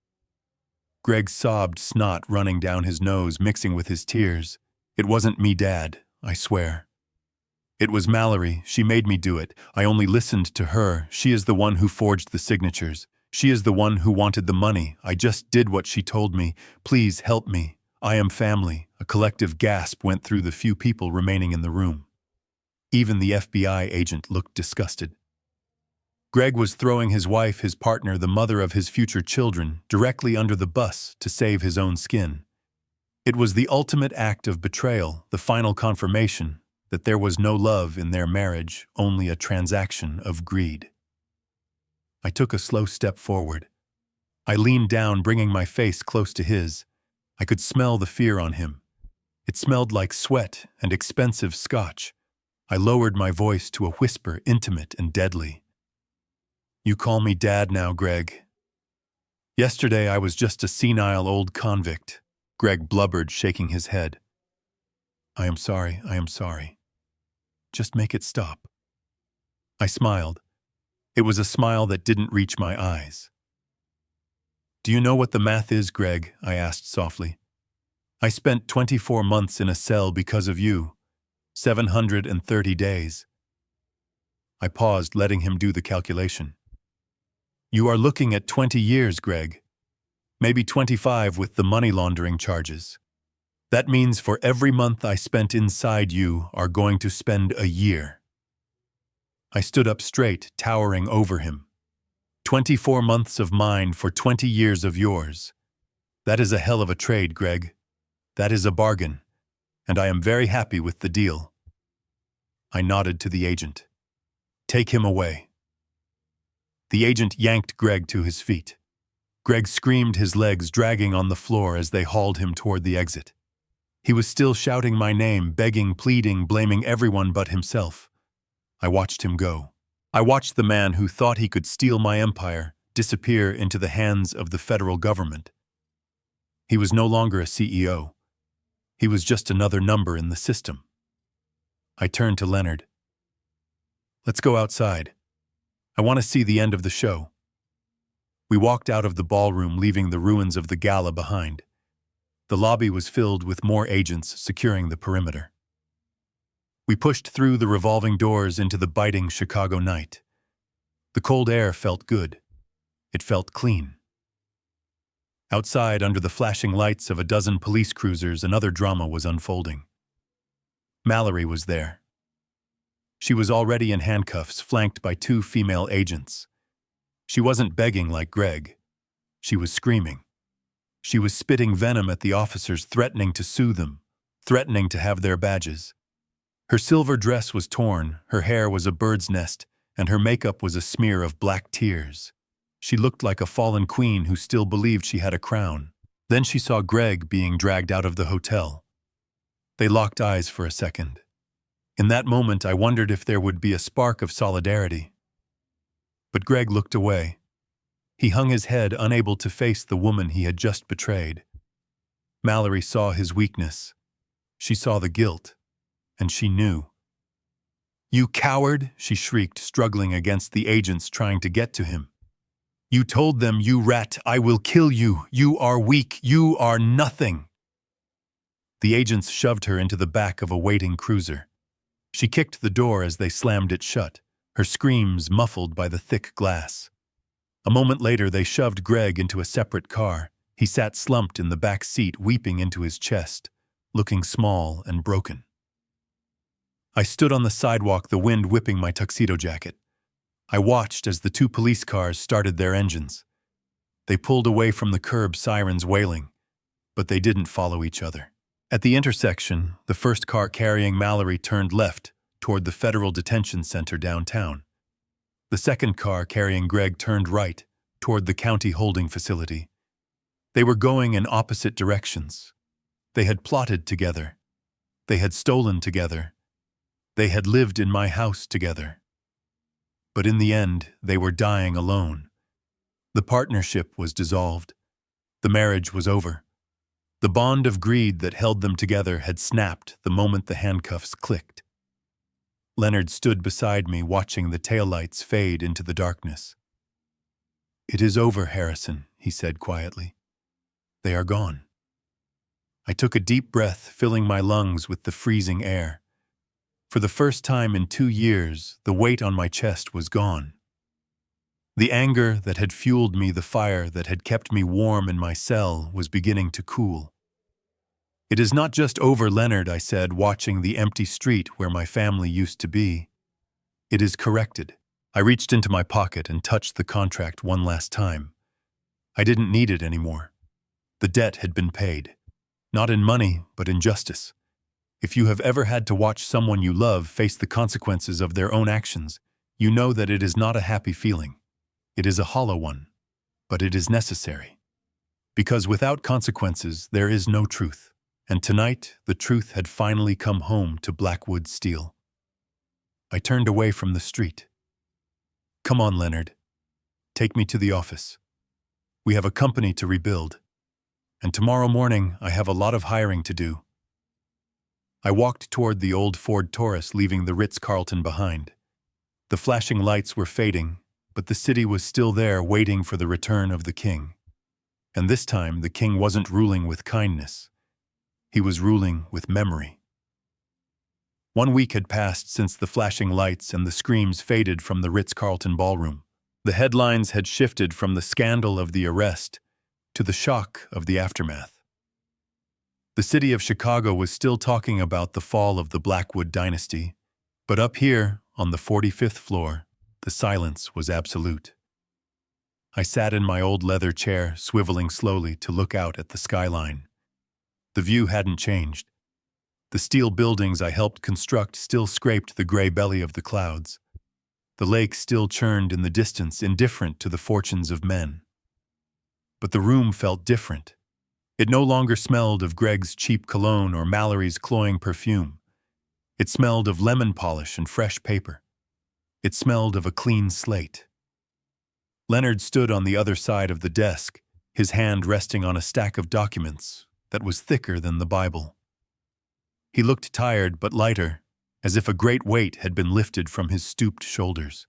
Greg sobbed, snot running down his nose, mixing with his tears. "It wasn't me, Dad, I swear. It was Mallory. She made me do it. I only listened to her. She is the one who forged the signatures. She is the one who wanted the money. I just did what she told me. Please help me. I am family." A collective gasp went through the few people remaining in the room. Even the FBI agent looked disgusted. Greg was throwing his wife, his partner, the mother of his future children, directly under the bus to save his own skin. It was the ultimate act of betrayal, the final confirmation that there was no love in their marriage, only a transaction of greed. I took a slow step forward. I leaned down, bringing my face close to his. I could smell the fear on him. It smelled like sweat and expensive scotch. I lowered my voice to a whisper, intimate and deadly. You call me Dad now, Greg. Yesterday I was just a senile old convict, Greg blubbered, shaking his head. I am sorry. Just make it stop. I smiled. It was a smile that didn't reach my eyes. Do you know what the math is, Greg? I asked softly. I spent 24 months in a cell because of you. 730 days. I paused, letting him do the calculation. You are looking at 20 years, Greg. Maybe 25 with the money laundering charges. That means for every month I spent inside you are going to spend a year. I stood up straight, towering over him. 24 months of mine for 20 years of yours. That is a hell of a trade, Greg. That is a bargain, and I am very happy with the deal. I nodded to the agent. Take him away. The agent yanked Greg to his feet. Greg screamed, his legs dragging on the floor as they hauled him toward the exit. He was still shouting my name, begging, pleading, blaming everyone but himself. I watched him go. I watched the man who thought he could steal my empire disappear into the hands of the federal government. He was no longer a CEO. He was just another number in the system. I turned to Leonard. Let's go outside. I want to see the end of the show. We walked out of the ballroom, leaving the ruins of the gala behind. The lobby was filled with more agents securing the perimeter. We pushed through the revolving doors into the biting Chicago night. The cold air felt good. It felt clean. Outside, under the flashing lights of a dozen police cruisers, another drama was unfolding. Mallory was there. She was already in handcuffs, flanked by 2 female agents. She wasn't begging like Greg. She was screaming. She was spitting venom at the officers, threatening to sue them, threatening to have their badges. Her silver dress was torn, her hair was a bird's nest, and her makeup was a smear of black tears. She looked like a fallen queen who still believed she had a crown. Then she saw Greg being dragged out of the hotel. They locked eyes for a second. In that moment, I wondered if there would be a spark of solidarity. But Greg looked away. He hung his head, unable to face the woman he had just betrayed. Mallory saw his weakness. She saw the guilt, and she knew. "You coward!" she shrieked, struggling against the agents trying to get to him. "You told them, you rat, I will kill you. You are weak. You are nothing." The agents shoved her into the back of a waiting cruiser. She kicked the door as they slammed it shut, her screams muffled by the thick glass. A moment later, they shoved Greg into a separate car. He sat slumped in the back seat, weeping into his chest, looking small and broken. I stood on the sidewalk, the wind whipping my tuxedo jacket. I watched as the 2 police cars started their engines. They pulled away from the curb, sirens wailing, but they didn't follow each other. At the intersection, the first car carrying Mallory turned left toward the Federal Detention Center downtown. The second car carrying Greg turned right toward the county holding facility. They were going in opposite directions. They had plotted together. They had stolen together. They had lived in my house together. But in the end, they were dying alone. The partnership was dissolved. The marriage was over. The bond of greed that held them together had snapped the moment the handcuffs clicked. Leonard stood beside me, watching the taillights fade into the darkness. "It is over, Harrison," he said quietly. "They are gone." I took a deep breath, filling my lungs with the freezing air. For the first time in 2 years, the weight on my chest was gone. The anger that had fueled me, the fire that had kept me warm in my cell, was beginning to cool. "It is not just over, Leonard," I said, watching the empty street where my family used to be. "It is corrected." I reached into my pocket and touched the contract one last time. I didn't need it anymore. The debt had been paid. Not in money, but in justice. If you have ever had to watch someone you love face the consequences of their own actions, you know that it is not a happy feeling. It is a hollow one, but it is necessary. Because without consequences, there is no truth. And tonight, the truth had finally come home to Blackwood Steel. I turned away from the street. Come on, Leonard. Take me to the office. We have a company to rebuild. And tomorrow morning, I have a lot of hiring to do. I walked toward the old Ford Taurus, leaving the Ritz-Carlton behind. The flashing lights were fading, but the city was still there waiting for the return of the king. And this time, the king wasn't ruling with kindness. He was ruling with memory. 1 week had passed since the flashing lights and the screams faded from the Ritz-Carlton ballroom. The headlines had shifted from the scandal of the arrest to the shock of the aftermath. The city of Chicago was still talking about the fall of the Blackwood dynasty, but up here, on the 45th floor, the silence was absolute. I sat in my old leather chair, swiveling slowly to look out at the skyline. The view hadn't changed. The steel buildings I helped construct still scraped the gray belly of the clouds. The lake still churned in the distance, indifferent to the fortunes of men. But the room felt different. It no longer smelled of Greg's cheap cologne or Mallory's cloying perfume. It smelled of lemon polish and fresh paper. It smelled of a clean slate. Leonard stood on the other side of the desk, his hand resting on a stack of documents that was thicker than the Bible. He looked tired but lighter, as if a great weight had been lifted from his stooped shoulders.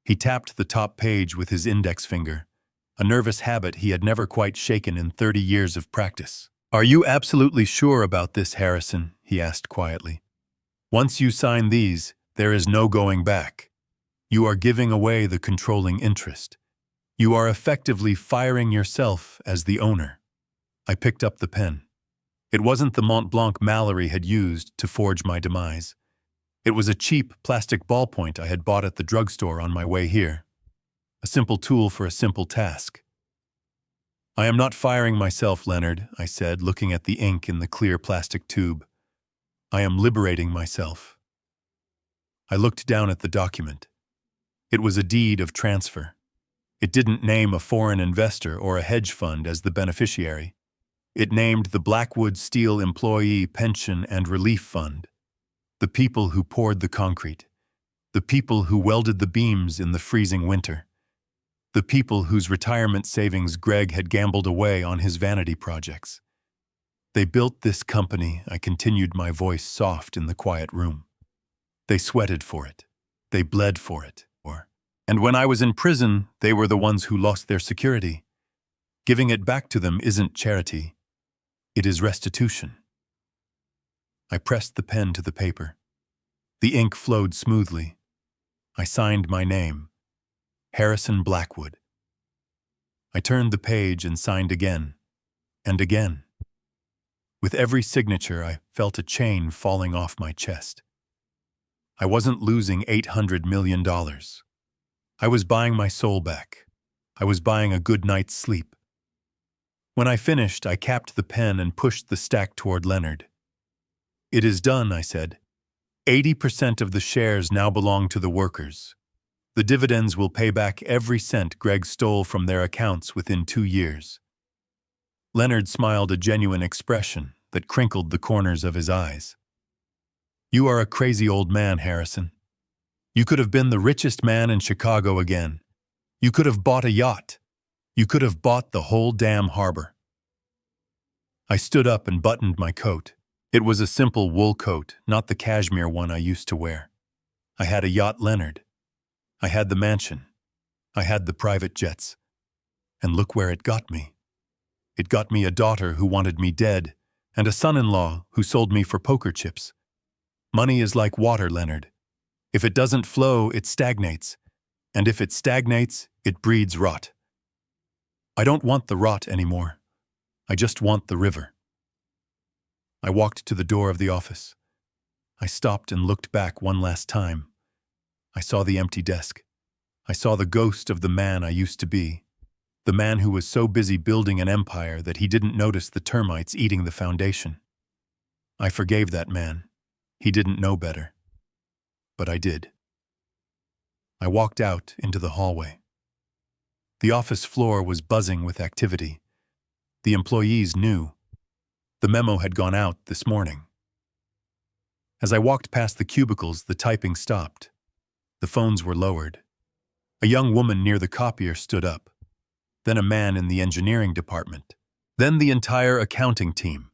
He tapped the top page with his index finger, a nervous habit he had never quite shaken in 30 years of practice. "Are you absolutely sure about this, Harrison?" he asked quietly. "Once you sign these, there is no going back. You are giving away the controlling interest. You are effectively firing yourself as the owner." I picked up the pen. It wasn't the Mont Blanc Mallory had used to forge my demise. It was a cheap plastic ballpoint I had bought at the drugstore on my way here. A simple tool for a simple task. "I am not firing myself, Leonard," I said, looking at the ink in the clear plastic tube. "I am liberating myself." I looked down at the document. It was a deed of transfer. It didn't name a foreign investor or a hedge fund as the beneficiary. It named the Blackwood Steel Employee Pension and Relief Fund. The people who poured the concrete. The people who welded the beams in the freezing winter. The people whose retirement savings Greg had gambled away on his vanity projects. They built this company, I continued, my voice soft in the quiet room. They sweated for it. They bled for it. And when I was in prison, they were the ones who lost their security. Giving it back to them isn't charity. It is restitution. I pressed the pen to the paper. The ink flowed smoothly. I signed my name, Harrison Blackwood. I turned the page and signed again, and again. With every signature, I felt a chain falling off my chest. I wasn't losing $800 million. I was buying my soul back. I was buying a good night's sleep. When I finished, I capped the pen and pushed the stack toward Leonard. "It is done," I said. 80% of the shares now belong to the workers. The dividends will pay back every cent Greg stole from their accounts within 2 years. Leonard smiled, a genuine expression that crinkled the corners of his eyes. "You are a crazy old man, Harrison. You could have been the richest man in Chicago again. You could have bought a yacht. You could have bought the whole damn harbor." I stood up and buttoned my coat. It was a simple wool coat, not the cashmere one I used to wear. I had a yacht, Leonard. I had the mansion. I had the private jets. And look where it got me. It got me a daughter who wanted me dead, and a son-in-law who sold me for poker chips. Money is like water, Leonard. If it doesn't flow, it stagnates. And if it stagnates, it breeds rot. I don't want the rot anymore. I just want the river. I walked to the door of the office. I stopped and looked back one last time. I saw the empty desk. I saw the ghost of the man I used to be. The man who was so busy building an empire that he didn't notice the termites eating the foundation. I forgave that man. He didn't know better. But I did. I walked out into the hallway. The office floor was buzzing with activity. The employees knew. The memo had gone out this morning. As I walked past the cubicles, the typing stopped. The phones were lowered. A young woman near the copier stood up. Then a man in the engineering department. Then the entire accounting team.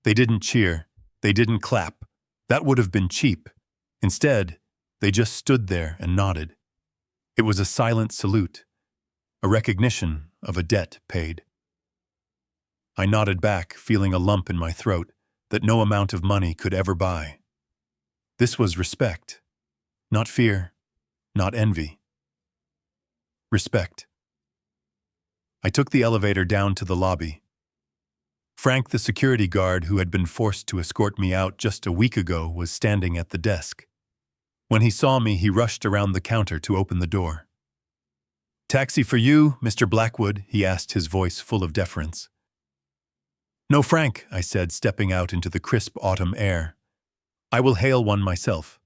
They didn't cheer. They didn't clap. That would have been cheap. Instead, they just stood there and nodded. It was a silent salute, a recognition of a debt paid. I nodded back, feeling a lump in my throat that no amount of money could ever buy. This was respect, not fear, not envy. Respect. I took the elevator down to the lobby. Frank, the security guard who had been forced to escort me out just a week ago, was standing at the desk. When he saw me, he rushed around the counter to open the door. "Taxi for you, Mr. Blackwood?" he asked, his voice full of deference. "No, Frank," I said, stepping out into the crisp autumn air. "I will hail one myself.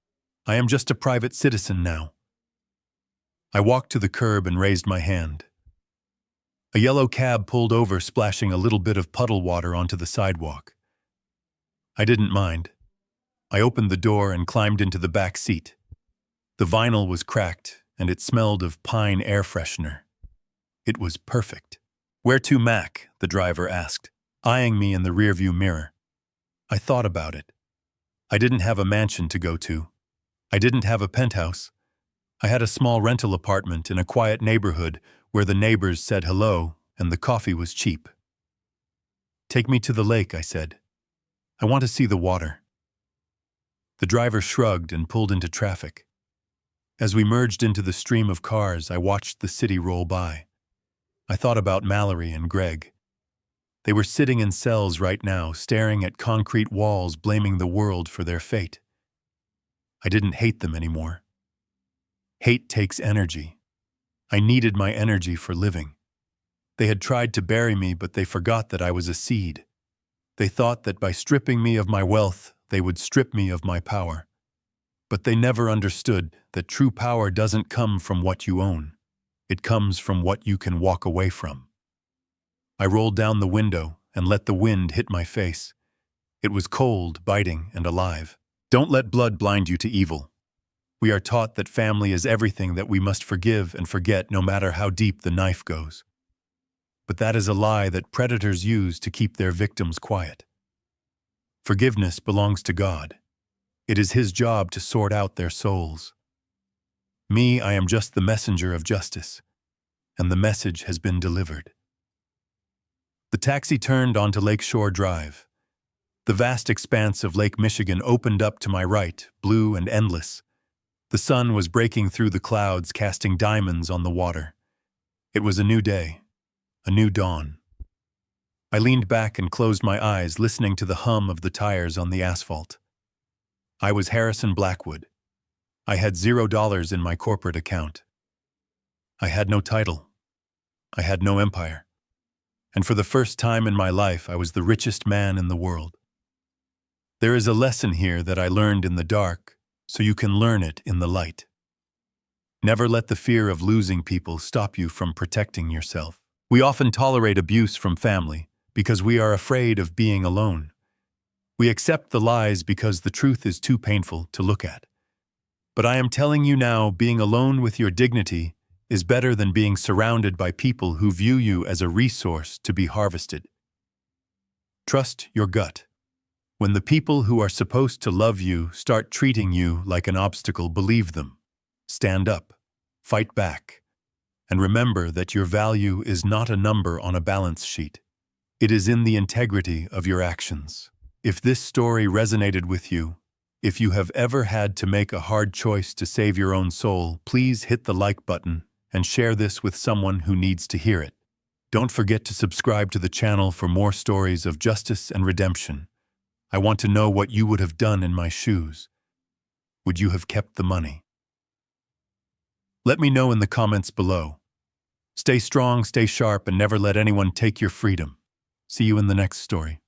I am just a private citizen now." I walked to the curb and raised my hand. A yellow cab pulled over, splashing a little bit of puddle water onto the sidewalk. I didn't mind. I opened the door and climbed into the back seat. The vinyl was cracked, and it smelled of pine air freshener. It was perfect. "Where to, Mac?" the driver asked, eyeing me in the rearview mirror. I thought about it. I didn't have a mansion to go to. I didn't have a penthouse. I had a small rental apartment in a quiet neighborhood where the neighbors said hello and the coffee was cheap. "Take me to the lake," I said. "I want to see the water." The driver shrugged and pulled into traffic. As we merged into the stream of cars, I watched the city roll by. I thought about Mallory and Greg. They were sitting in cells right now, staring at concrete walls, blaming the world for their fate. I didn't hate them anymore. Hate takes energy. I needed my energy for living. They had tried to bury me, but they forgot that I was a seed. They thought that by stripping me of my wealth, they would strip me of my power. But they never understood that true power doesn't come from what you own. It comes from what you can walk away from. I rolled down the window and let the wind hit my face. It was cold, biting, and alive. Don't let blood blind you to evil. We are taught that family is everything, that we must forgive and forget no matter how deep the knife goes. But that is a lie that predators use to keep their victims quiet. Forgiveness belongs to God. It is His job to sort out their souls. Me, I am just the messenger of justice, and the message has been delivered. The taxi turned onto Lakeshore Drive. The vast expanse of Lake Michigan opened up to my right, blue and endless. The sun was breaking through the clouds, casting diamonds on the water. It was a new day, a new dawn. I leaned back and closed my eyes, listening to the hum of the tires on the asphalt. I was Harrison Blackwood. I had $0 in my corporate account. I had no title. I had no empire. And for the first time in my life, I was the richest man in the world. There is a lesson here that I learned in the dark, so you can learn it in the light. Never let the fear of losing people stop you from protecting yourself. We often tolerate abuse from family because we are afraid of being alone. We accept the lies because the truth is too painful to look at. But I am telling you now, being alone with your dignity is better than being surrounded by people who view you as a resource to be harvested. Trust your gut. When the people who are supposed to love you start treating you like an obstacle, believe them. Stand up, fight back, and remember that your value is not a number on a balance sheet. It is in the integrity of your actions. If this story resonated with you, if you have ever had to make a hard choice to save your own soul, please hit the like button and share this with someone who needs to hear it. Don't forget to subscribe to the channel for more stories of justice and redemption. I want to know what you would have done in my shoes. Would you have kept the money? Let me know in the comments below. Stay strong, stay sharp, and never let anyone take your freedom. See you in the next story.